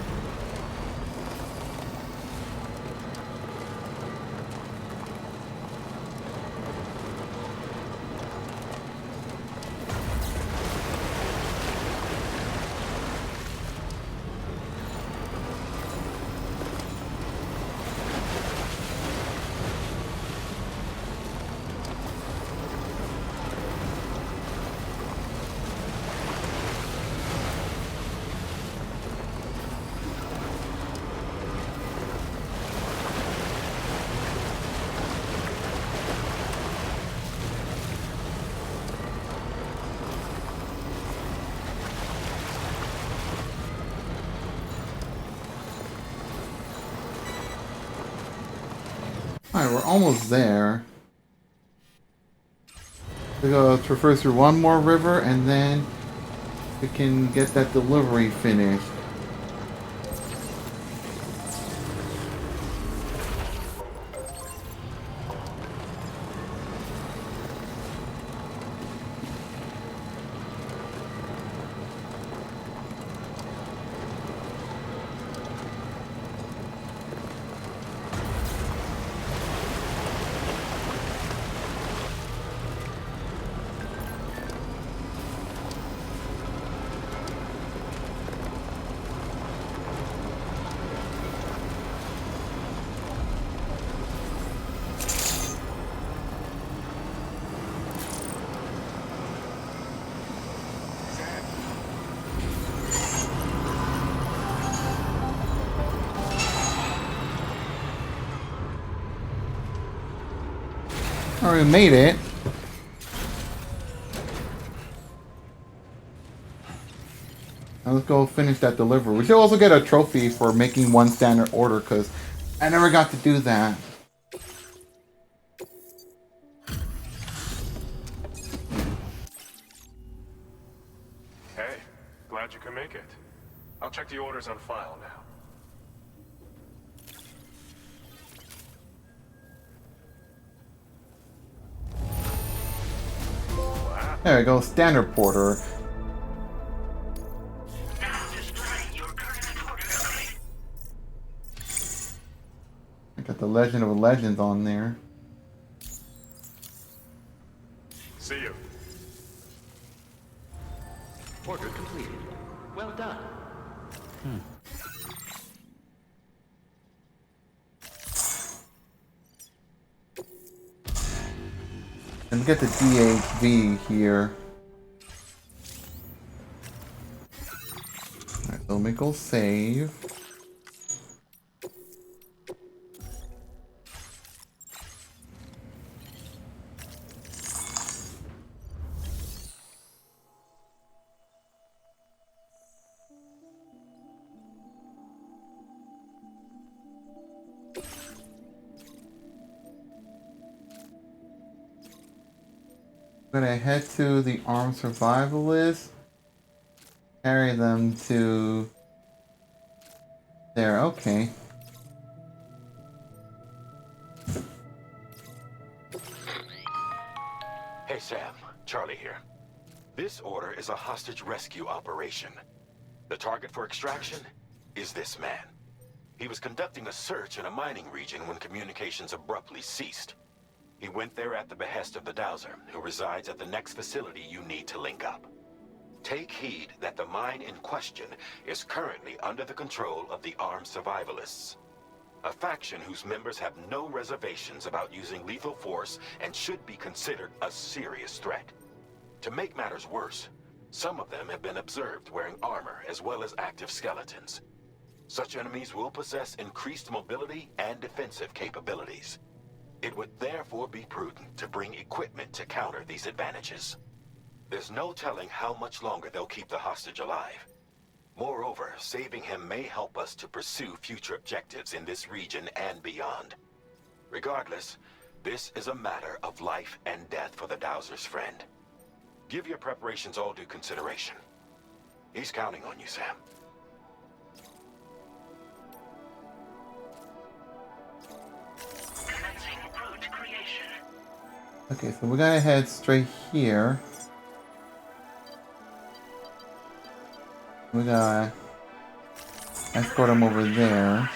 Speaker 1: Alright, we're almost there. We go traverse through one more river and then we can get that delivery finished. Alright, we made it. Now let's go finish that delivery. We should also get a trophy for making one standard order because I never got to do that.
Speaker 13: Hey, glad you could make it. I'll check the orders on file now.
Speaker 1: There we go, standard porter. I got the Legend of Legends on there.
Speaker 13: See you.
Speaker 7: Order completed. Well done.
Speaker 1: And we get the DHV here. Alright, so let me go save. I'm gonna head to the armed survivalist. Carry them to there. Okay.
Speaker 4: Hey Sam, Charlie here. This order is a hostage rescue operation. The target for extraction is this man. He was conducting a search in a mining region when communications abruptly ceased. He went there at the behest of the Dowser, who resides at the next facility you need to link up. Take heed that the mine in question is currently under the control of the armed survivalists, a faction whose members have no reservations about using lethal force and should be considered a serious threat. To make matters worse, some of them have been observed wearing armor as well as active skeletons. Such enemies will possess increased mobility and defensive capabilities. It would therefore be prudent to bring equipment to counter these advantages. There's no telling how much longer they'll keep the hostage alive. Moreover, saving him may help us to pursue future objectives in this region and beyond. Regardless, this is a matter of life and death for the Dowser's friend. Give your preparations all due consideration. He's counting on you, Sam.
Speaker 1: Okay, so we're gonna head straight here. We gotta escort him over there.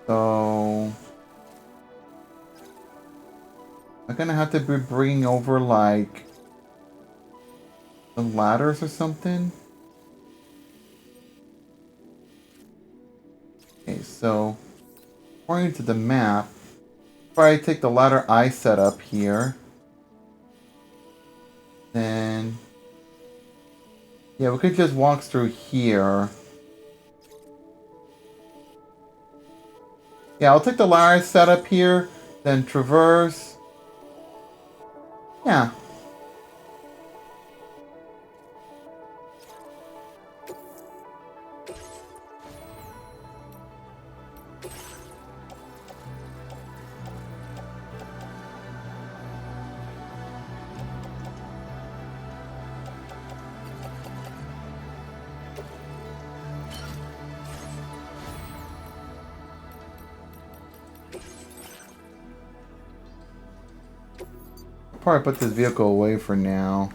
Speaker 1: So I'm gonna have to be bringing over like the ladders or something. Okay, so according to the map, probably take the ladder I set up here. Then yeah, we could just walk through here. Yeah, I'll take the ladder set up here, then traverse. Yeah. Probably put this vehicle away for now.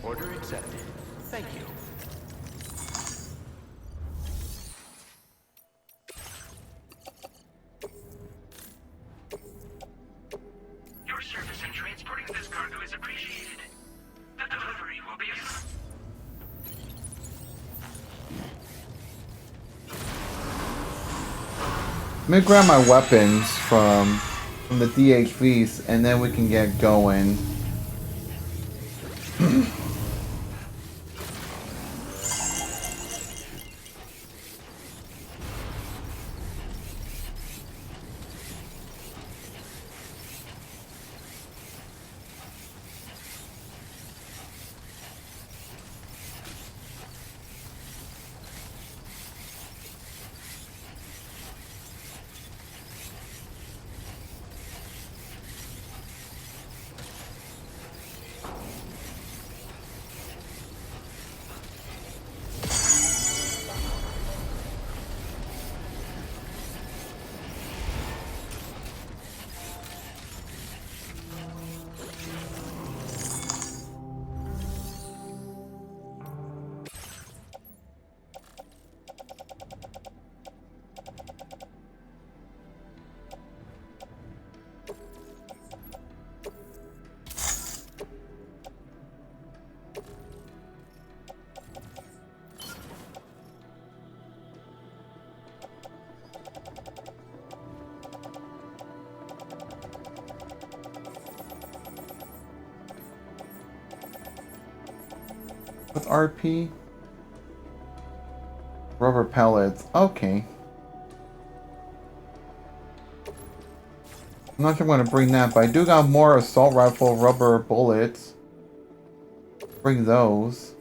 Speaker 7: Order accepted. Thank you.
Speaker 8: Your service in transporting this cargo is appreciated. The delivery will be...
Speaker 1: Let me grab my weapons from the DHVs and then we can get going. With RP? Rubber pellets. Okay. I'm not sure I'm going to bring that, but I do got more assault rifle rubber bullets. Bring those.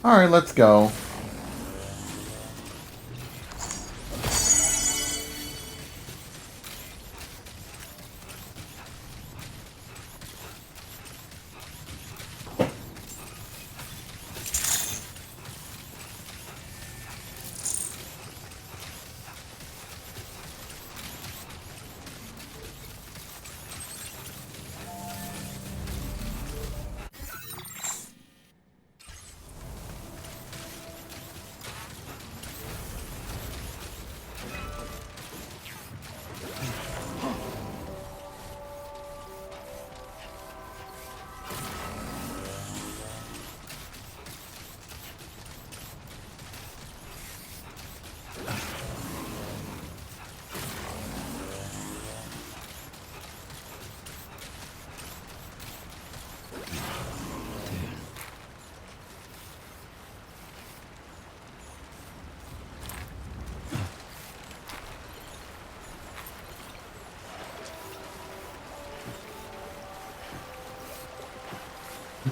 Speaker 1: Alright, let's go.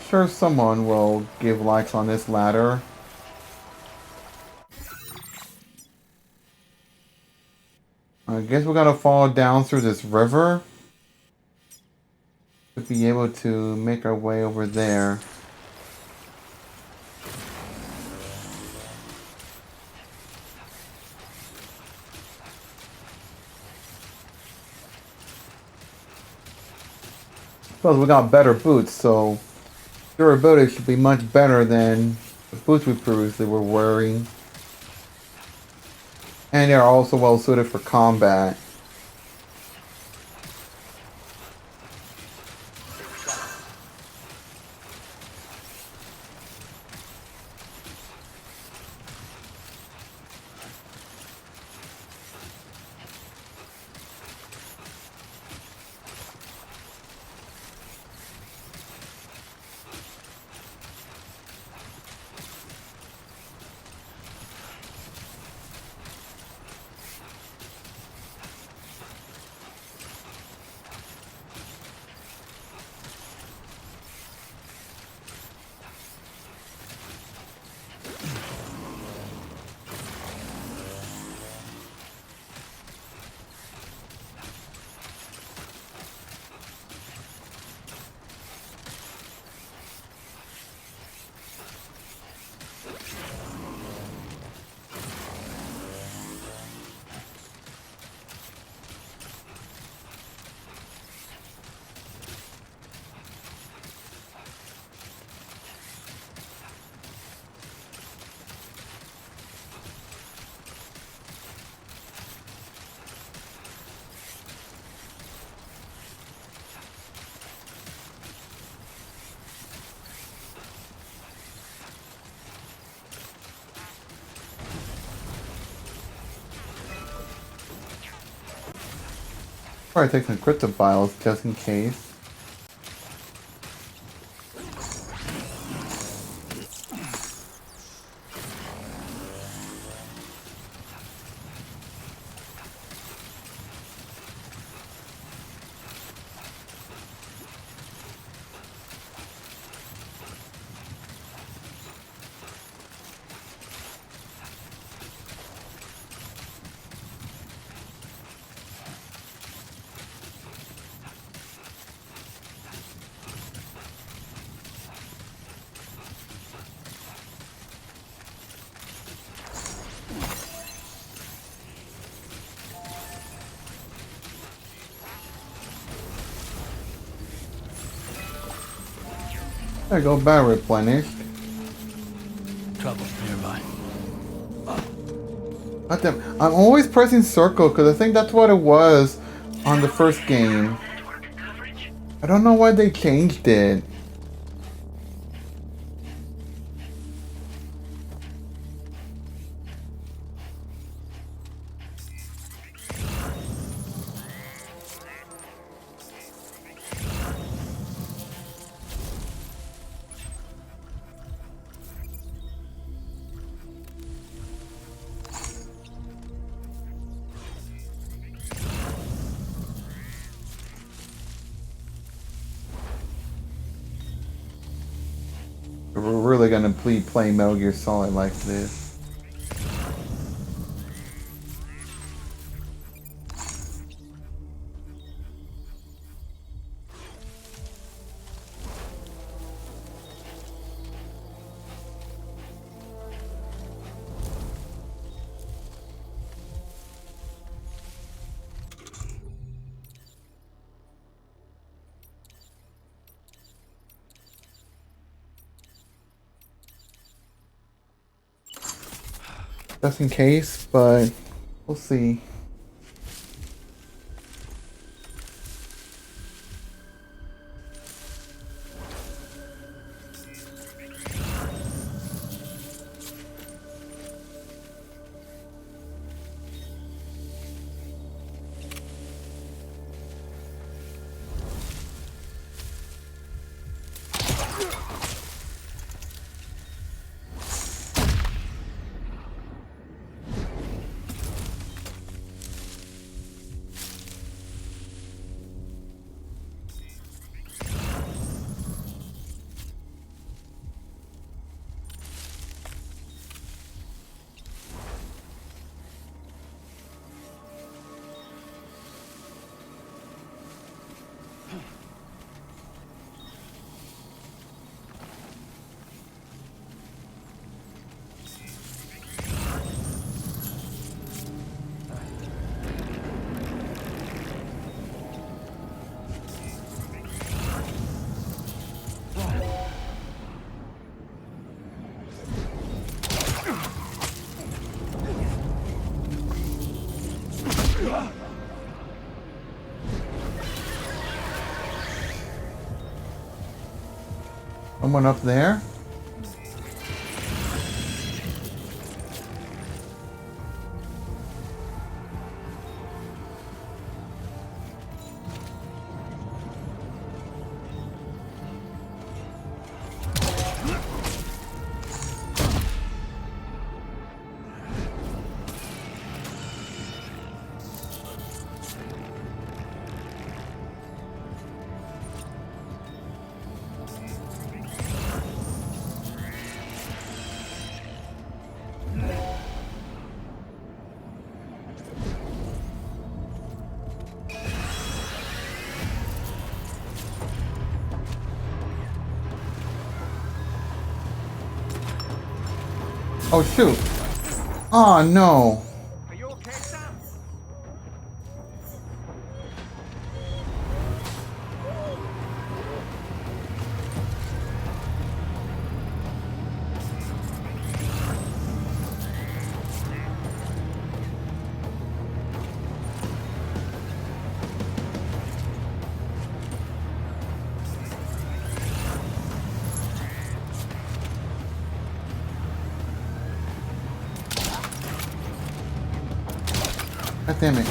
Speaker 1: sure someone will give likes on this ladder. I guess we gotta fall down through this river to be able to make our way over there. Plus, we got better boots, so durability should be much better than the boots we previously were wearing. And they're also well suited for combat. Probably take some crypto files just in case. There you go, battery replenished.
Speaker 3: Trouble nearby.
Speaker 1: I'm always pressing circle because I think that's what it was on the first game. I don't know why they changed it. We're really gonna be playing Metal Gear Solid like this. Just in case, but we'll see. Someone up there? Oh shoot. Oh no.
Speaker 2: Are you okay, Sam?
Speaker 1: God damn it.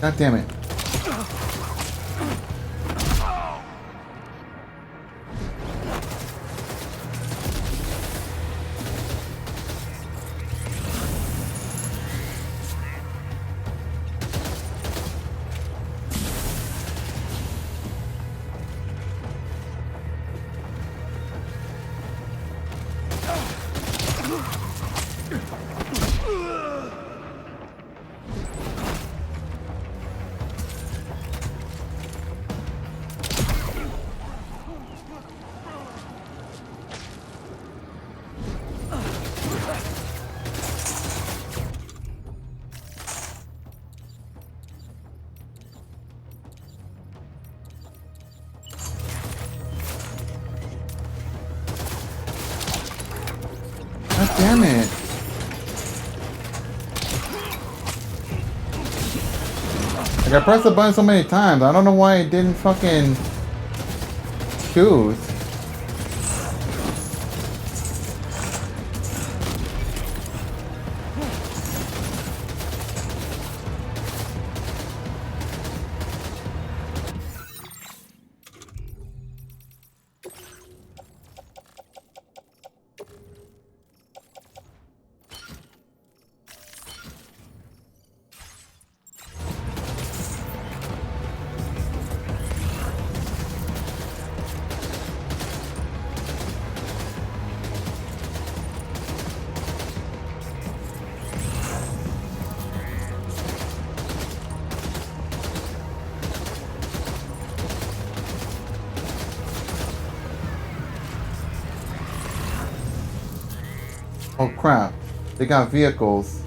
Speaker 1: God damn it. God damn it. Like I pressed the button so many times. I don't know why it didn't fucking choose. Oh crap. They got vehicles.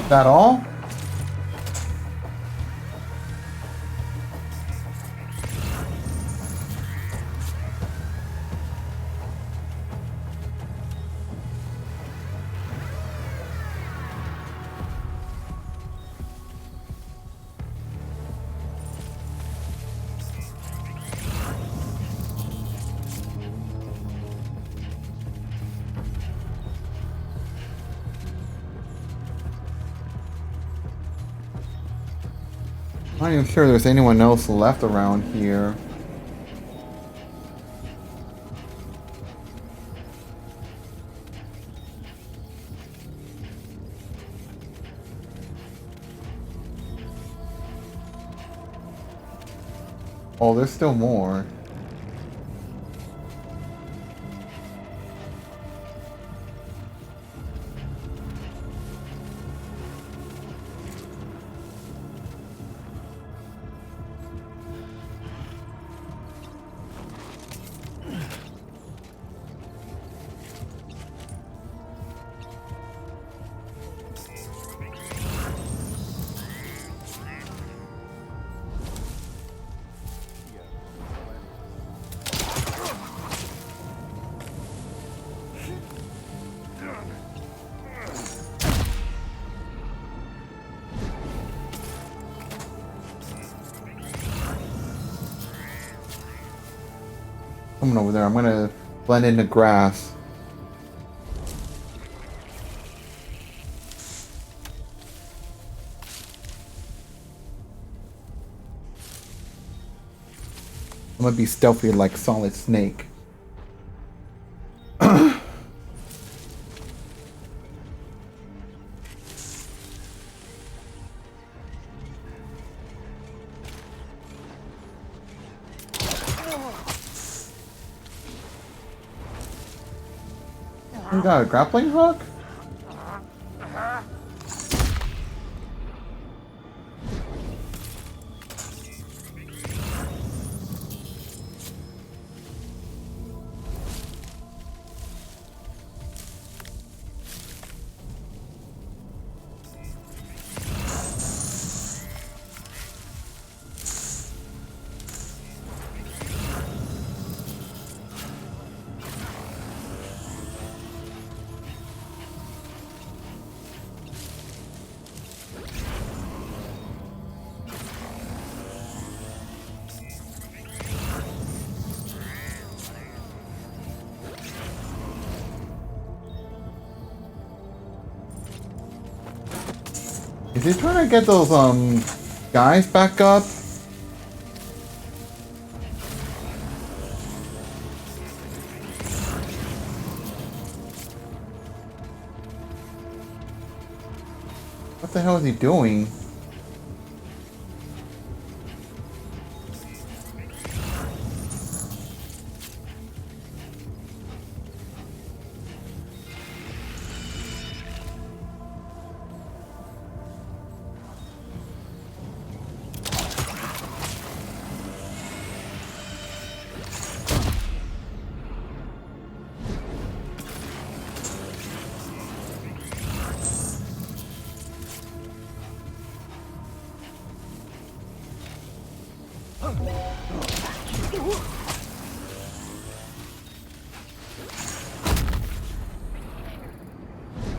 Speaker 1: That all? I'm not even sure there's anyone else left around here. Oh, there's still more. Coming over there. I'm gonna blend in the grass. I'm gonna be stealthy like Solid Snake. You got a grappling hook? Is he trying to get those guys back up? What the hell is he doing?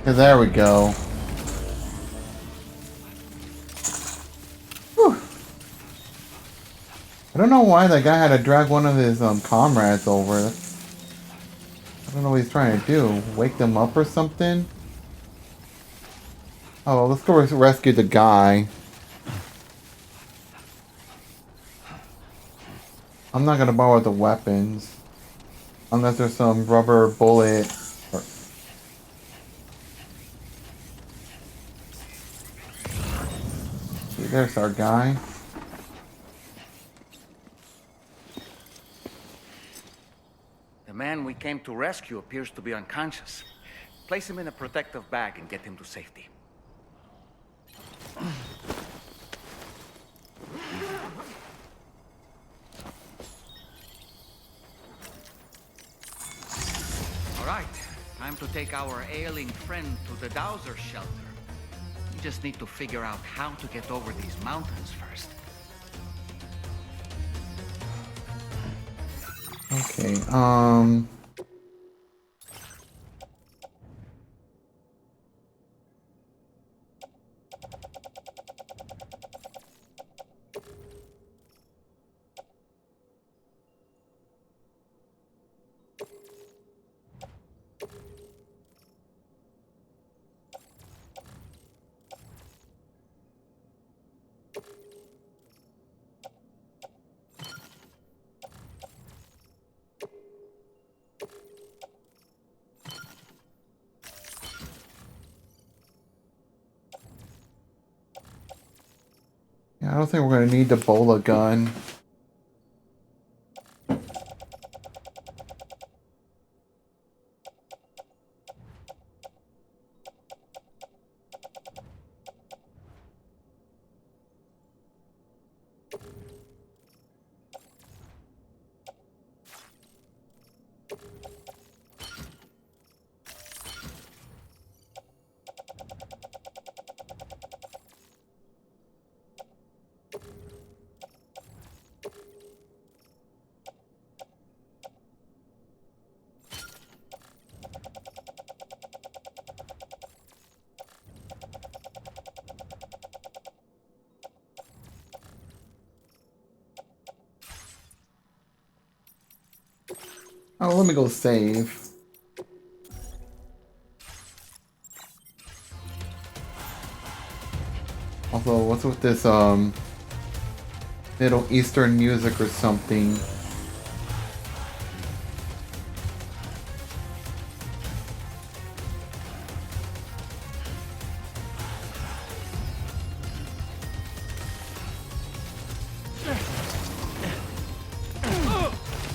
Speaker 1: There we go. Whew. I don't know why that guy had to drag one of his comrades over. I don't know what he's trying to do. Wake them up or something? Oh, let's go rescue the guy. I'm not gonna borrow the weapons. Unless there's some rubber bullet. Or... There's our guy.
Speaker 2: The man we came to rescue appears to be unconscious. Place him in a protective bag and get him to safety. All right, time to take our ailing friend to the Dowser shelter. We just need to figure out how to get over these mountains first.
Speaker 1: Okay, Yeah, I don't think we're gonna need the bola gun. Oh, let me go save. Also, what's with this, Middle Eastern music or something?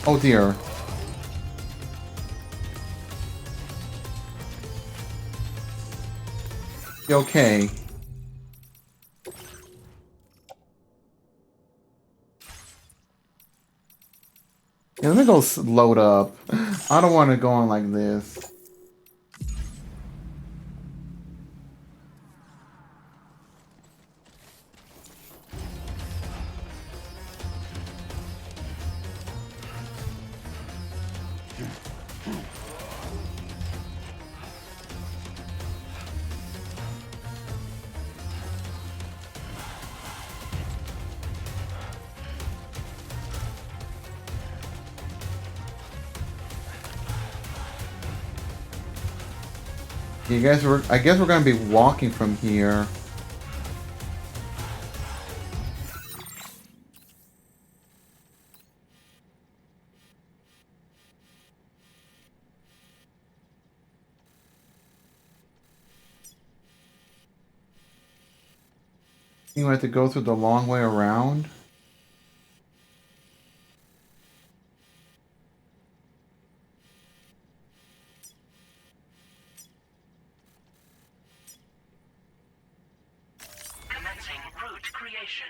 Speaker 1: Oh dear. You okay? Yeah, let me go load up. I don't want to go on like this. I guess we're gonna be walking from here. You have to go through the long way around.
Speaker 5: Commencing route creation.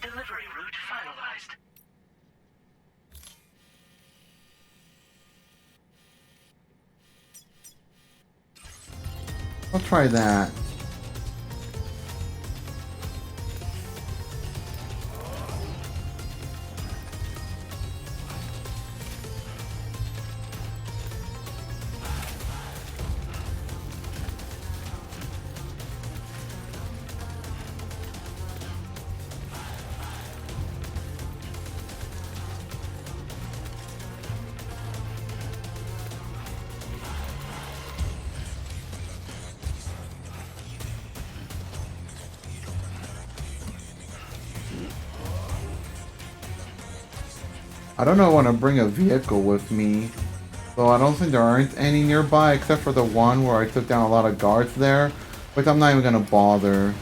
Speaker 5: Delivery route finalized.
Speaker 1: I'll try that. I don't know, want to bring a vehicle with me. So I don't think there aren't any nearby except for the one where I took down a lot of guards there. Which I'm not even gonna bother.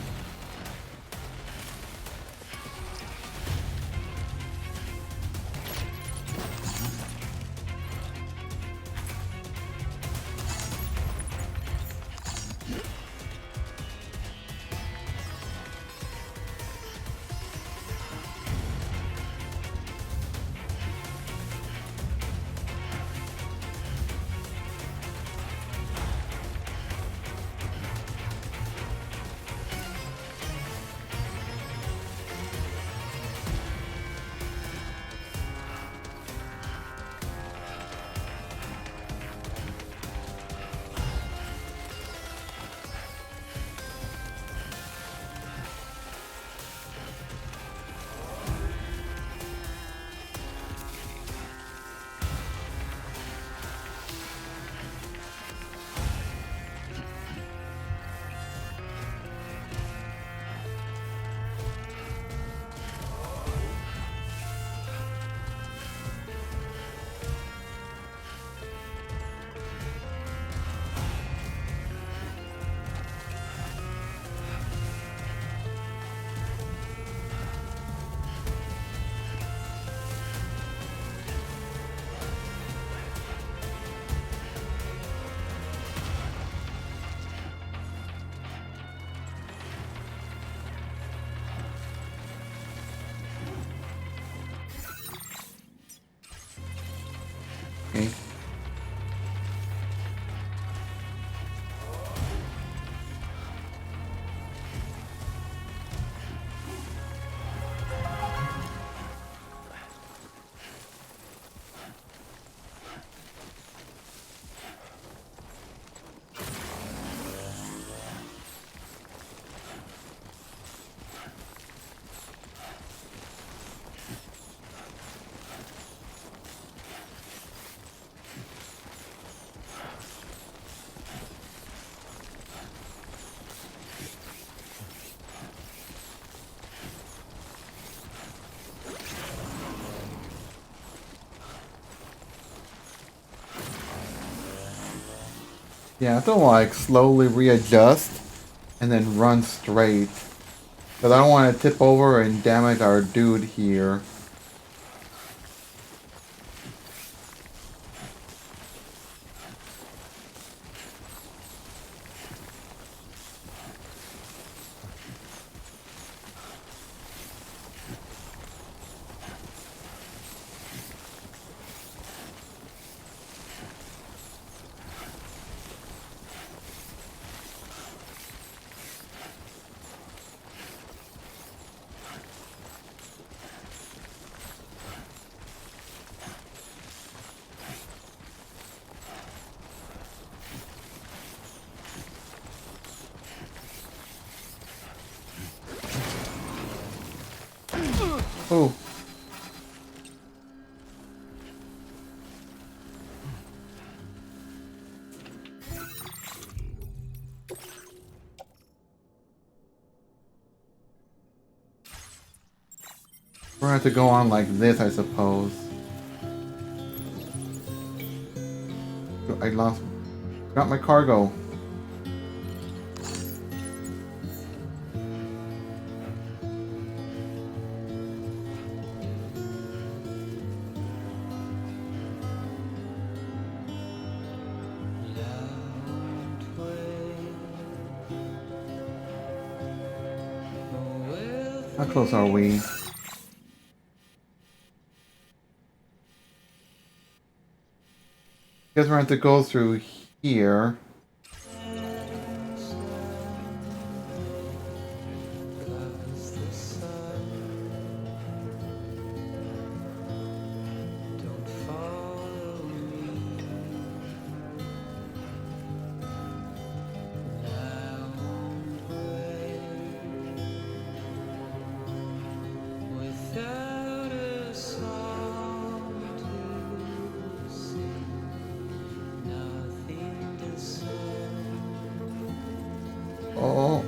Speaker 1: Yeah, I have to like slowly readjust and then run straight. Because I don't want to tip over and damage our dude here. Oh. We're gonna have to go on like this, I suppose. I got my cargo. How close are we? Guess we're going to have to go through here. Oh.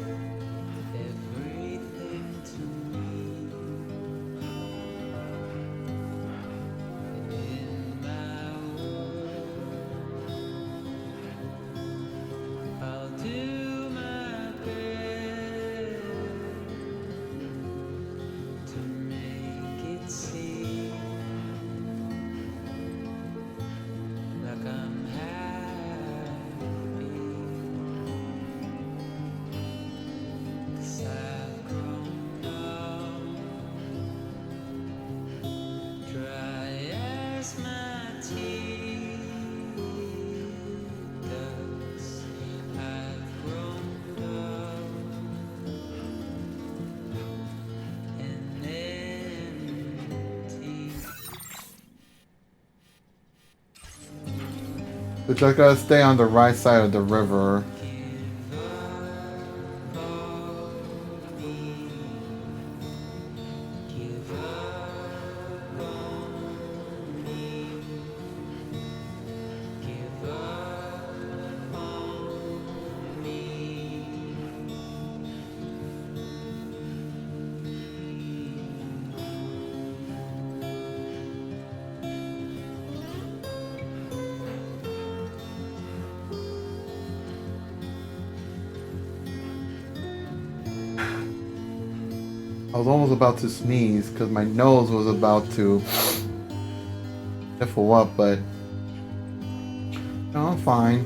Speaker 1: We just gotta stay on the right side of the river. I was almost about to sneeze because my nose was about to sniffle up, but no, I'm fine.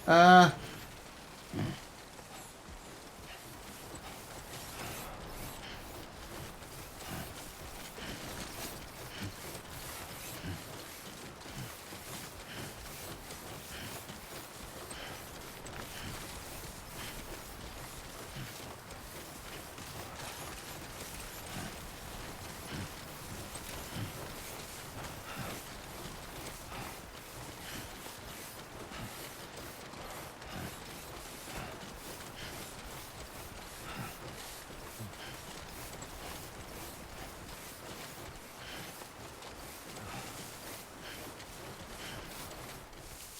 Speaker 1: Ah.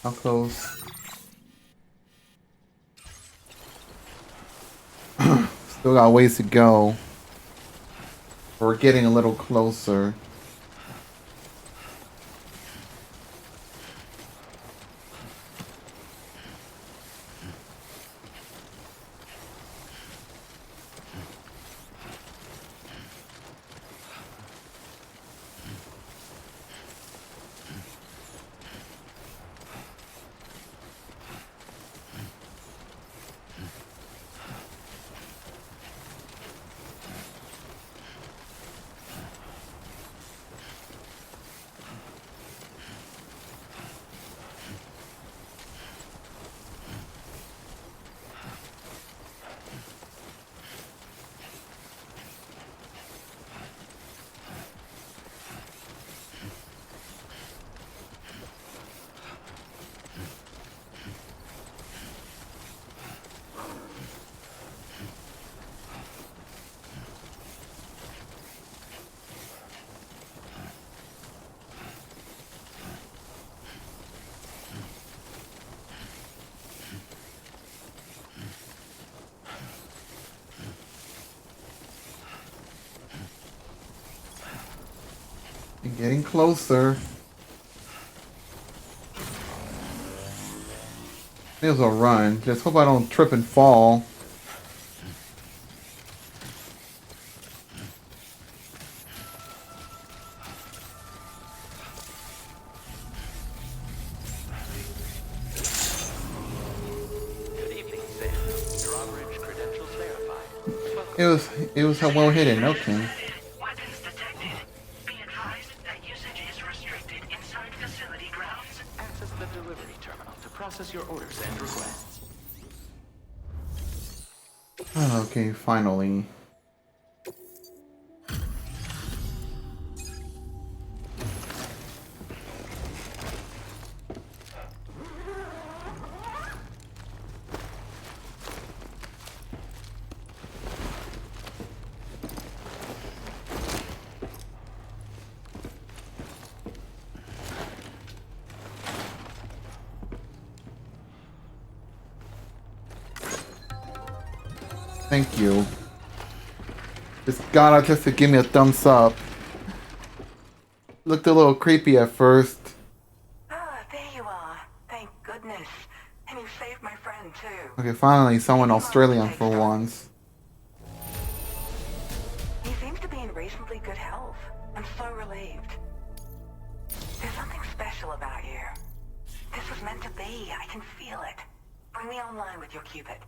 Speaker 1: How close? Still got ways to go. We're getting a little closer. Getting closer. May as well run. Just hope I don't trip and fall.
Speaker 7: Good evening, Sam. Your average credentials verified.
Speaker 1: It was well hidden. Okay.
Speaker 7: Access the delivery terminal to process your orders and requests.
Speaker 1: Okay, finally. Thank you. Just got out just to give me a thumbs up. Looked a little creepy at first.
Speaker 5: Ah, there you are. Thank goodness. And you saved my friend, too.
Speaker 1: Okay, finally, someone Australian for once.
Speaker 5: He seems to be in reasonably good health. I'm so relieved. There's something special about you. This was meant to be. I can feel it. Bring me online with your Cupid.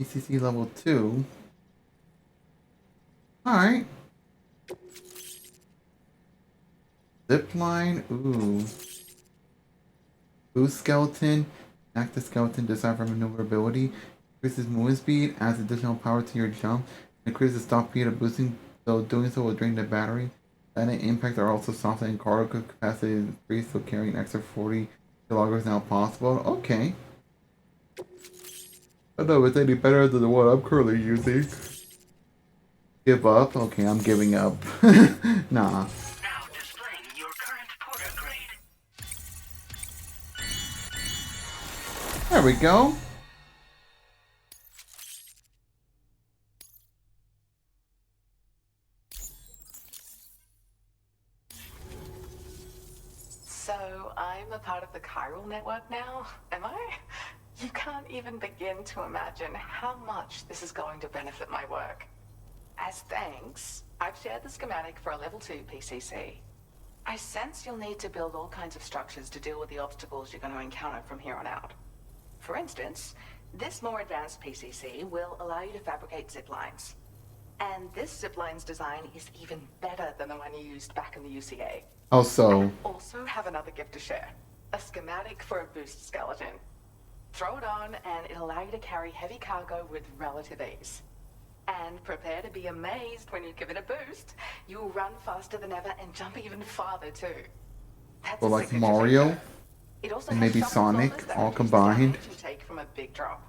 Speaker 1: ECC level 2. Alright. Zipline. Ooh. Boost skeleton. Active skeleton designed for maneuverability. Increases movement speed. Adds additional power to your jump. Increases stop speed of boosting, though doing so will drain the battery. Landing impacts are also softened. Cargo capacity is increased, so carrying an extra 40 kilograms now possible. Okay. I don't know if it's any better than the one I'm currently using. Give up? Okay, I'm giving up. Nah.
Speaker 8: Now displaying your current porter grade.
Speaker 1: There we go.
Speaker 17: So I'm a part of the chiral network now, am I? You can't even begin to imagine how much this is going to benefit my work. As thanks, I've shared the schematic for a level 2 PCC. I sense you'll need to build all kinds of structures to deal with the obstacles you're going to encounter from here on out. For instance, this more advanced PCC will allow you to fabricate zip lines. And this zip line's design is even better than the one you used back in the UCA.
Speaker 1: Also,
Speaker 17: I also have another gift to share. A schematic for a boost skeleton. Throw it on and it'll allow you to carry heavy cargo with relative ease. And prepare to be amazed when you give it a boost. You'll run faster than ever and jump even farther too. That's
Speaker 1: well, like Mario and maybe Sonic all combined.
Speaker 17: You take from a big drop.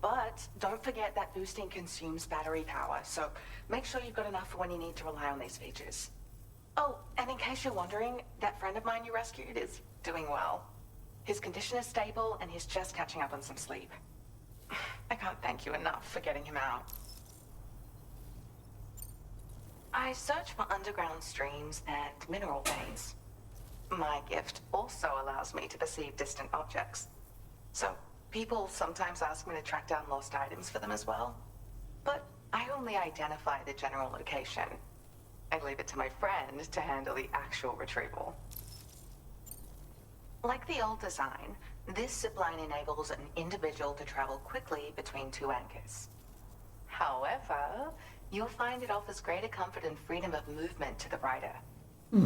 Speaker 17: But don't forget that boosting consumes battery power, so make sure you've got enough for when you need to rely on these features. Oh, and in case you're wondering, that friend of mine you rescued is doing well. His condition is stable and he's just catching up on some sleep. I can't thank you enough for getting him out. I search for underground streams and mineral veins. My gift also allows me to perceive distant objects. So, people sometimes ask me to track down lost items for them as well. But I only identify the general location. I leave it to my friend to handle the actual retrieval. Like the old design, this zipline enables an individual to travel quickly between two anchors. However, you'll find it offers greater comfort and freedom of movement to the rider.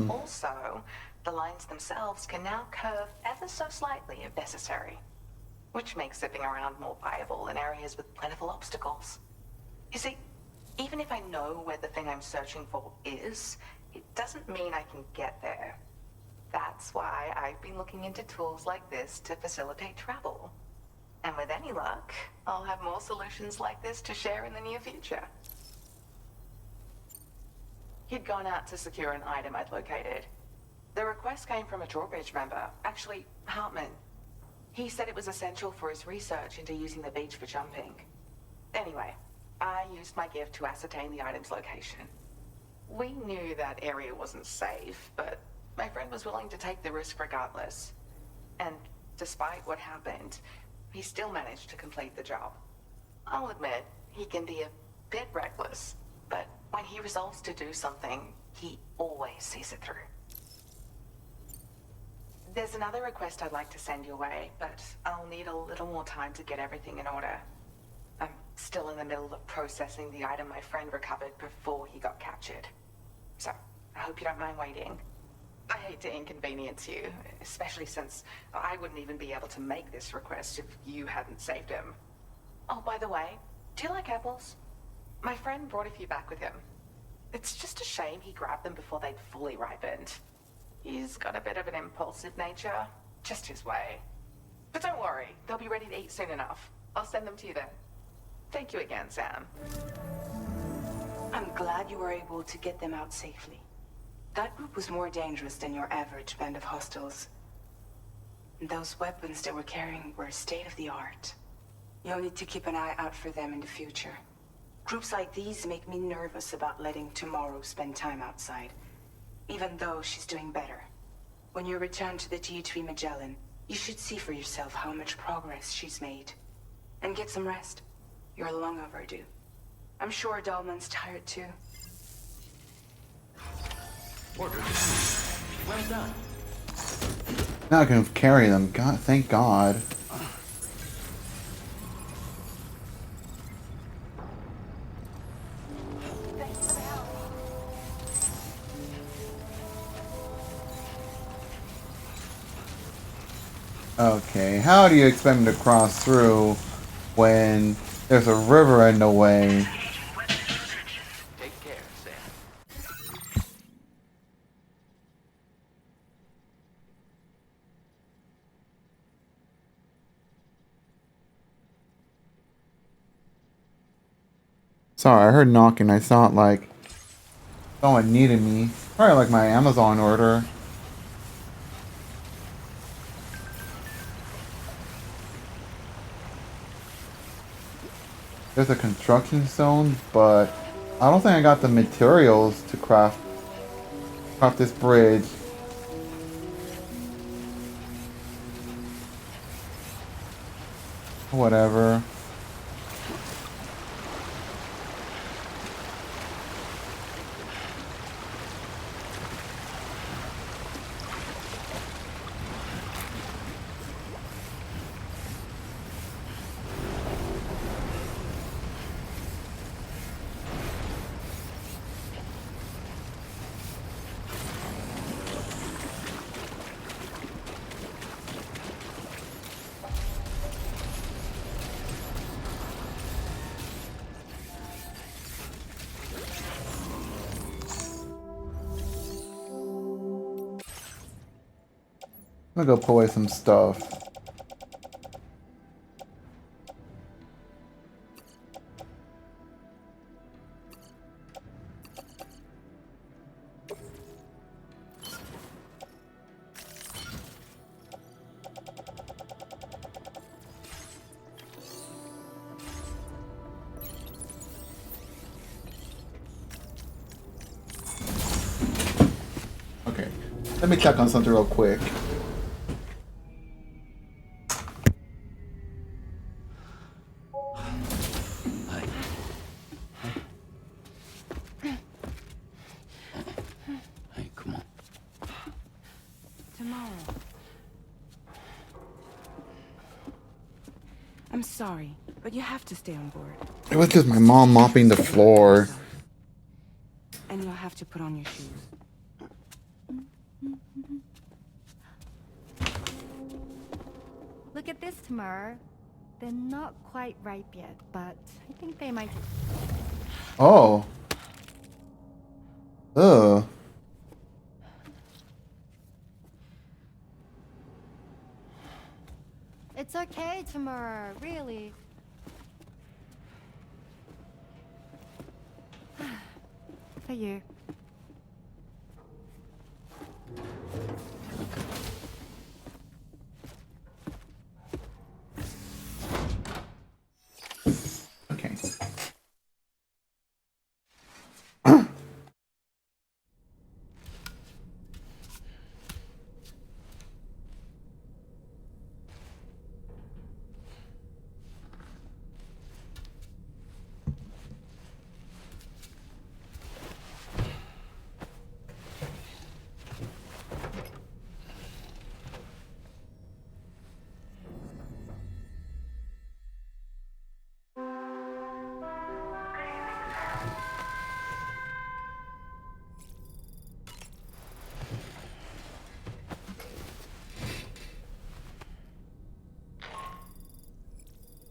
Speaker 17: Also, the lines themselves can now curve ever so slightly if necessary, which makes zipping around more viable in areas with plentiful obstacles. You see, even if I know where the thing I'm searching for is, it doesn't mean I can get there. That's why I've been looking into tools like this to facilitate travel. And with any luck, I'll have more solutions like this to share in the near future. He'd gone out to secure an item I'd located. The request came from a drawbridge member, actually, Hartman. He said it was essential for his research into using the beach for jumping. Anyway, I used my gift to ascertain the item's location. We knew that area wasn't safe, but my friend was willing to take the risk regardless. And despite what happened, he still managed to complete the job. I'll admit, he can be a bit reckless, but when he resolves to do something, he always sees it through. There's another request I'd like to send your way, but I'll need a little more time to get everything in order. I'm still in the middle of processing the item my friend recovered before he got captured. So, I hope you don't mind waiting. I hate to inconvenience you, especially since I wouldn't even be able to make this request if you hadn't saved him. Oh, by the way, do you like apples? My friend brought a few back with him. It's just a shame he grabbed them before they'd fully ripened. He's got a bit of an impulsive nature, just his way. But don't worry, they'll be ready to eat soon enough. I'll send them to you then. Thank you again, Sam.
Speaker 11: I'm glad you were able to get them out safely. That group was more dangerous than your average band of hostiles. Those weapons they were carrying were state-of-the-art. You'll need to keep an eye out for them in the future. Groups like these make me nervous about letting Tomorrow spend time outside, even though she's doing better. When you return to the T3 Magellan, you should see for yourself how much progress she's made. And get some rest. You're long overdue. I'm sure Dahlman's tired too.
Speaker 7: Order well done.
Speaker 1: Now I can carry them. God, thank God. Okay, how do you expect me to cross through when there's a river in the way?
Speaker 7: Take care, Sam.
Speaker 1: Sorry, I heard knocking. I thought like someone needed me. Probably like my Amazon order. There's a construction zone, but I don't think I got the materials to craft this bridge. Whatever. I'm gonna go put away some stuff. Okay, let me check on something real quick.
Speaker 3: Hey, come on.
Speaker 11: Tomorrow. I'm sorry, but you have to stay on board.
Speaker 1: It was just my mom mopping the floor.
Speaker 11: And you'll have to put on your shoes.
Speaker 12: Look at this, Tamara. They're not quite ripe yet, but I think they might.
Speaker 1: Oh. Ugh.
Speaker 12: It's okay, Tamara. Really. For you.
Speaker 1: Okay.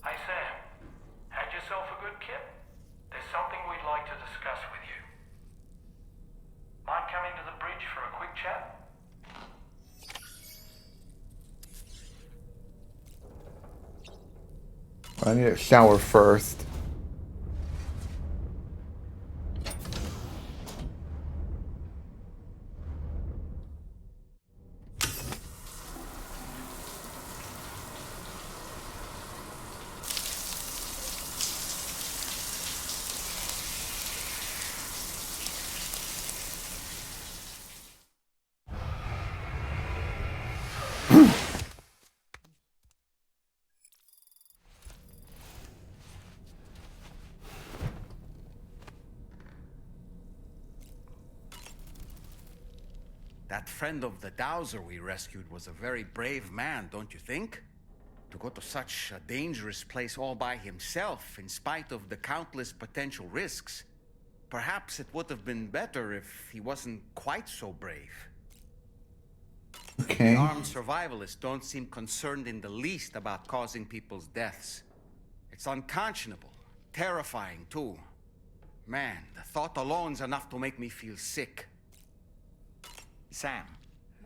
Speaker 6: Hey Sam, had yourself a good kip? There's something we'd like to discuss with you. Mind coming to the bridge for a quick chat?
Speaker 1: I need a shower first.
Speaker 2: That friend of the dowser we rescued was a very brave man, don't you think? To go to such a dangerous place all by himself, in spite of the countless potential risks. Perhaps it would have been better if he wasn't quite so brave.
Speaker 1: Okay.
Speaker 2: The armed survivalists don't seem concerned in the least about causing people's deaths. It's unconscionable, terrifying too. Man, the thought alone's enough to make me feel sick. Sam,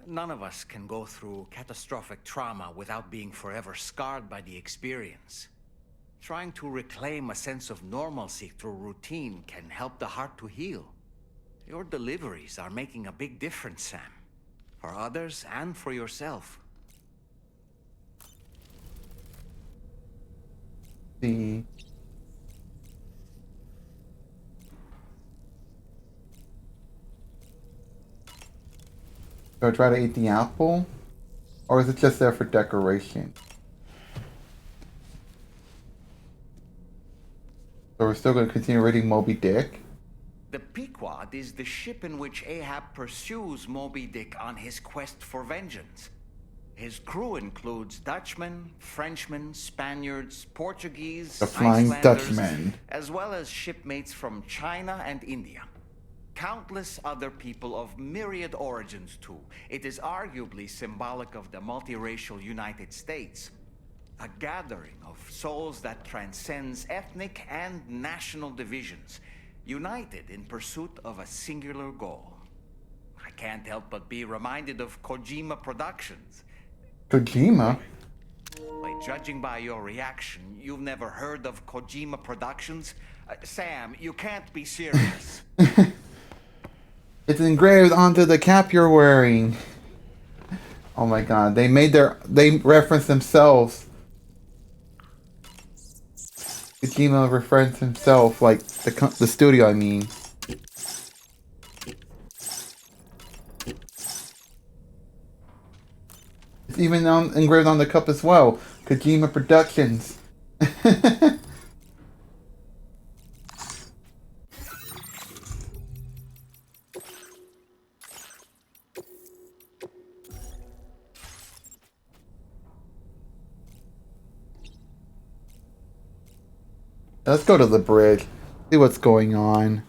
Speaker 2: none of us can go through catastrophic trauma without being forever scarred by the experience. Trying to reclaim a sense of normalcy through routine can help the heart to heal. Your deliveries are making a big difference, Sam. For others and for yourself.
Speaker 1: See. Do I try to eat the apple? Or is it just there for decoration? So we're still going to continue reading Moby Dick?
Speaker 2: The Pequod is the ship in which Ahab pursues Moby Dick on his quest for vengeance. His crew includes Dutchmen, Frenchmen, Spaniards, Portuguese,
Speaker 1: The Flying
Speaker 2: Icelanders,
Speaker 1: Dutchman.
Speaker 2: as well as shipmates from China and India. Countless other people of myriad origins, too. It is arguably symbolic of the multiracial United States. A gathering of souls that transcends ethnic and national divisions, united in pursuit of a singular goal. I can't help but be reminded of Kojima Productions.
Speaker 1: Kojima?
Speaker 2: Wait, judging by your reaction, you've never heard of Kojima Productions? Sam, you can't be serious.
Speaker 1: It's engraved onto the cap you're wearing. Oh my god, they referenced themselves. Kojima referenced himself, like the studio, I mean. It's even engraved on the cup as well. Kojima Productions. Let's go to the bridge. See what's going on.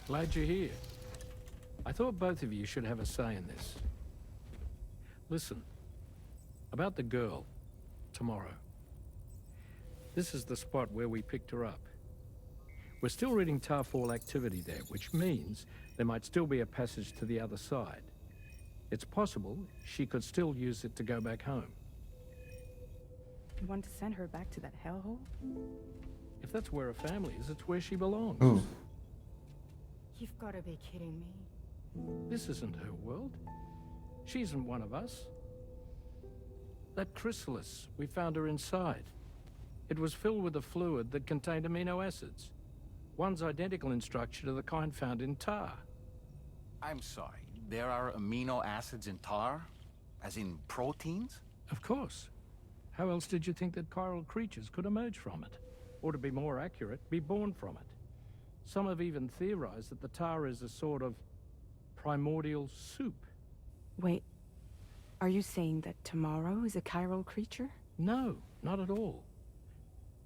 Speaker 6: Glad you're here. I thought both of you should have a say in this. Listen, about the girl, tomorrow. This is the spot where we picked her up. We're still reading Tarfall activity there, which means there might still be a passage to the other side. It's possible she could still use it to go back home.
Speaker 11: You want to send her back to that hellhole?
Speaker 6: If that's where her family is, it's where she belongs.
Speaker 1: Ooh.
Speaker 11: You've got to be kidding me.
Speaker 6: This isn't her world. She isn't one of us. That chrysalis, we found her inside. It was filled with a fluid that contained amino acids. One's identical in structure to the kind found in tar.
Speaker 2: I'm sorry, there are amino acids in tar? As in proteins?
Speaker 6: Of course. How else did you think that chiral creatures could emerge from it? Or to be more accurate, be born from it? Some have even theorized that the tar is a sort of primordial soup.
Speaker 11: Wait, are you saying that tomorrow is a chiral creature?
Speaker 6: No, not at all.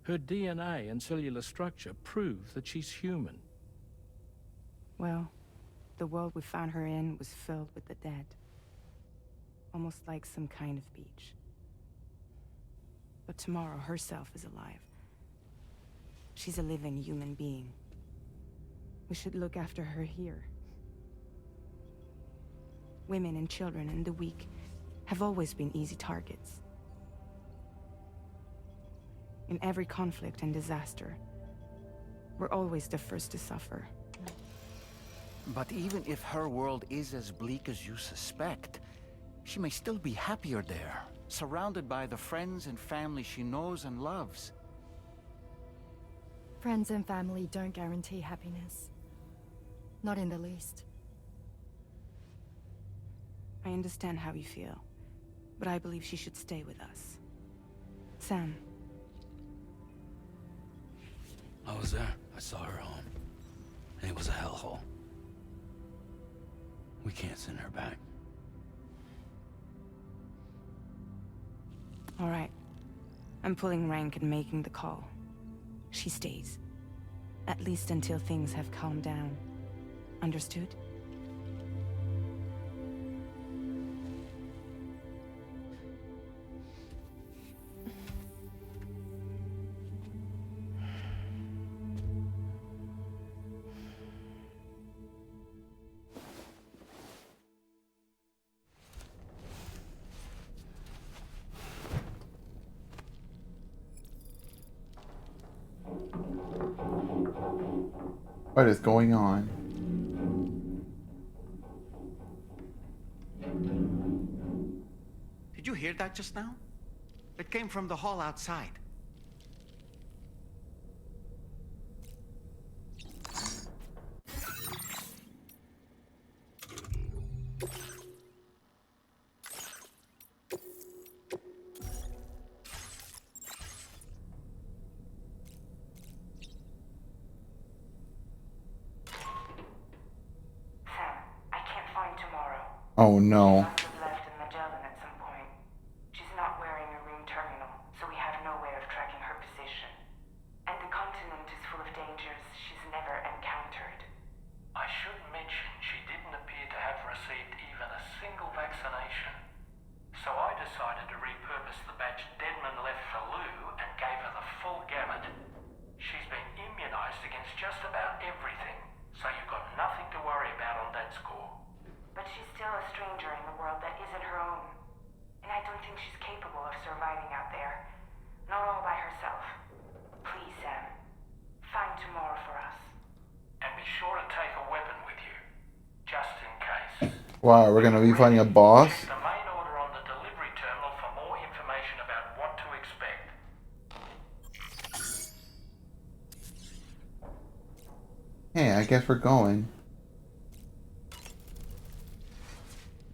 Speaker 6: Her DNA and cellular structure prove that she's human.
Speaker 11: Well, the world we found her in was filled with the dead. Almost like some kind of beach. But tomorrow herself is alive. She's a living human being. We should look after her here. Women and children and the weak have always been easy targets. In every conflict and disaster, we're always the first to suffer.
Speaker 2: But even if her world is as bleak as you suspect, she may still be happier there, surrounded by the friends and family she knows and loves.
Speaker 12: Friends and family don't guarantee happiness. Not in the least.
Speaker 11: I understand how you feel, but I believe she should stay with us. Sam.
Speaker 3: I was there. I saw her home. And it was a hellhole. We can't send her back.
Speaker 11: All right. I'm pulling rank and making the call. She stays. At least until things have calmed down. Understood?
Speaker 1: What is going on?
Speaker 2: Did you hear that just now? It came from the hall outside.
Speaker 1: Oh no.
Speaker 5: She must have left in Magellan at some point. She's not wearing a room terminal, so we have no way of tracking her position. And the continent is full of dangers she's never encountered.
Speaker 6: I should mention she didn't appear to have received even a single vaccination. So I decided to repurpose the batch Deadman left for Lou and gave her the full gamut.
Speaker 5: world that isn't her own. And I don't think she's capable of surviving out there. Not all by herself. Please, Sam. Find tomorrow for us.
Speaker 6: And be sure to take a weapon with you, just in case.
Speaker 1: Wow, we're gonna be fighting a boss?
Speaker 6: Check the main order on the delivery terminal for more information about what to expect.
Speaker 1: Hey, I guess we're going.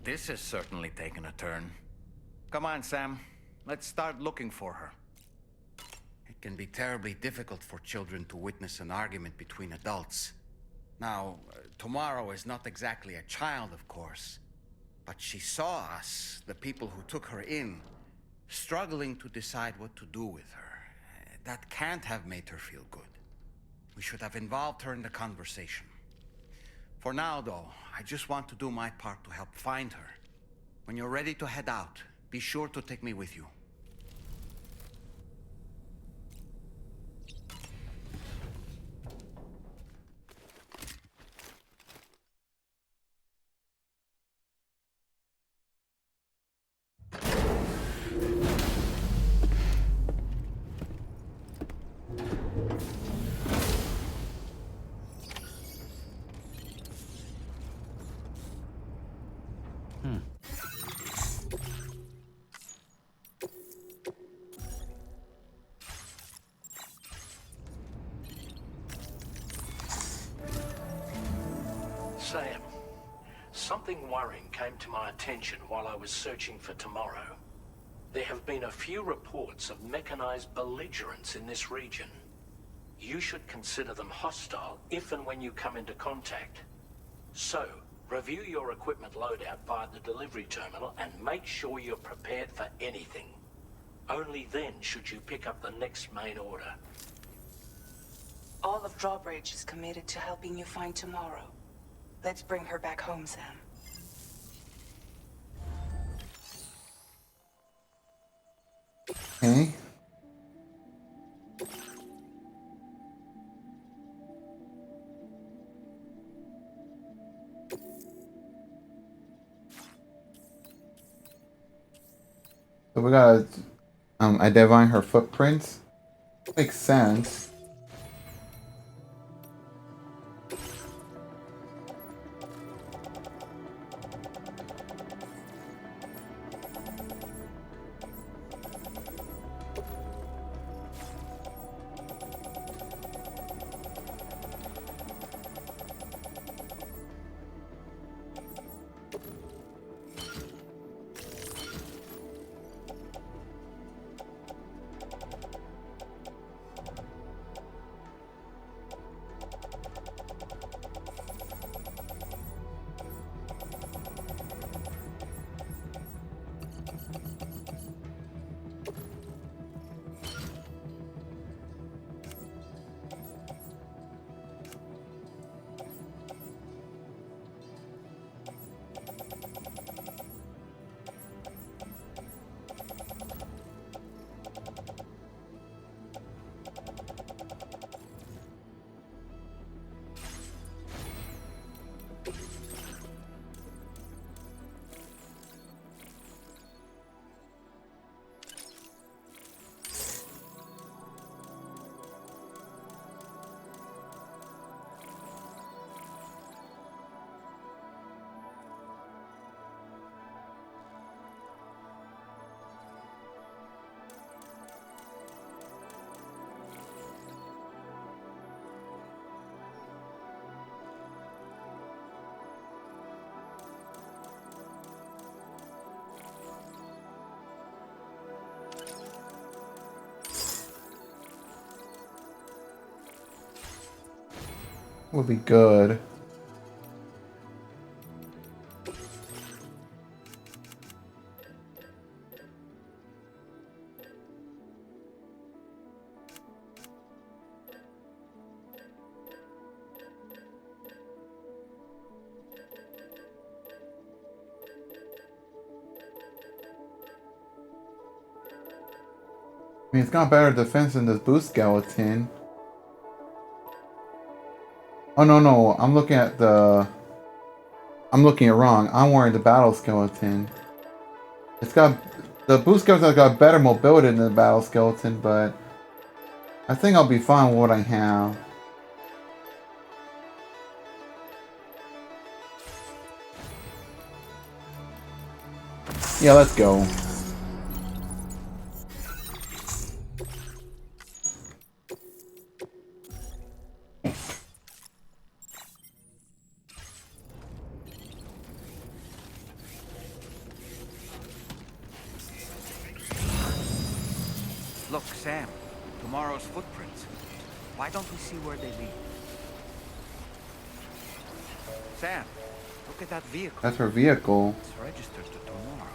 Speaker 2: This has certainly taken a turn. Come on, Sam. Let's start looking for her. It can be terribly difficult for children to witness an argument between adults. Now, tomorrow is not exactly a child, of course. But she saw us, the people who took her in, struggling to decide what to do with her. That can't have made her feel good. We should have involved her in the conversation. For now, though, I just want to do my part to help find her. When you're ready to head out, be sure to take me with you.
Speaker 6: Sam, something worrying came to my attention while I was searching for tomorrow. There have been a few reports of mechanized belligerents in this region. You should consider them hostile if and when you come into contact. So, review your equipment loadout via the delivery terminal and make sure you're prepared for anything. Only then should you pick up the next main order.
Speaker 11: All of Drawbridge is committed to helping you find tomorrow. Let's bring her back home, Sam.
Speaker 1: Okay. So we gotta identify her footprints. Makes sense. Would be good. I mean, it's got better defense than this boost skeleton. Oh, no, I'm looking at the I'm looking it wrong. I'm wearing the battle skeleton. It's got the boost skeleton's got better mobility than the battle skeleton, but I think I'll be fine with what I have. Yeah, let's go.
Speaker 2: Look, Sam, tomorrow's footprints. Why don't we see where they lead? Sam, look at that vehicle.
Speaker 1: That's her vehicle.
Speaker 2: It's registered to tomorrow.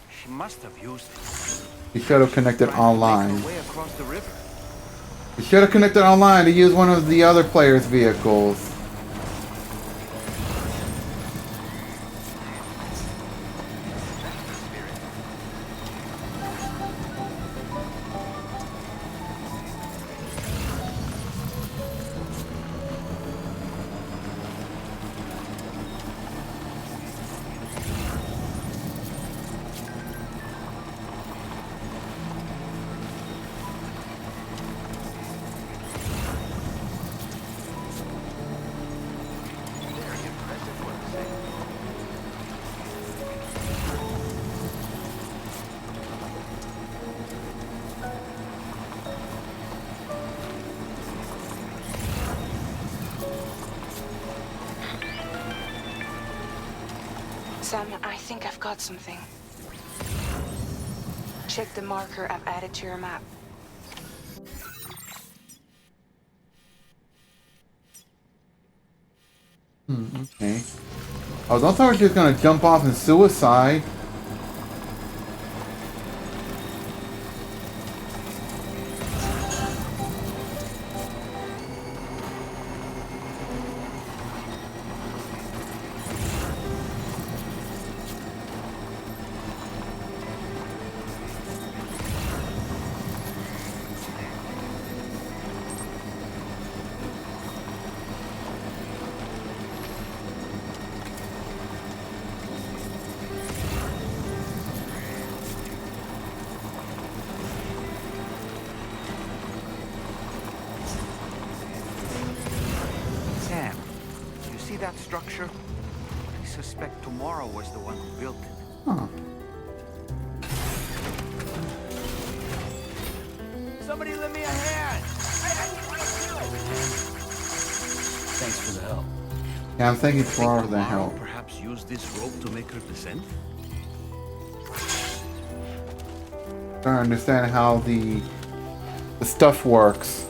Speaker 2: She must have used it.
Speaker 1: He should have connected online.
Speaker 2: Way across the river.
Speaker 1: He should have connected online to use one of the other players' vehicles.
Speaker 11: Sam, I think I've got something. Check the marker I've added to your map.
Speaker 1: Okay. Oh, don't thought we were just gonna jump off and suicide.
Speaker 2: Sam, you see that structure? I suspect Tomorrow was the one who built it.
Speaker 1: Huh.
Speaker 3: Somebody lend me a hand! Thanks for the help.
Speaker 1: Yeah, I'm thanking Tomorrow for the help.
Speaker 2: Perhaps use this rope to make her descend?
Speaker 1: Trying to understand how the stuff works.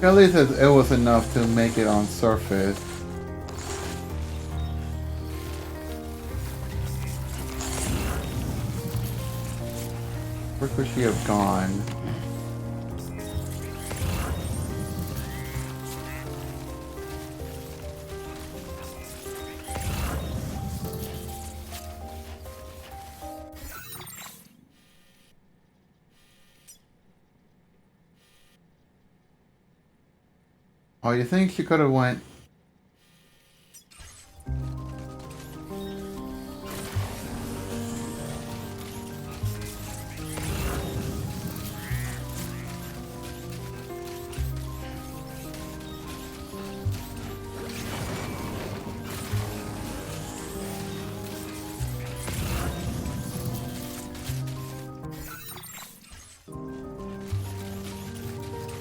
Speaker 1: At least it was enough to make it on surface. Where could she have gone? Oh, you think she could have went?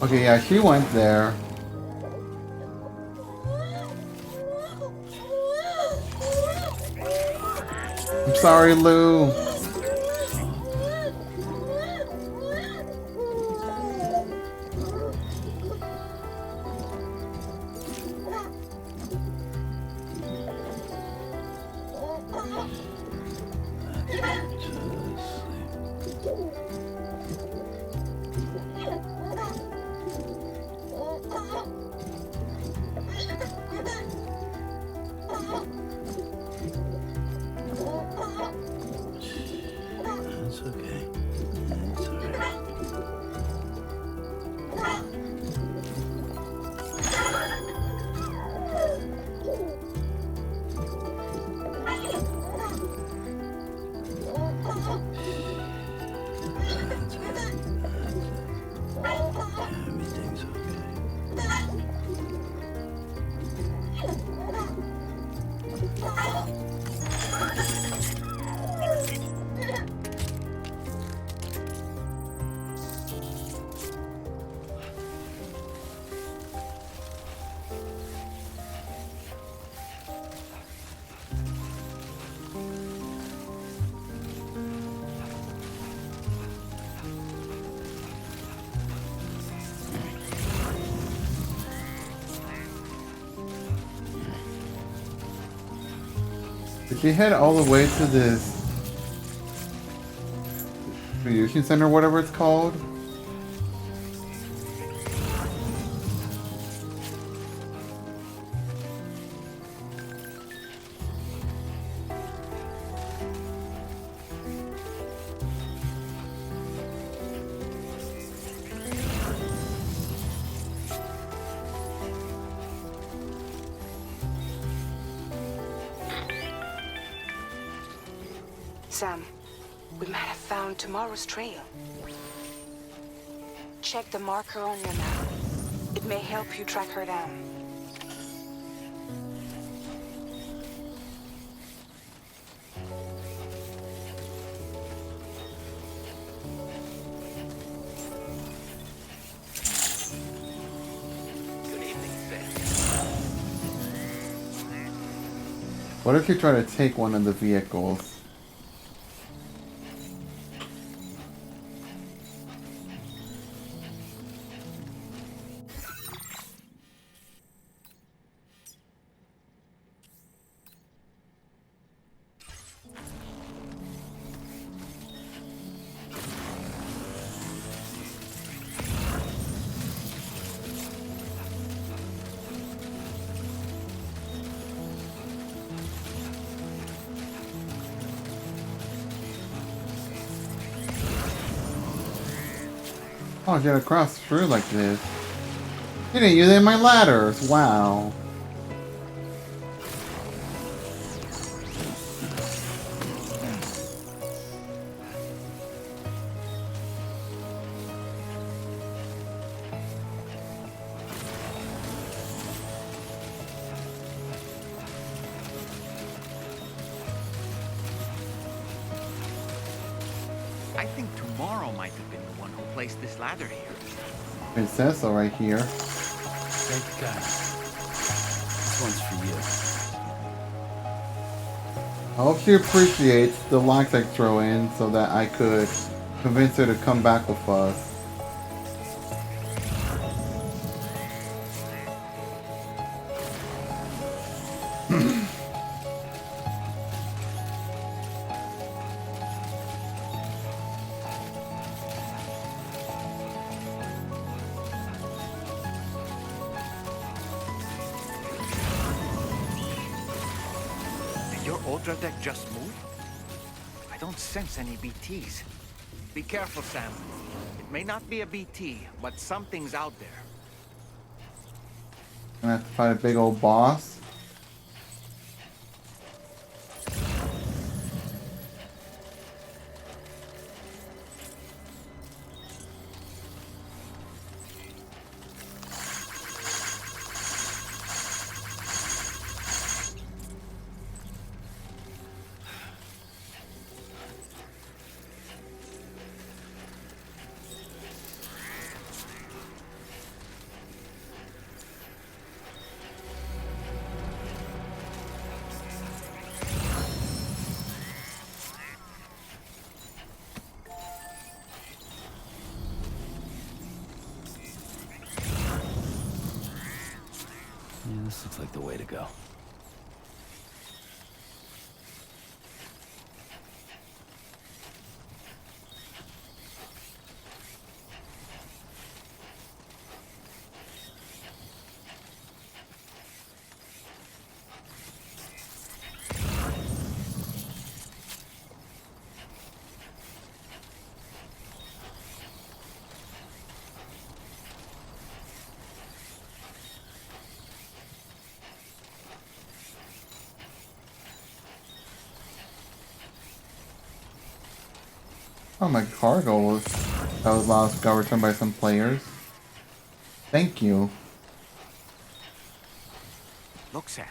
Speaker 1: Okay, yeah, she went there. I'm sorry, Lou. Did you head all the way to this distribution center, whatever it's called?
Speaker 11: Sam, we might have found tomorrow's trail. Check the marker on your map. It may help you track her down.
Speaker 1: What if you try to take one of the vehicles? Oh, you gotta cross through like this. You didn't use any of my ladders. Wow.
Speaker 2: I think tomorrow might have been the one who placed this ladder here.
Speaker 1: It says so right here.
Speaker 3: Thank you, guys. This one's for you.
Speaker 1: I hope she appreciates the locks I throw in so that I could convince her to come back with us.
Speaker 2: Ultra deck just moved? I don't sense any BTs. Be careful, Sam. It may not be a BT, but something's out there.
Speaker 1: Gonna have to fight a big old boss.
Speaker 3: Yeah, this looks like the way to go.
Speaker 1: Oh, my cargo was lost, got returned by some players. Thank you.
Speaker 2: Look, Sam.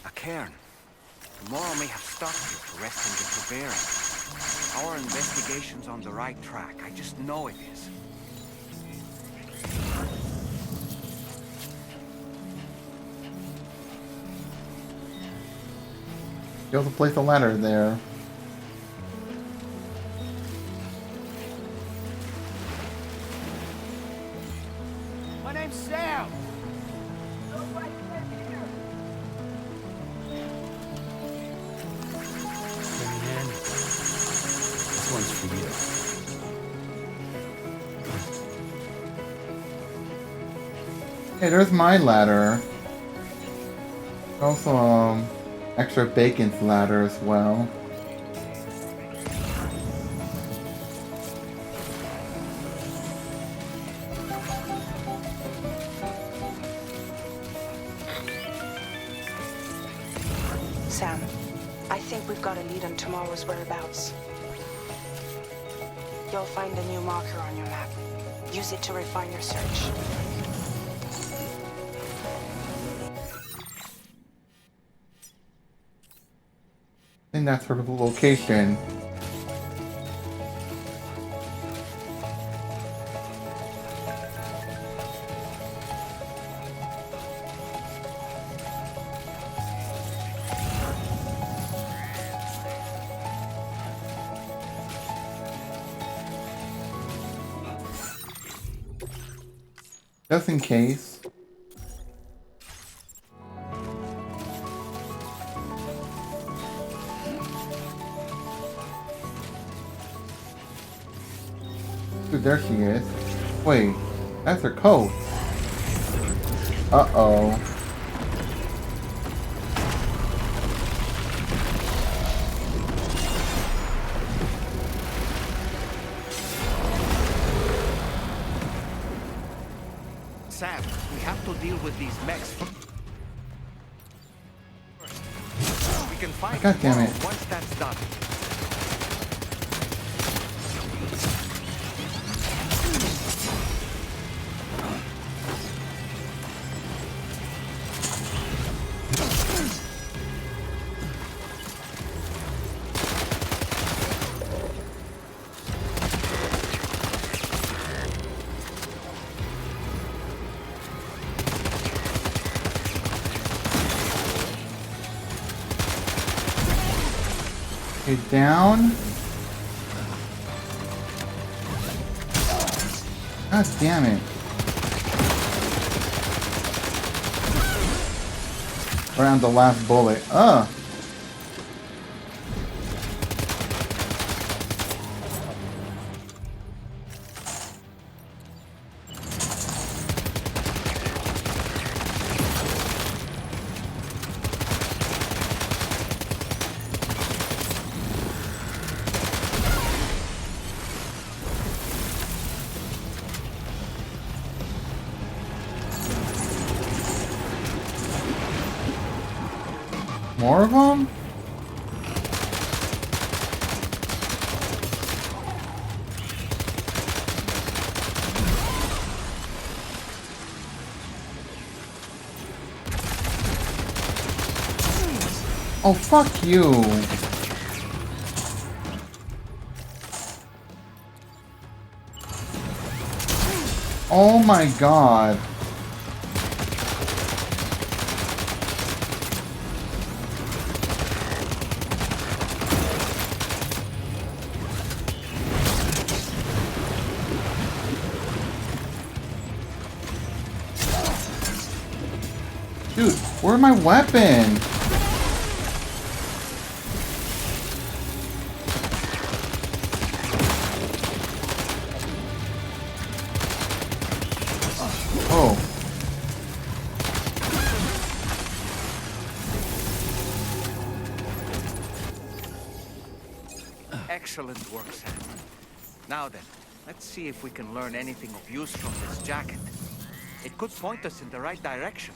Speaker 2: A cairn. Tomorrow may have stopped here to rest and get your bearings. Our investigation's on the right track. I just know it is.
Speaker 1: You also placed a ladder there.
Speaker 3: My name's Sam.
Speaker 1: Hey, there's my ladder. Also, extra bacon's ladder as well.
Speaker 11: Sam, I think we've got a lead on tomorrow's whereabouts. You'll find a new marker on your map. Use it to refine your search.
Speaker 1: I think that's her location. Just in case. Dude, there she is. Wait, that's her coat. Uh-oh.
Speaker 2: Sam, we have to deal with these mechs first. We can fight
Speaker 1: God damn it.
Speaker 2: once that's done.
Speaker 1: Okay, down. God damn it. Around the last bullet. Ugh. More of them? Oh, fuck you. Oh my god. Dude, where's my weapon? Oh.
Speaker 2: Excellent work, Sam. Now then, let's see if we can learn anything of use from this jacket. It could point us in the right direction.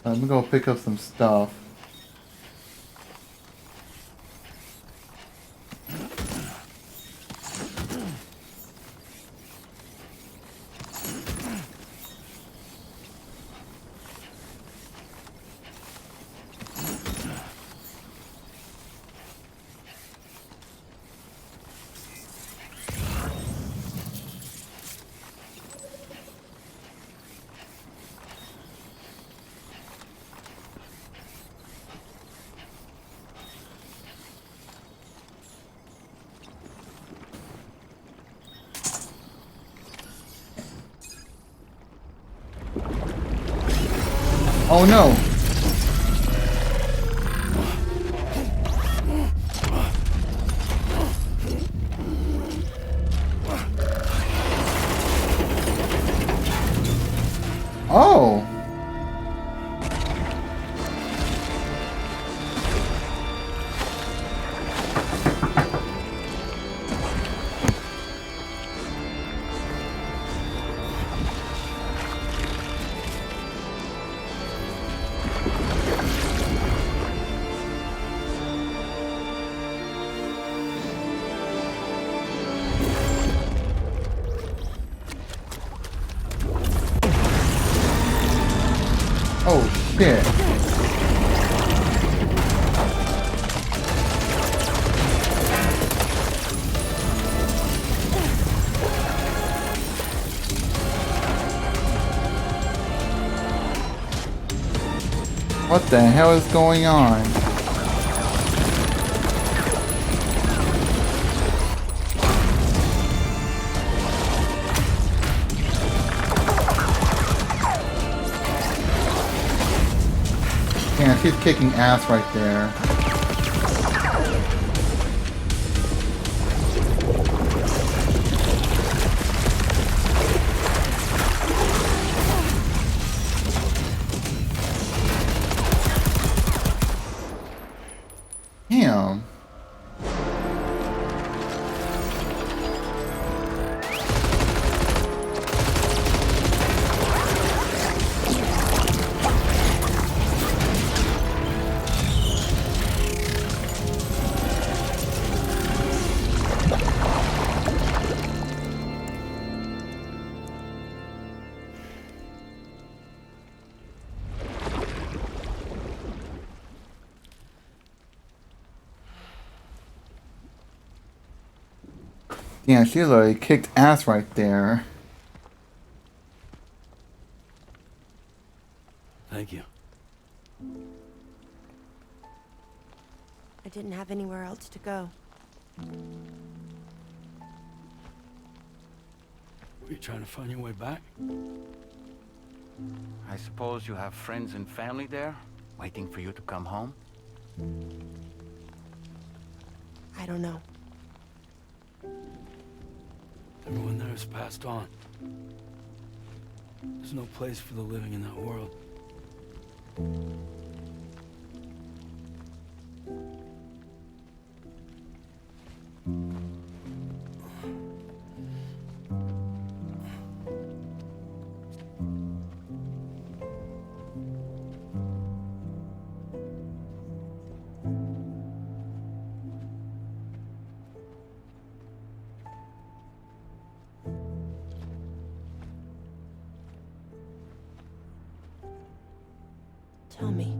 Speaker 1: Let me go pick up some stuff. Oh no! shit. What the hell is going on? Yeah, she's kicking ass right there. Damn. Yeah, she like kicked ass right there.
Speaker 3: Thank you.
Speaker 18: I didn't have anywhere else to go.
Speaker 3: Were you trying to find your way back?
Speaker 2: I suppose you have friends and family there, waiting for you to come home?
Speaker 18: I don't know.
Speaker 3: Everyone there has passed on. There's no place for the living in that world.
Speaker 18: Tell me,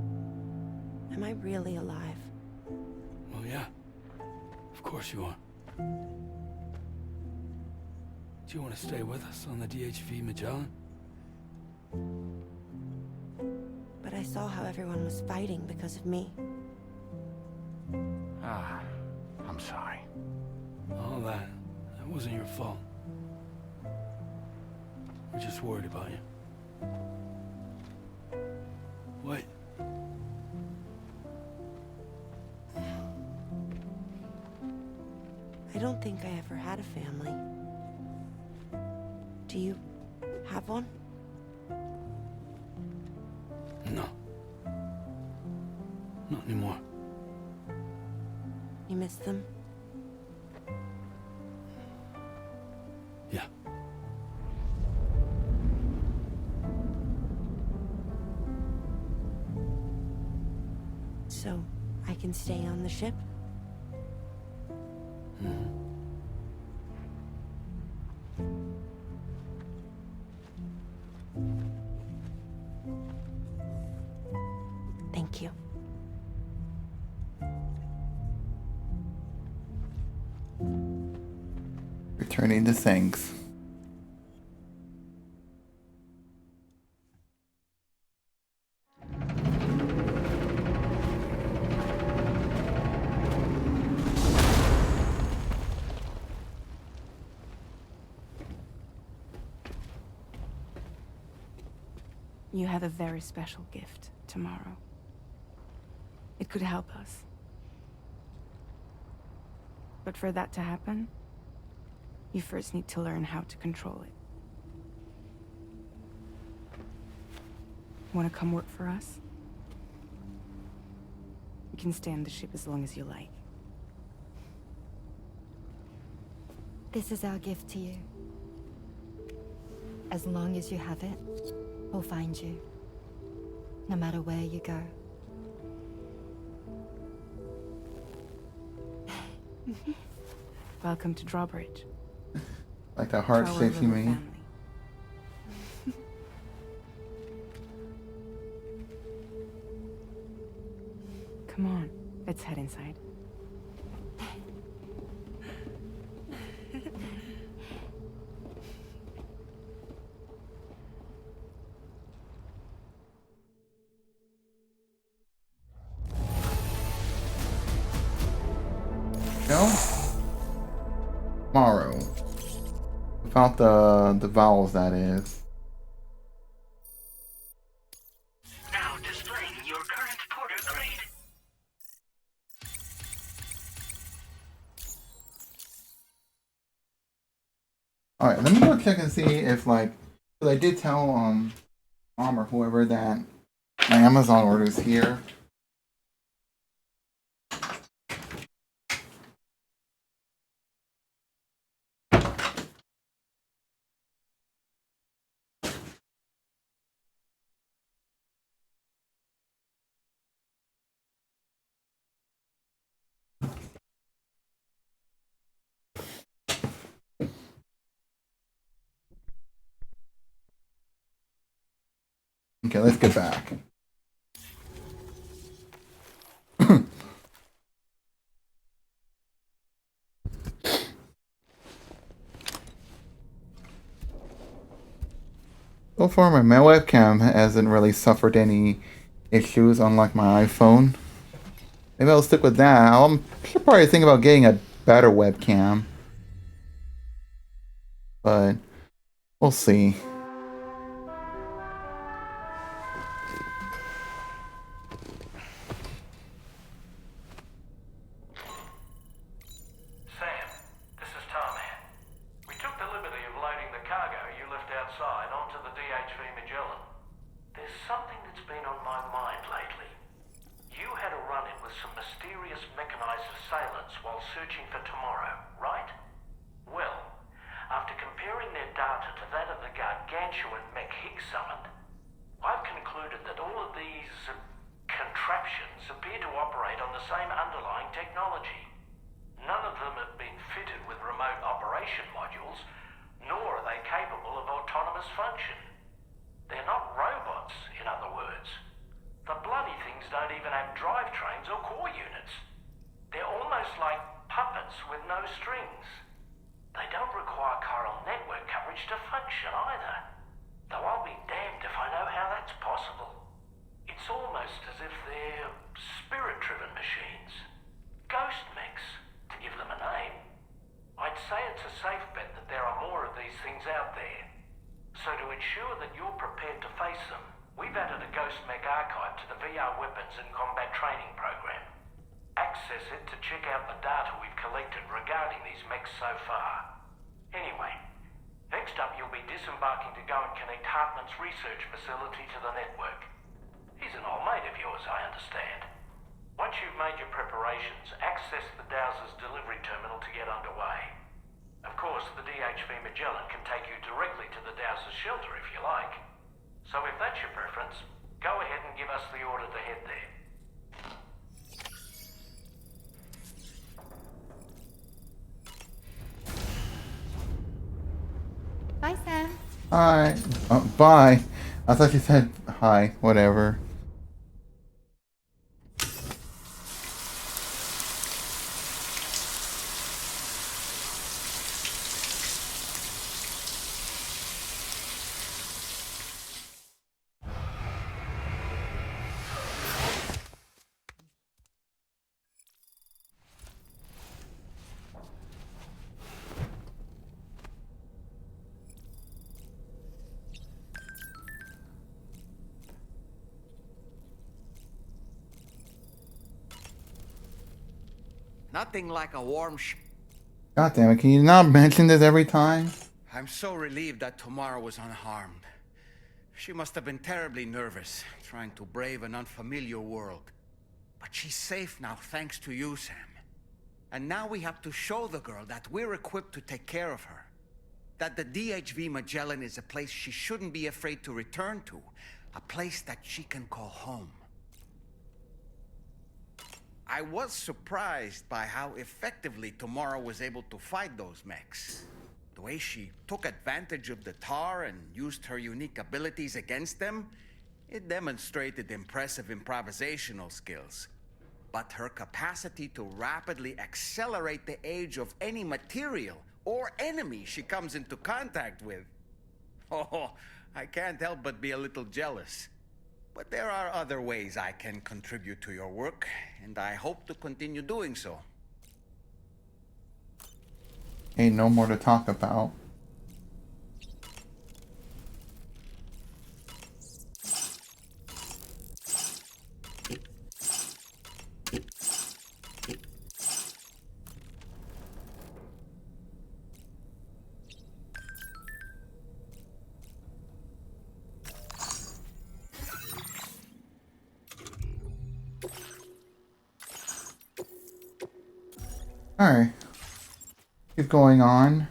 Speaker 18: am I really alive?
Speaker 3: Well, yeah. Of course you are. Do you want to stay with us on the DHV Magellan?
Speaker 18: But I saw how everyone was fighting because of me.
Speaker 2: Ah, I'm sorry.
Speaker 3: All that wasn't your fault. We're just worried about you. Wait.
Speaker 18: I don't think I ever had a family. Do you have one?
Speaker 3: No. Not anymore.
Speaker 18: You miss them?
Speaker 3: Yeah.
Speaker 18: So, I can stay on the ship? Thank you.
Speaker 1: Returning to thanks.
Speaker 11: You have a very special gift tomorrow. It could help us. But for that to happen, you first need to learn how to control it. Want to come work for us? You can stay on the ship as long as you like.
Speaker 12: This is our gift to you. As long as you have it, we'll find you. No matter where you go.
Speaker 11: Welcome to Drawbridge.
Speaker 1: Like the heart shape you made.
Speaker 11: Let's head inside.
Speaker 1: No? Tomorrow. Without the vowels, that is.
Speaker 8: Now displaying your current porter grade.
Speaker 1: Alright, let me go check and see if, like, because I did tell Mom or whoever that my Amazon order is here. Okay, let's get back. So far, my webcam hasn't really suffered any issues, unlike my iPhone. Maybe I'll stick with that. I should probably think about getting a better webcam. But we'll see.
Speaker 6: Sam, this is Tarman. We took the liberty of loading the cargo you left outside onto the DHV Magellan. There's something that's been on my mind lately. You had a run-in with some mysterious mechanized assailants while searching for tomorrow, right? Well, after comparing their data to that of the gargantuan mech Higgs summoned, I've concluded that all of these contraptions appear to operate on the same underlying technology. None of them have been fitted with remote operation modules, nor are they capable of autonomous function. They're not robots, in other words. The bloody things don't even have drivetrains or core units. They're almost like puppets with no strings. They don't require chiral network coverage to function either. Though I'll be damned if I know how that's possible. It's almost as if they're spirit-driven machines. Ghost mechs, to give them a name. I'd say it's a safe bet that there are more of these things out there. So to ensure that you're prepared to face them, we've added a Ghost Mech archive to the VR Weapons and Combat Training program. Access it to check out the data we've collected regarding these mechs so far. Anyway, next up you'll be disembarking to go and connect Hartman's research facility to the network. He's an old mate of yours, I understand. Once you've made your preparations, access the Dowser's delivery terminal to get underway. Of course, the DHV Magellan can take you directly to the Dowser's shelter if you like. So if that's your preference, go ahead and give us the order to head there.
Speaker 12: Bye, Sam.
Speaker 1: Hi. Bye. I thought you said hi. Whatever.
Speaker 2: Nothing like a warm
Speaker 1: God damn it, can you not mention this every time?
Speaker 2: I'm so relieved that Tamara was unharmed. She must have been terribly nervous, trying to brave an unfamiliar world. But she's safe now, thanks to you, Sam. And now we have to show the girl that we're equipped to take care of her. That the DHV Magellan is a place she shouldn't be afraid to return to. A place that she can call home. I was surprised by how effectively Tamara was able to fight those mechs. The way she took advantage of the tar and used her unique abilities against them, it demonstrated impressive improvisational skills. but her capacity to rapidly accelerate the age of any material or enemy she comes into contact with. Oh, I can't help but be a little jealous. But there are other ways I can contribute to your work, and I hope to continue doing so.
Speaker 1: Ain't no more to talk about. Alright. Keep going on.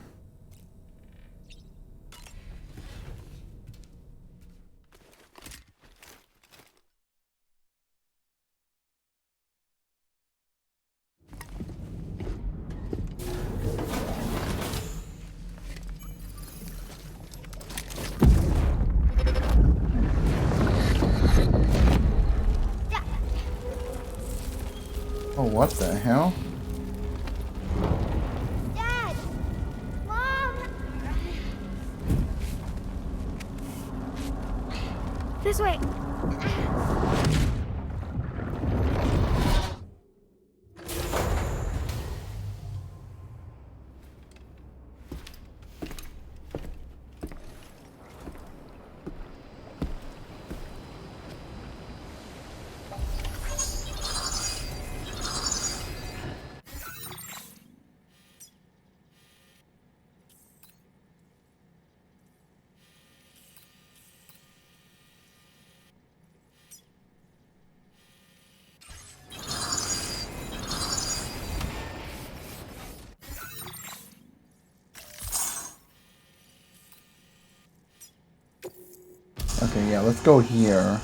Speaker 1: Oh, what the hell?
Speaker 12: Dad! Mom! This way.
Speaker 1: Okay, yeah, let's go here.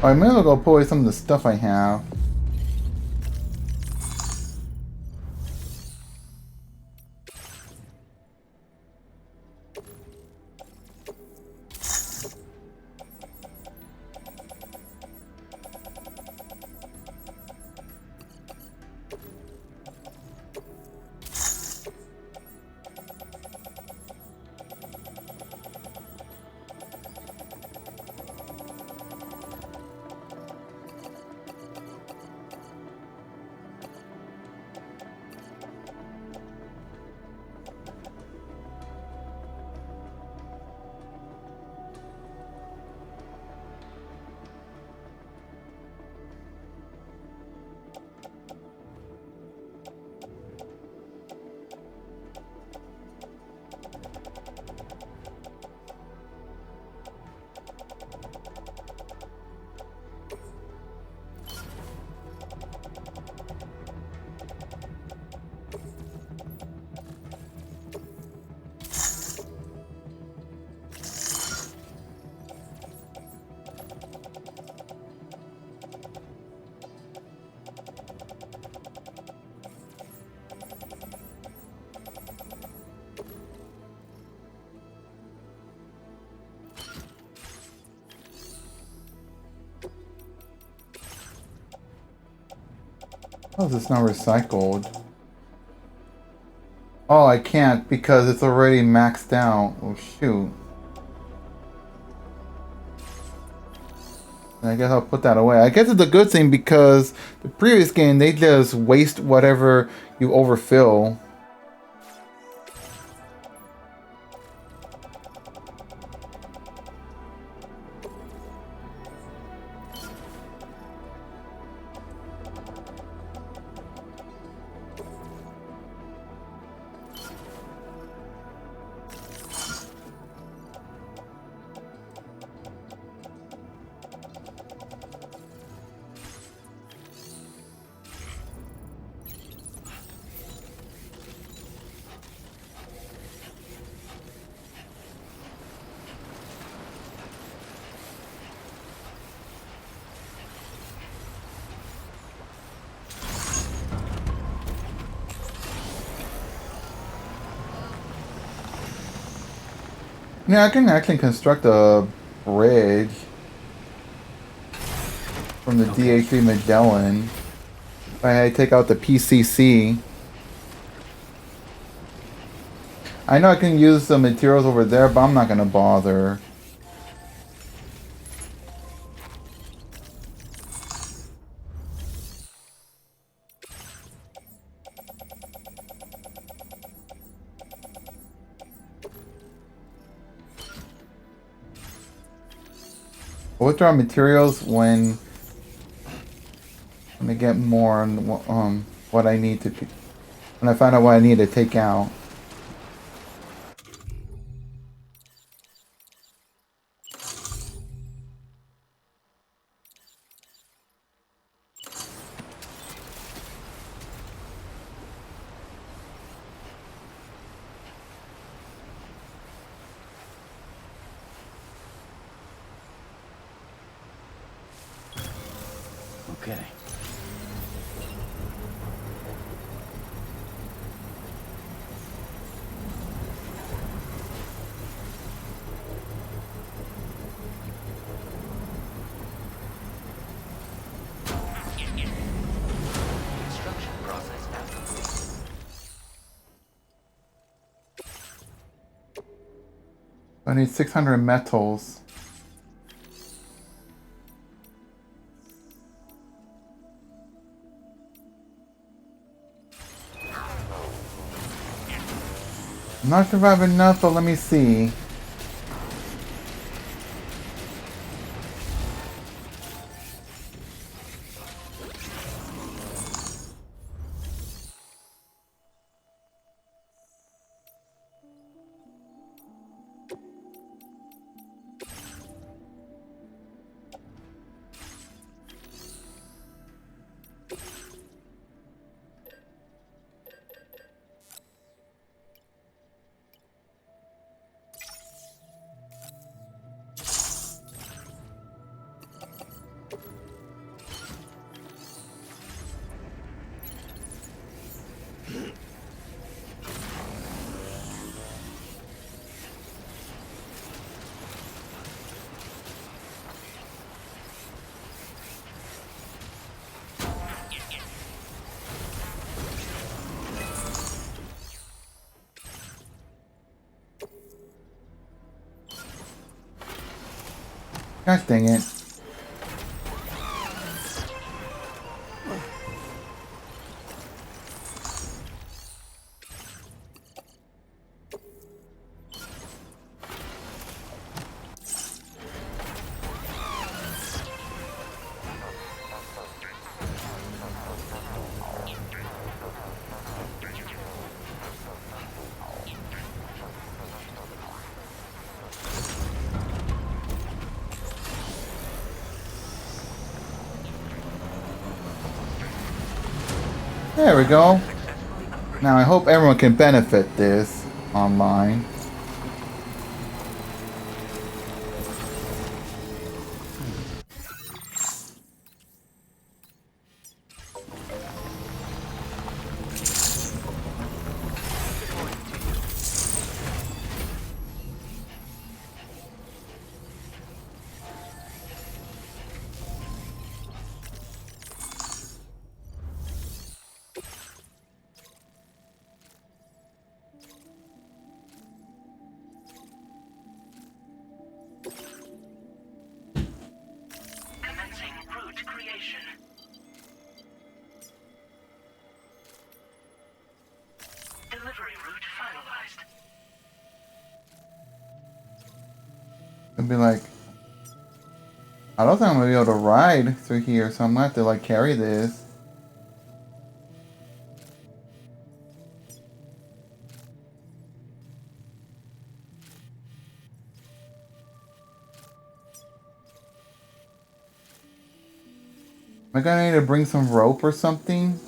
Speaker 1: I may as well go pull away some of the stuff I have. How is this not recycled? Oh, I can't because it's already maxed out. Oh, shoot. I guess I'll put that away. I guess it's a good thing because the previous game, they just waste whatever you overfill. Yeah, I can actually construct a bridge from the DH3 Magellan. If I take out the PCC. I know I can use the materials over there, but I'm not gonna bother. I'll withdraw materials when I get more on what I need to, when I find out what I need to take out.
Speaker 3: Okay.
Speaker 7: Construction process now complete.
Speaker 1: I need 600 metals. I'm not sure if I have enough, but let me see. Gosh dang it. There we go. Now I hope everyone can benefit this online.
Speaker 7: Commencing route creation. Delivery route finalized.
Speaker 1: It'll be like, I don't think I'm gonna be able to ride through here, so I'm gonna have to like carry this. Am I gonna need to bring some rope or something?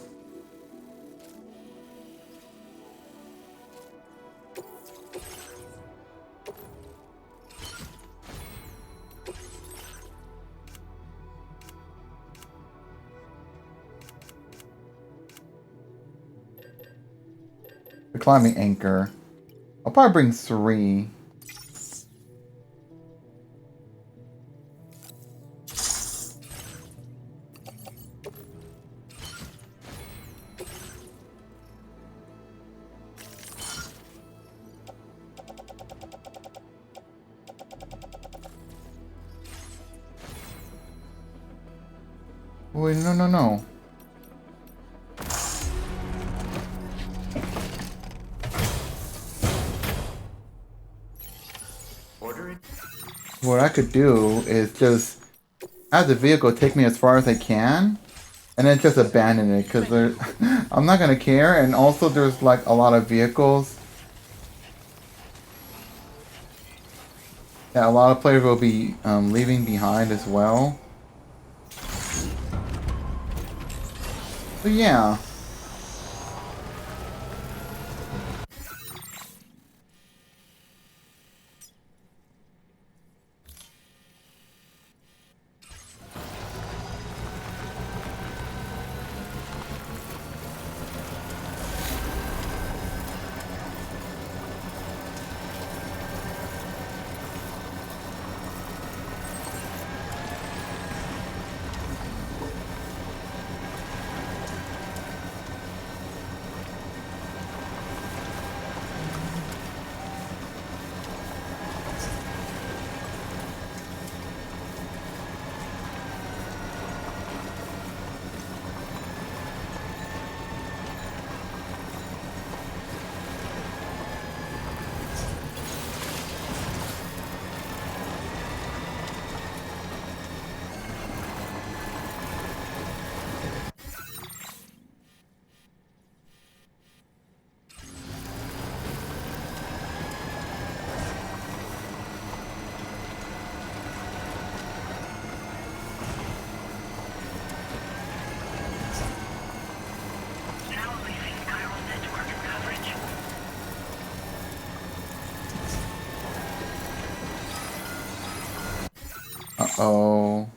Speaker 1: The climbing anchor. I'll probably bring 3. Wait, no, no, no. What I could do is just have the vehicle take me as far as I can, and then just abandon it, because I'm not gonna care, and also there's like a lot of vehicles that a lot of players will be leaving behind as well. So yeah. Uh-oh.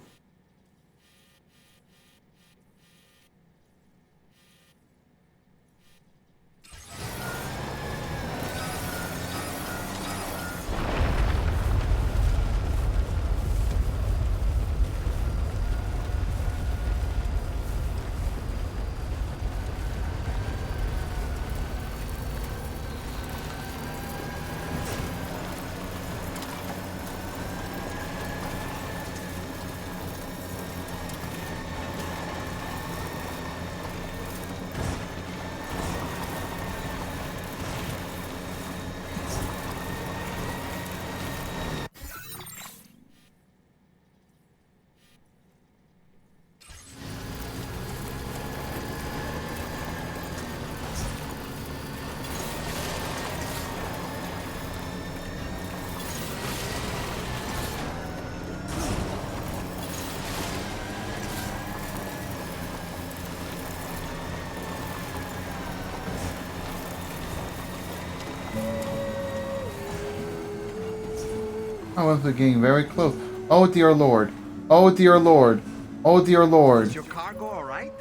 Speaker 1: I was getting very close. Oh dear lord. Oh dear lord. Oh dear lord.
Speaker 2: Is your cargo all right?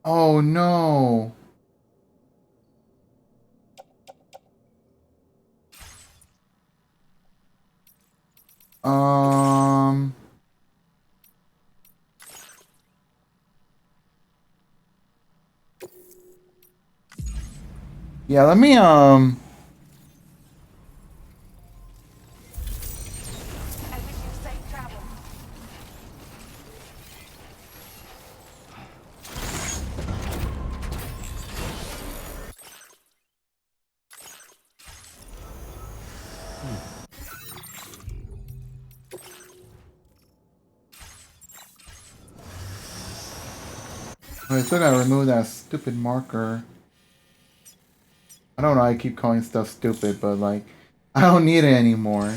Speaker 1: Oh no. Um. Yeah, let me I still gotta remove that stupid marker. I don't know, I keep calling stuff stupid, but like, I don't need it anymore.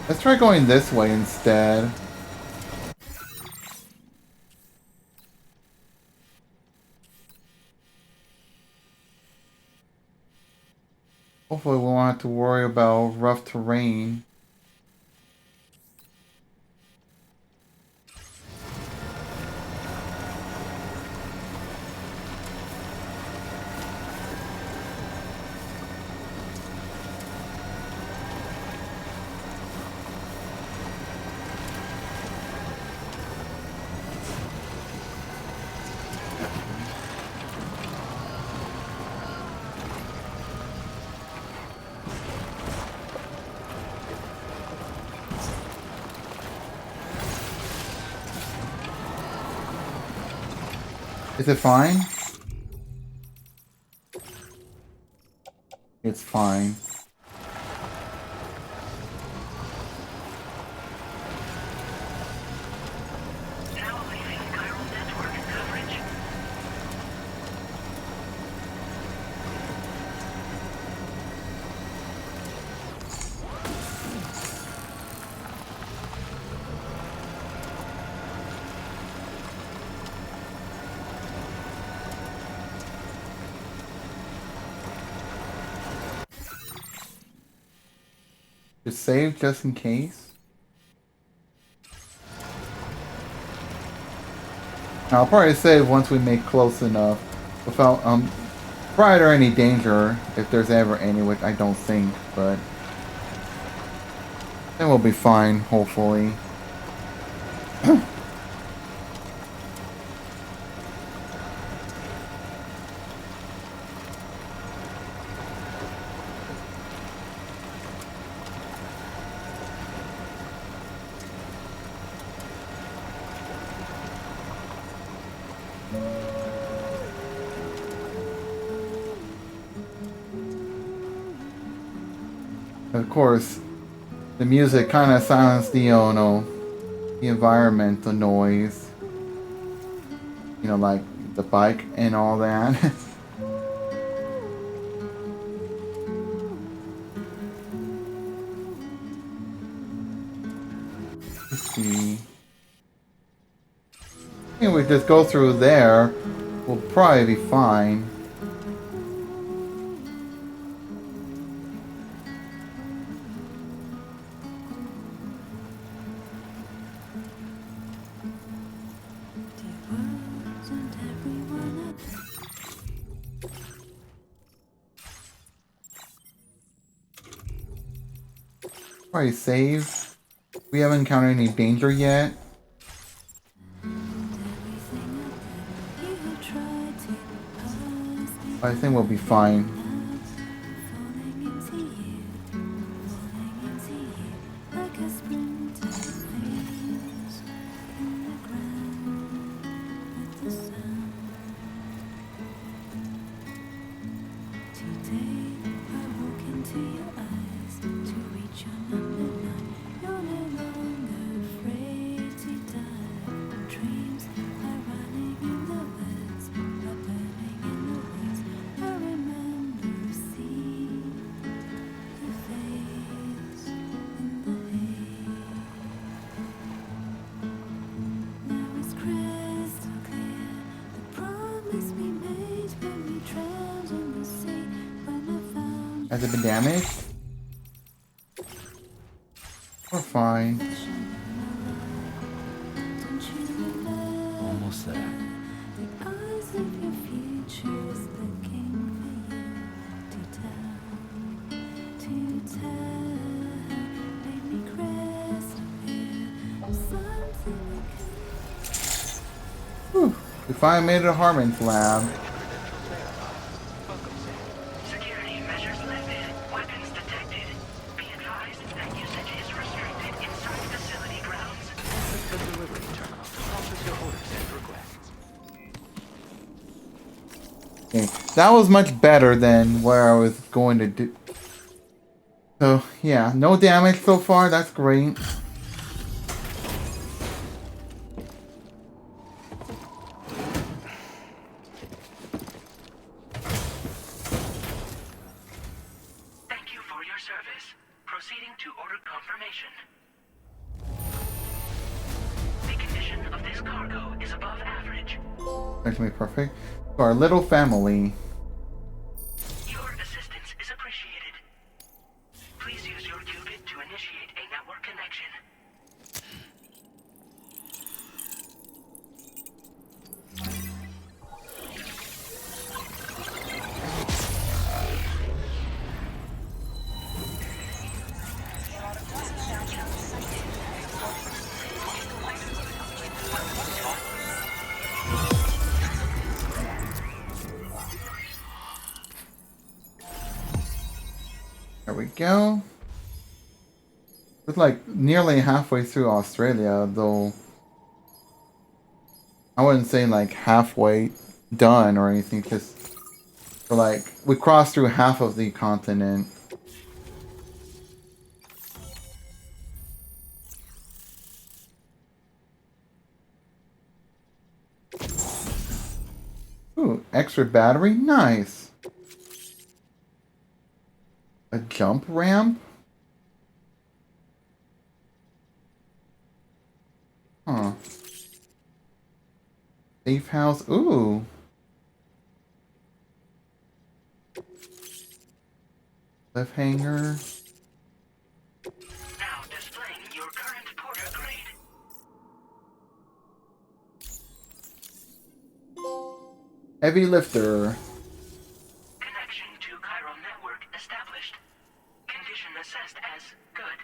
Speaker 1: Let's try going this way instead. Hopefully we won't have to worry about rough terrain. Is it fine? It's fine. Just save just in case. I'll probably save once we make close enough without prior to any danger, if there's ever any, which I don't think, but then we'll be fine, hopefully. Of course, the music kind of silenced the, the environmental noise. You know, like the bike and all that. Let's see. I think we just go through there. We'll probably be fine. Probably save. We haven't encountered any danger yet. I think we'll be fine. Has it been damaged? We're fine.
Speaker 3: Almost there.
Speaker 1: Whew. We finally made it to Harmon's lab. Okay, that was much better than where I was going to do. So, yeah, no damage so far. That's great.
Speaker 5: Thank you for your service. Proceeding to order confirmation. The condition of this cargo is above average.
Speaker 1: That's gonna be perfect. To our little family.
Speaker 5: Your assistance is appreciated. Please use your qubit to initiate a network connection.
Speaker 1: There we go. It's like nearly halfway through Australia, though I wouldn't say like halfway done or anything. Just like we crossed through half of the continent. Ooh, extra battery, nice. A jump ramp? Huh. Safe house, ooh. Cliffhanger.
Speaker 5: Now displaying your current porter grade.
Speaker 1: Heavy lifter.
Speaker 5: Connection to chiral network established. Condition assessed as good.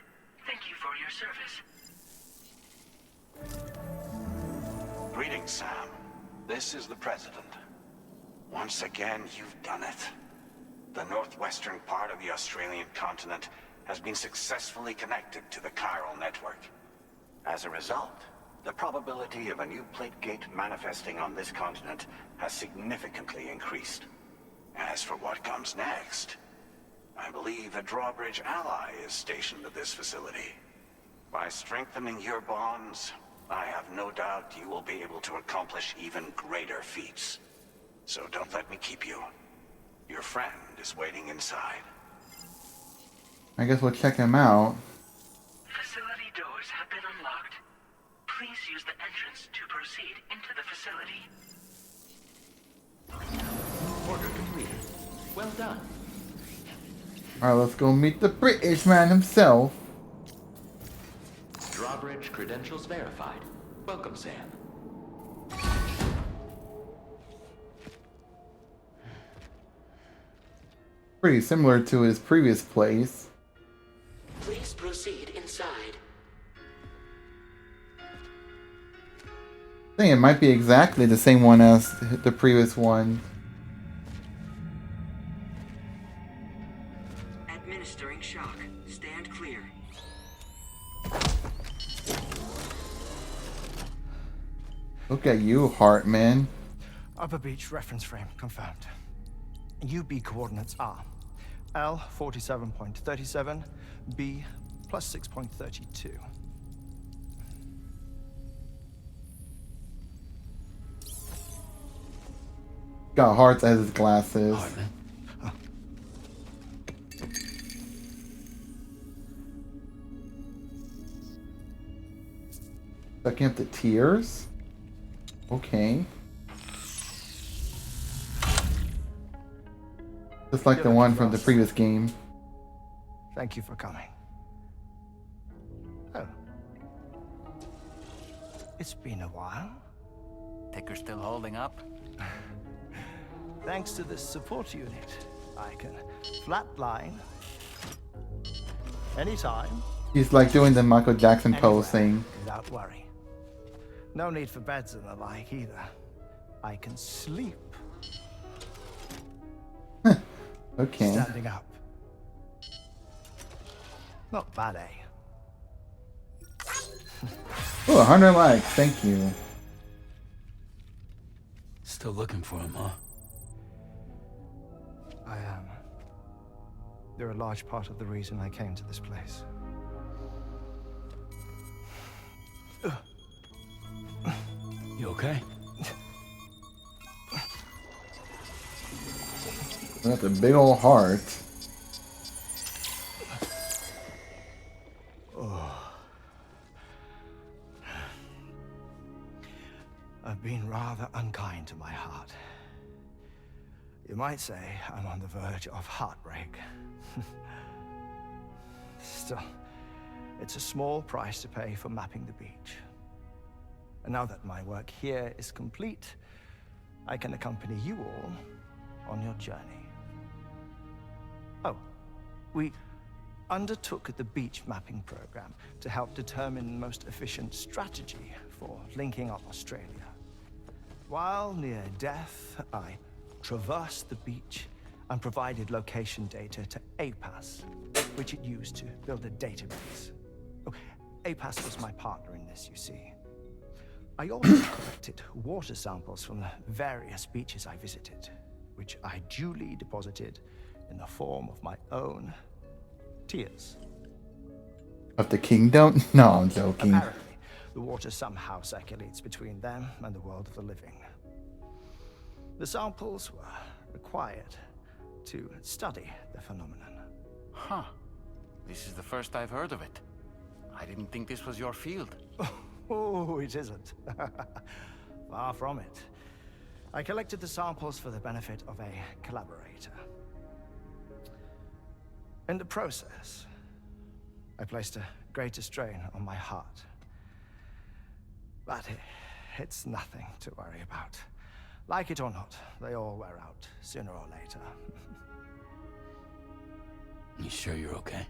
Speaker 5: Thank you for your service.
Speaker 10: Greetings, Sam. This is the President. Once again, you've done it. The northwestern part of the Australian continent has been successfully connected to the chiral network. As a result, the probability of a new plate gate manifesting on this continent has significantly increased. As for what comes next, I believe a drawbridge ally is stationed at this facility. By strengthening your bonds, I have no doubt you will be able to accomplish even greater feats. So don't let me keep you. Your friend is waiting inside.
Speaker 1: I guess we'll check him out.
Speaker 5: Facility doors have been unlocked. Please use the entrance to proceed into the facility.
Speaker 7: Order completed. Well done.
Speaker 1: Alright, let's go meet the British man himself.
Speaker 7: Drawbridge credentials verified. Welcome, Sam.
Speaker 1: Pretty similar to his previous place.
Speaker 5: Please proceed inside.
Speaker 1: I think it might be exactly the same one as the previous one.
Speaker 8: Administering shock. Stand clear.
Speaker 1: Look at you, Hartman.
Speaker 19: Upper Beach reference frame confirmed. UB coordinates are L 47.37, B plus 6.32.
Speaker 1: Got hearts as his glasses.
Speaker 19: Hartman. Oh.
Speaker 1: Sucking up the tears? Okay. Just like the one from the previous game.
Speaker 19: Thank you for coming. Oh. It's been a while.
Speaker 2: Ticker still holding up?
Speaker 19: Thanks to this support unit, I can flatline anytime.
Speaker 1: He's like doing the Michael Jackson pose
Speaker 19: anywhere,
Speaker 1: thing.
Speaker 19: without worry. No need for beds and the like either. I can sleep.
Speaker 1: Okay.
Speaker 19: Standing up. Not bad, eh?
Speaker 1: Oh, 100 likes. Thank you.
Speaker 3: Still looking for him, huh?
Speaker 19: I am. They're a large part of the reason I came to this place.
Speaker 3: You okay?
Speaker 1: That's a big old heart.
Speaker 19: Oh. I've been rather unkind to my heart. You might say I'm on the verge of heartbreak. Still, it's a small price to pay for mapping the beach. And now that my work here is complete, I can accompany you all on your journey. Oh, we undertook the beach mapping program to help determine the most efficient strategy for linking up Australia. While near death, I traversed the beach and provided location data to APAS, which it used to build a database. Oh, APAS was my partner in this, you see. I also collected water samples from the various beaches I visited, which I duly deposited in the form of my own tears.
Speaker 1: Of the kingdom? No, I'm joking.
Speaker 19: Apparently, the water somehow circulates between them and the world of the living. The samples were required to study the phenomenon.
Speaker 2: Huh. This is the first I've heard of it. I didn't think this was your field.
Speaker 19: Oh, it isn't. Far from it. I collected the samples for the benefit of a collaborator. In the process, I placed a greater strain on my heart. But it's nothing to worry about. Like it or not, they all wear out sooner or later.
Speaker 3: You sure you're okay?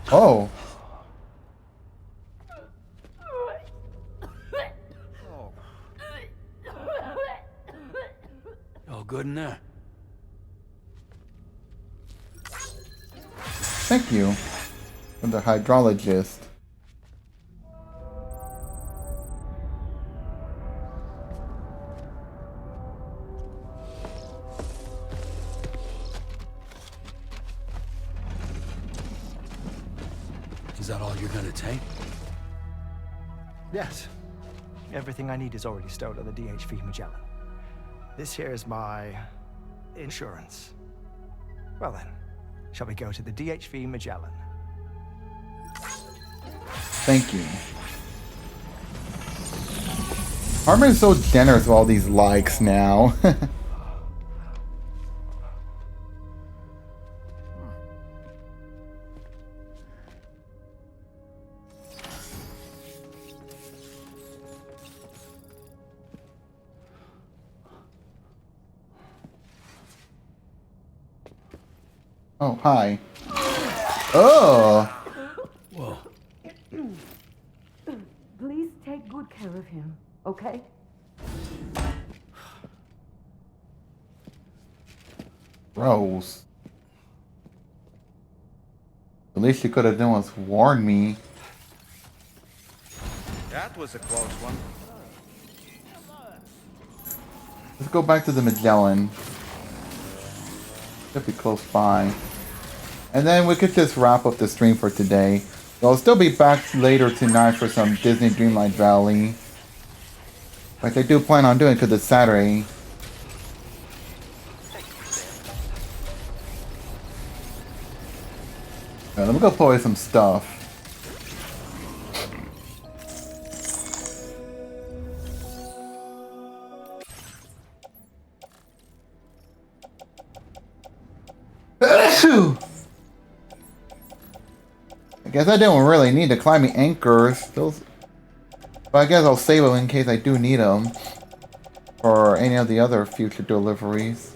Speaker 1: Oh.
Speaker 3: All good in there?
Speaker 1: Thank you. For the hydrologist.
Speaker 3: Is that all you're gonna take?
Speaker 19: Yes. Everything I need is already stored on the DHV Magellan. This here is my insurance. Well then, shall we go to the DHV Magellan?
Speaker 1: Thank you. Harmon is so generous with all these likes now. Oh, hi. Oh!
Speaker 3: Whoa.
Speaker 20: Please take good care of him, okay?
Speaker 1: Gross. The least you could have done was warn me.
Speaker 2: That was a close one.
Speaker 1: Let's go back to the Magellan. Should be close by. And then we could just wrap up the stream for today. I'll still be back later tonight for some Disney Dreamlight Valley. Like I do plan on doing because it's Saturday. Let me go play some stuff. I guess I didn't really need to climb the anchors. Those, but I guess I'll save them in case I do need them for any of the other future deliveries.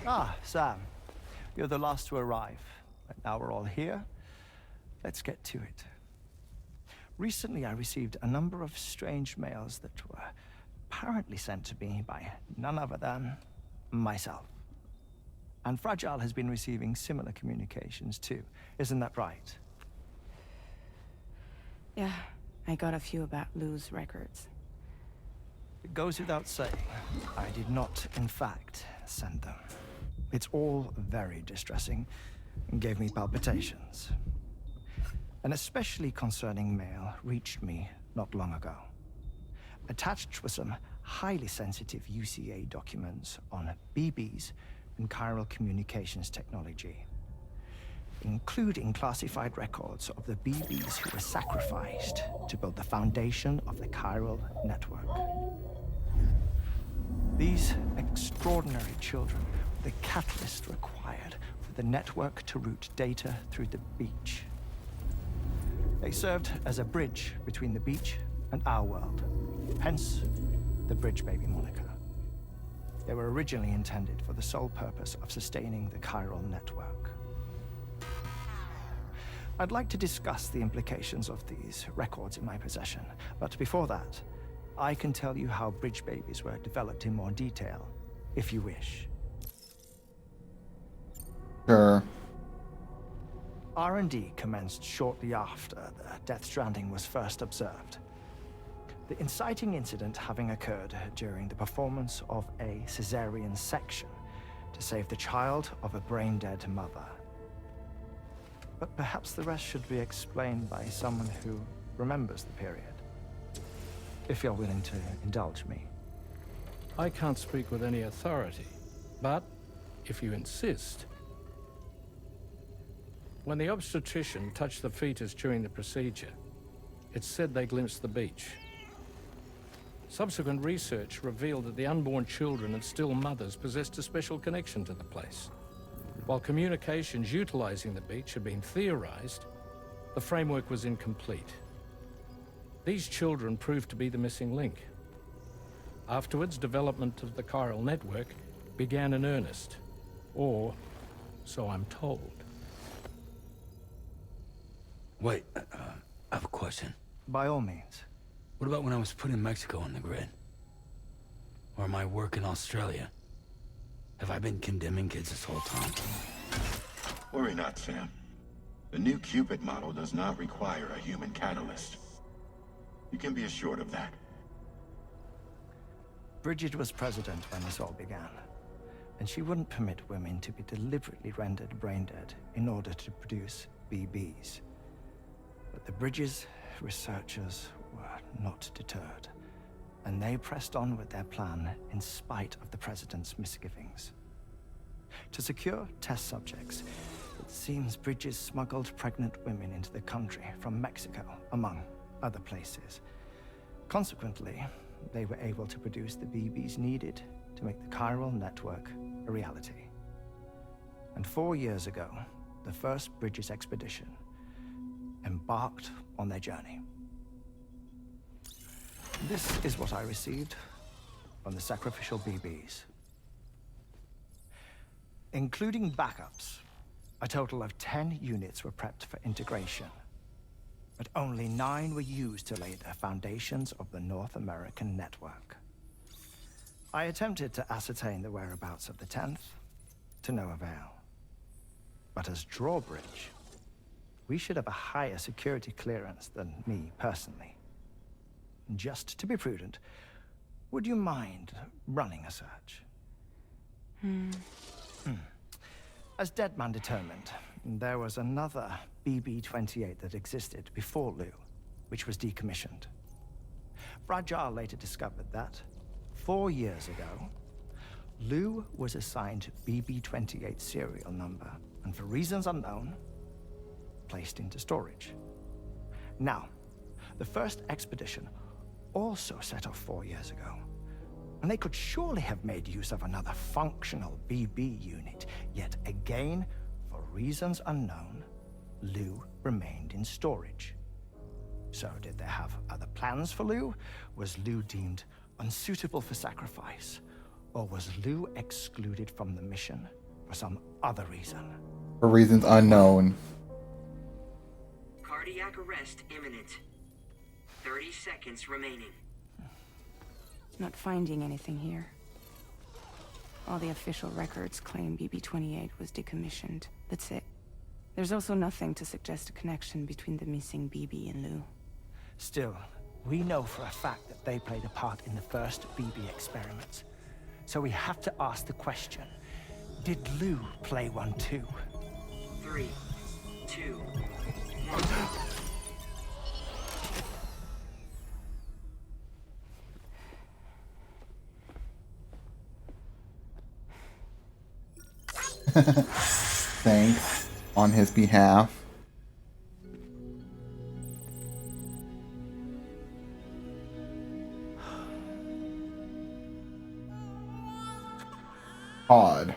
Speaker 19: Ah, Sam. You're the last to arrive. But now we're all here. Let's get to it. Recently, I received a number of strange mails that were apparently sent to me by none other than myself. And Fragile has been receiving similar communications too. Isn't that right?
Speaker 11: Yeah, I got a few about Lou's records.
Speaker 19: It goes without saying, I did not, in fact, send them. It's all very distressing and gave me palpitations. An especially concerning mail reached me not long ago. Attached were some highly sensitive UCA documents on BBs and chiral communications technology. including classified records of the BBs who were sacrificed to build the foundation of the chiral network. These extraordinary children were the catalyst required for the network to route data through the beach. They served as a bridge between the beach and our world, hence the Bridge Baby moniker. They were originally intended for the sole purpose of sustaining the chiral network. I'd like to discuss the implications of these records in my possession, but before that, I can tell you how Bridge Babies were developed in more detail, if you wish.
Speaker 1: Sure.
Speaker 19: R&D commenced shortly after the Death Stranding was first observed. The inciting incident having occurred during the performance of a cesarean section to save the child of a brain-dead mother. But perhaps the rest should be explained by someone who remembers the period. If you're willing to indulge me.
Speaker 6: I can't speak with any authority, but if you insist. When the obstetrician touched the fetus during the procedure, it's said they glimpsed the beach. Subsequent research revealed that the unborn children and still mothers possessed a special connection to the place. While communications utilizing the beach had been theorized, the framework was incomplete. These children proved to be the missing link. Afterwards, development of the chiral network began in earnest, or so I'm told.
Speaker 3: Wait, I have a question.
Speaker 19: By all means.
Speaker 3: What about when I was putting Mexico on the grid? Or my work in Australia? Have I been condemning kids this whole time?
Speaker 10: Worry not, Sam. The new Cupid model does not require a human catalyst. You can be assured of that.
Speaker 19: Bridget was president when this all began, and she wouldn't permit women to be deliberately rendered brain-dead in order to produce BBs. But the Bridges researchers were not deterred, and they pressed on with their plan in spite of the president's misgivings. To secure test subjects, it seems Bridges smuggled pregnant women into the country from Mexico, among other places. Consequently, they were able to produce the BBs needed to make the chiral network a reality. And 4 years ago, the first Bridges expedition embarked on their journey. This is what I received from the sacrificial BBs. Including backups, a total of 10 units were prepped for integration, but only 9 were used to lay the foundations of the North American network. I attempted to ascertain the whereabouts of the 10th, to no avail. But as drawbridge, we should have a higher security clearance than me personally. Just to be prudent, would you mind running a search? As Deadman determined, there was another BB-28 that existed before Lou, which was decommissioned. Fragile later discovered that, 4 years ago, Lou was assigned BB-28 serial number, and for reasons unknown, placed into storage. Now, the first expedition also set off 4 years ago, and they could surely have made use of another functional BB unit, yet again, for reasons unknown, Lou remained in storage. So did they have other plans for Lou? Was Lou deemed unsuitable for sacrifice? Or was Lou excluded from the mission for some other reason?
Speaker 1: For reasons unknown.
Speaker 21: Cardiac arrest imminent. 30 seconds remaining.
Speaker 11: Not finding anything here. All the official records claim BB-28 was decommissioned. That's it. There's also nothing to suggest a connection between the missing BB and Lou.
Speaker 19: Still, we know for a fact that they played a part in the first BB experiments. So we have to ask the question, did Lou play one too?
Speaker 21: 3, 2, 1.
Speaker 1: Thanks. on his behalf. Odd.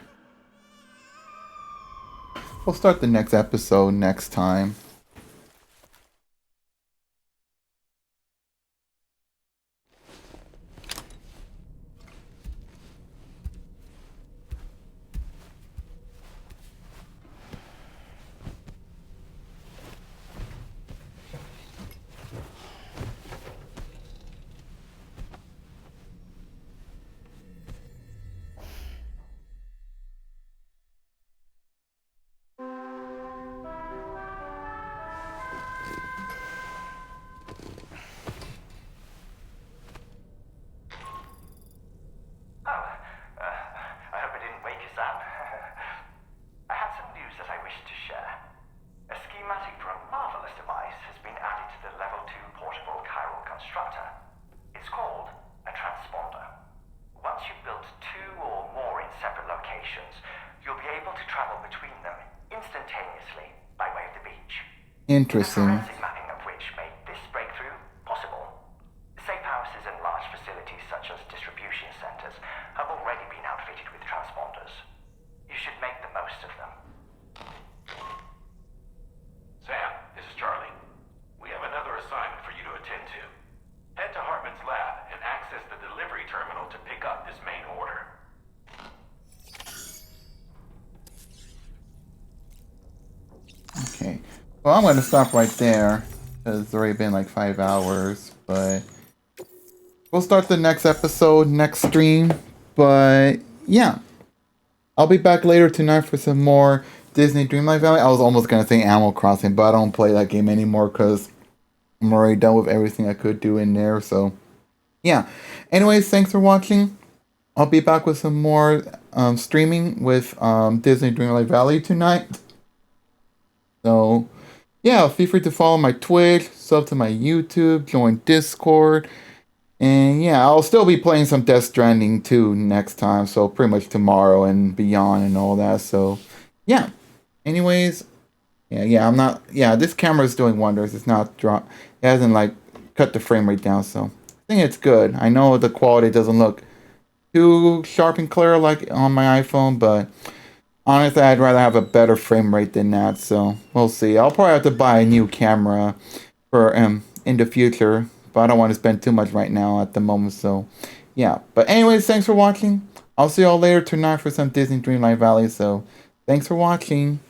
Speaker 1: We'll start the next episode next time. Interesting.
Speaker 8: Mapping of which made this breakthrough possible. Safe houses and large facilities such as distribution centers have already been outfitted with transponders. You should make the most of them.
Speaker 4: Sam, this is Charlie. We have another assignment for you to attend to. Head to Hartman's lab and access the delivery terminal to pick up this main order.
Speaker 1: Okay. Well, I'm going to stop right there, because it's already been like 5 hours, but we'll start the next episode, next stream, but yeah. I'll be back later tonight for some more Disney Dreamlight Valley. I was almost going to say Animal Crossing, but I don't play that game anymore, because I'm already done with everything I could do in there, so yeah. Anyways, thanks for watching. I'll be back with some more streaming with Disney Dreamlight Valley tonight. So yeah, feel free to follow my Twitch, sub to my YouTube, join Discord, and yeah, I'll still be playing some Death Stranding too next time, so pretty much tomorrow and beyond and all that, so yeah. Anyways, this camera is doing wonders. It's not it hasn't like cut the frame rate down, so I think it's good. I know the quality doesn't look too sharp and clear like on my iPhone, but honestly, I'd rather have a better frame rate than that, so we'll see. I'll probably have to buy a new camera for in the future, but I don't want to spend too much right now at the moment, so yeah. But anyways, thanks for watching. I'll see y'all later tonight for some Disney Dreamlight Valley, so thanks for watching.